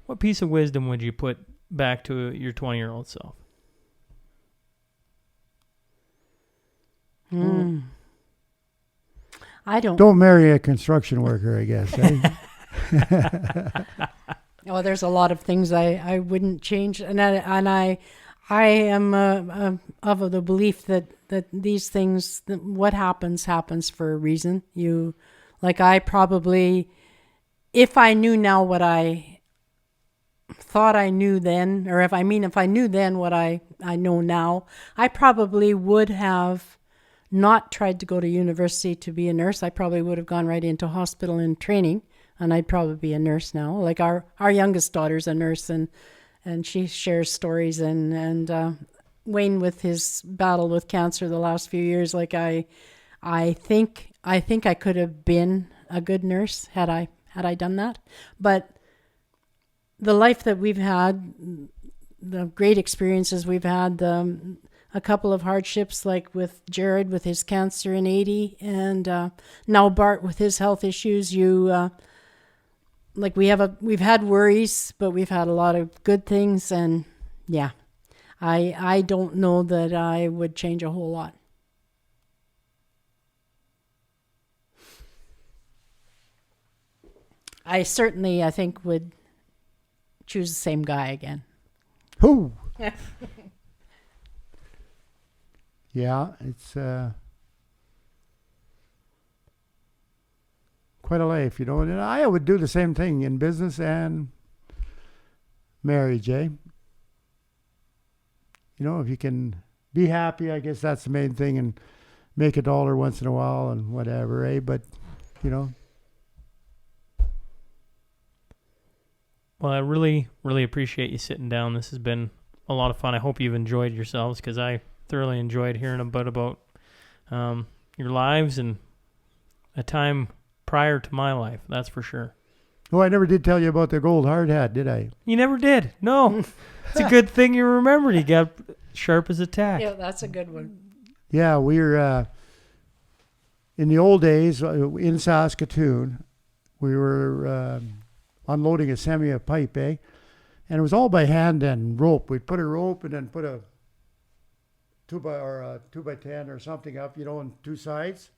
what piece of wisdom would you put back to your 20-year-old self? I don't... Don't marry a construction worker, I guess. Eh? Oh, there's a lot of things I wouldn't change, and I am of the belief that these things, what happens for a reason. I probably, if I knew now what I thought I knew then, or if I knew then what I know now, I probably would have not tried to go to university to be a nurse. I probably would have gone right into hospital and training. And I'd probably be a nurse now. Like our youngest daughter's a nurse, and she shares stories. And Wayne, with his battle with cancer the last few years, like I think I could have been a good nurse had I done that. But the life that we've had, the great experiences we've had, a couple of hardships, like with Jared with his cancer in 80, and now Bart with his health issues. We've had worries, but we've had a lot of good things, and I don't know that I would change a whole lot. I certainly, I think, would choose the same guy again. Who? Yeah, it's quite a life, And I would do the same thing in business and marriage, eh? If you can be happy, I guess that's the main thing, and make $1 once in a while and whatever, eh? But, you know. Well, I really, really appreciate you sitting down. This has been a lot of fun. I hope you've enjoyed yourselves, because I thoroughly enjoyed hearing about your lives and a time prior to my life. That's for sure. Oh, I never did tell you about the gold hard hat, did I? You never did. No. It's a good thing you remembered. He got sharp as a tack. Yeah, that's a good one. Yeah, we were, in the old days, in Saskatoon, we were unloading a semi of pipe, eh? And it was all by hand and rope. We'd put a rope and then put a 2x10 or something up, you know, on two sides.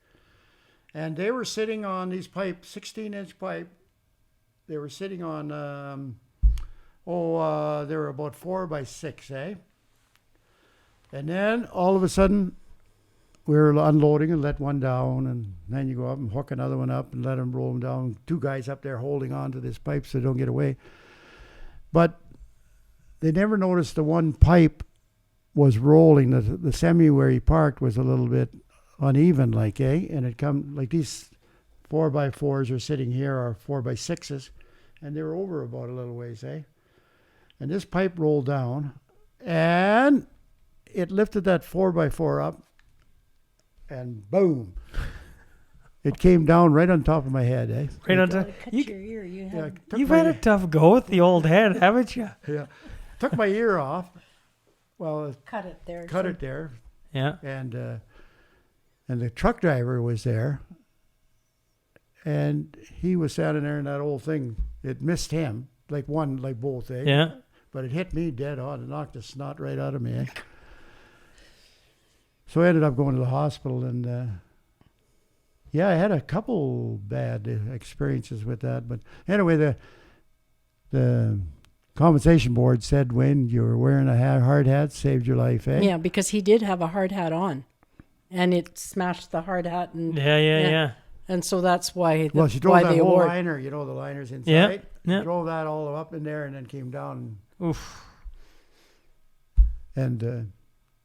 And they were sitting on these pipes, 16-inch pipe. They were sitting on, they were about 4x6, eh? And then all of a sudden, we were unloading and let one down, and then you go up and hook another one up and let them roll them down. Two guys up there holding on to this pipe so they don't get away. But they never noticed the one pipe was rolling. The semi where he parked was a little bit uneven, like, eh? And it come like these 4x4s are sitting here, or 4x6s, and they were over about a little ways, eh? And this pipe rolled down, and it lifted that 4x4 up, and boom, it came down right on top of my head, eh? Right on top. Cut your ear. You've had a tough go with the old head, haven't you? Yeah, took my ear off. Well, Cut it there. cut it there. Yeah. And the truck driver was there, and he was standing there, and that old thing, it missed him, like both, eh? Yeah. But it hit me dead on. It knocked the snot right out of me, eh? So I ended up going to the hospital, and yeah, I had a couple bad experiences with that. But anyway, the compensation board said when you were wearing a hard hat, saved your life, eh? Yeah, because he did have a hard hat on, and it smashed the hard hat, and Yeah. and so that's why. Well, she drove why that the whole award. liner, you know, the liners inside. Yeah. She drove that all up in there and then came down. Oof. And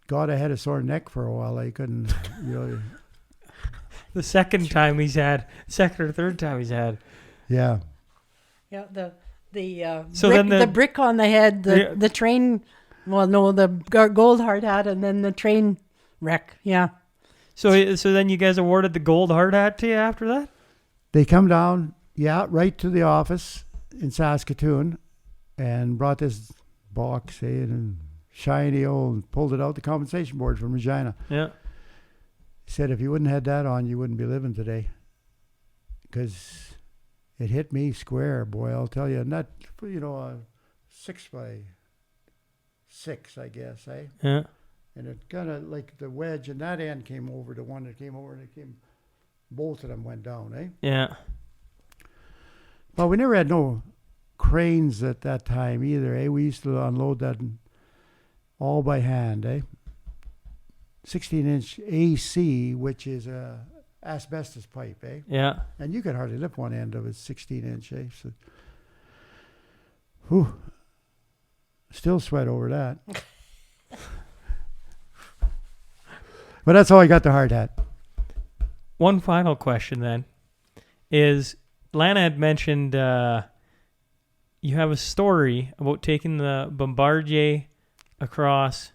God, I had a sore neck for a while. I couldn't, you know. The second or third time he's had. Yeah. Yeah, the So brick, then the brick on the head, the train. Well, no, the gold hard hat, and then the train wreck. Yeah. So then you guys awarded the gold hard hat to you after that? They come down, right to the office in Saskatoon, and brought this box, and shiny old, pulled it out the compensation board from Regina. Yeah. Said if you wouldn't had that on, you wouldn't be living today. Because it hit me square, boy, I'll tell you. And that, you know, a 6x6, I guess, eh? Yeah. And it kind of like the wedge in that end came over to one that came over, and both of them went down, eh? Yeah. But we never had no cranes at that time either, eh? We used to unload that all by hand, eh? 16-inch AC, which is a asbestos pipe, eh? Yeah. And you could hardly lift one end of it, 16-inch, eh? So, whew, still sweat over that. But that's how I got the hard hat. One final question then is, Lana had mentioned you have a story about taking the Bombardier across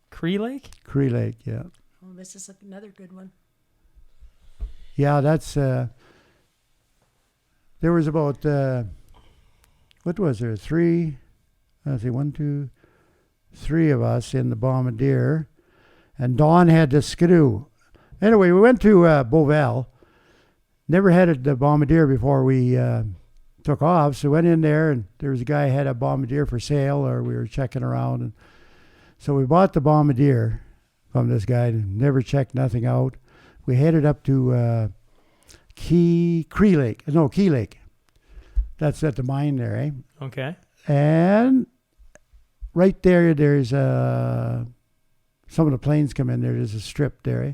Cree Lake? Cree Lake, yeah. Oh, this is another good one. Yeah, that's, there was about, what was there, three of us in the Bombardier, and Don had the skidoo. Anyway, we went to Beauval. Never had the Bombardier before we took off, so went in there, and there was a guy who had a Bombardier for sale, or we were checking around, and so we bought the Bombardier from this guy, never checked nothing out. We headed up to Key Lake. That's at the mine there, eh? Okay. And right there's some of the planes come in there. There's a strip there, eh?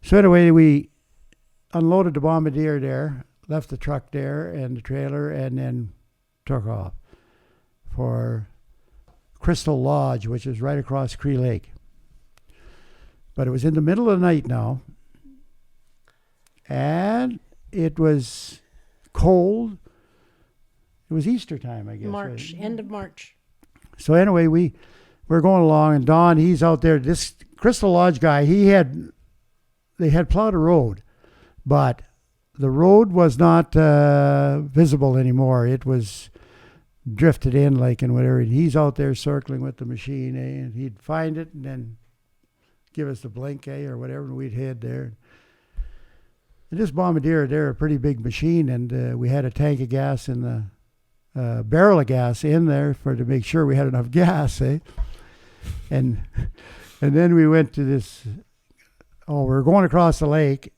So anyway, we unloaded the Bombardier there, left the truck there and the trailer, and then took off for Crystal Lodge, which is right across Cree Lake. But it was in the middle of the night now. And it was cold. It was Easter time, I guess. March, right? end of March. So anyway, we're going along, and Don, he's out there. This Crystal Lodge guy, they had plowed a road, but the road was not visible anymore. It was drifted in like and whatever. And he's out there circling with the machine, and he'd find it and then give us the blink, or whatever, and we'd head there. And this bombardier, they're a pretty big machine, and we had a tank of gas in the barrel of gas in there to make sure we had enough gas, And then we went to this. We were going across the lake,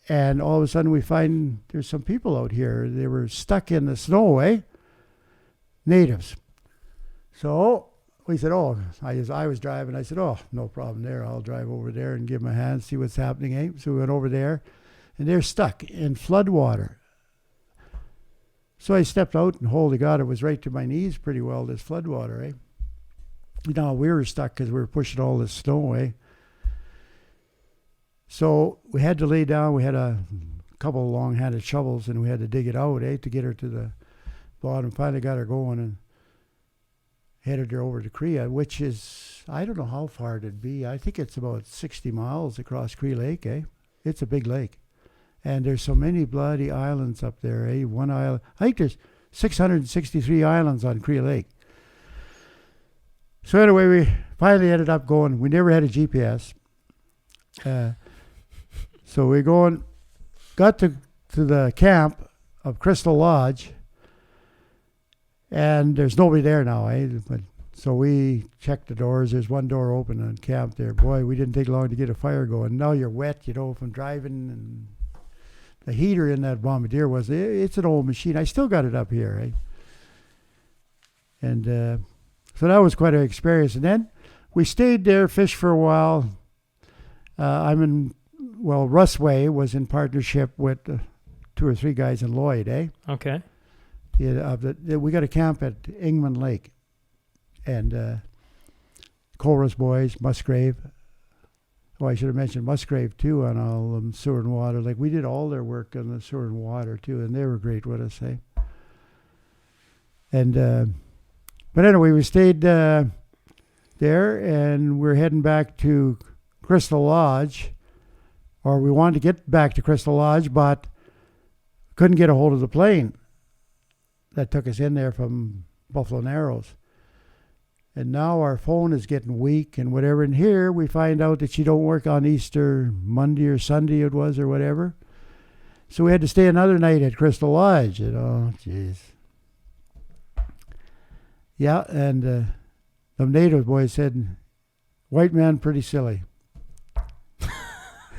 and all of a sudden we find there's some people out here. They were stuck in the snow, natives. So we said, I was driving. I said, no problem there. I'll drive over there and give them a hand, see what's happening, So we went over there, and they're stuck in flood water. So I stepped out, and holy God, it was right to my knees pretty well, this flood water, No, we were stuck because we were pushing all this snow away. So we had to lay down. We had a couple of long-handed shovels, and we had to dig it out, to get her to the bottom. Finally got her going and headed her over to Crea, which is, I don't know how far it'd be. I think it's about 60 miles across Cree Lake, It's a big lake. And there's so many bloody islands up there, One island. I think there's 663 islands on Cree Lake. So anyway, we finally ended up going. We never had a GPS. So we got to the camp of Crystal Lodge, and there's nobody there now, But so we checked the doors. There's one door open on camp there. Boy, we didn't take long to get a fire going. Now you're wet, from driving, and the heater in that bombardier it's an old machine. I still got it up here, And so that was quite an experience. And then we stayed there, fished for a while. Rusway was in partnership with 2 or 3 guys in Lloyd, Okay. We got a camp at Ingman Lake. And Colress boys, Musgrave. I should have mentioned Musgrave, too, on all sewer and water. Like, we did all their work on the sewer and water, too, and they were great with us, And... But anyway, we stayed there, and we're heading back to Crystal Lodge, or we wanted to get back to Crystal Lodge, but couldn't get a hold of the plane that took us in there from Buffalo Narrows. And now our phone is getting weak and whatever. And here we find out that she don't work on Easter Monday or Sunday it was or whatever. So we had to stay another night at Crystal Lodge. Jeez. Yeah, and the native boy said, "White man pretty silly."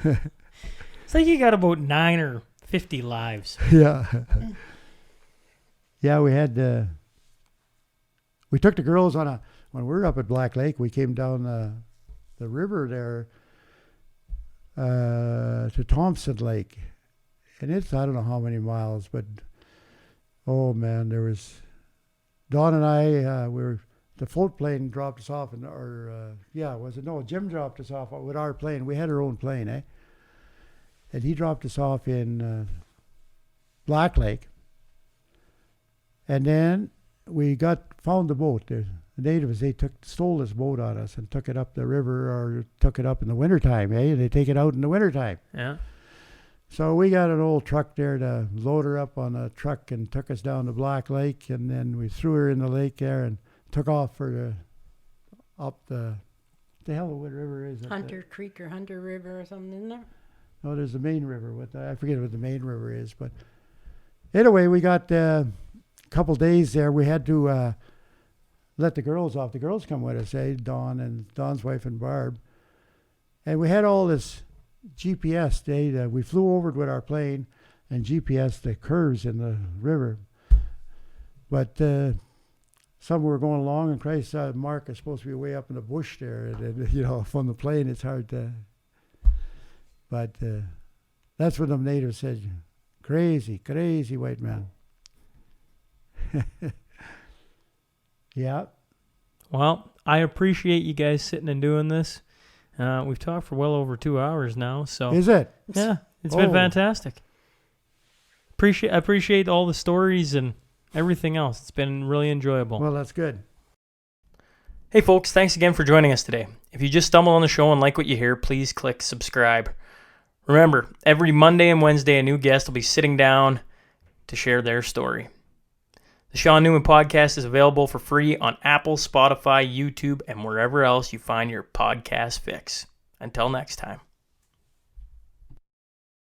It's like you got about 9 or 50 lives. Yeah. Yeah, we had, we took the girls when we were up at Black Lake, we came down the river there to Thompson Lake. And it's, I don't know how many miles, but, oh man, there was... Don and I, the float plane dropped us off, Jim dropped us off with our plane. We had our own plane, And he dropped us off in Black Lake. And then we found the boat. The natives, they stole this boat on us and took it up the river, or took it up in the wintertime, They take it out in the wintertime. Yeah. So we got an old truck there to load her up on a truck and took us down to Black Lake, and then we threw her in the lake there and took off up the hell what river is it? Hunter Creek or Hunter River or something, isn't there? No, there's the main river. I forget what the main river is, but anyway, we got a couple days there. We had to let the girls off. The girls come with us, Dawn and Dawn's wife and Barb, and we had all this GPS data. We flew over it with our plane and GPS the curves in the river. But some were going along, and Christ, Mark is supposed to be way up in the bush there. And from the plane, it's hard to. But that's what the natives said. Crazy, crazy white man. Yeah. Well, I appreciate you guys sitting and doing this. We've talked for well over 2 hours now, so Is it? yeah, it's been fantastic. Appreciate all the stories and everything else. It's been really enjoyable. Well, that's good. Hey folks, thanks again for joining us today. If you just stumble on the show and like what you hear, please click subscribe. Remember, every Monday and Wednesday, a new guest will be sitting down to share their story. The Sean Newman Podcast is available for free on Apple, Spotify, YouTube, and wherever else you find your podcast fix. Until next time.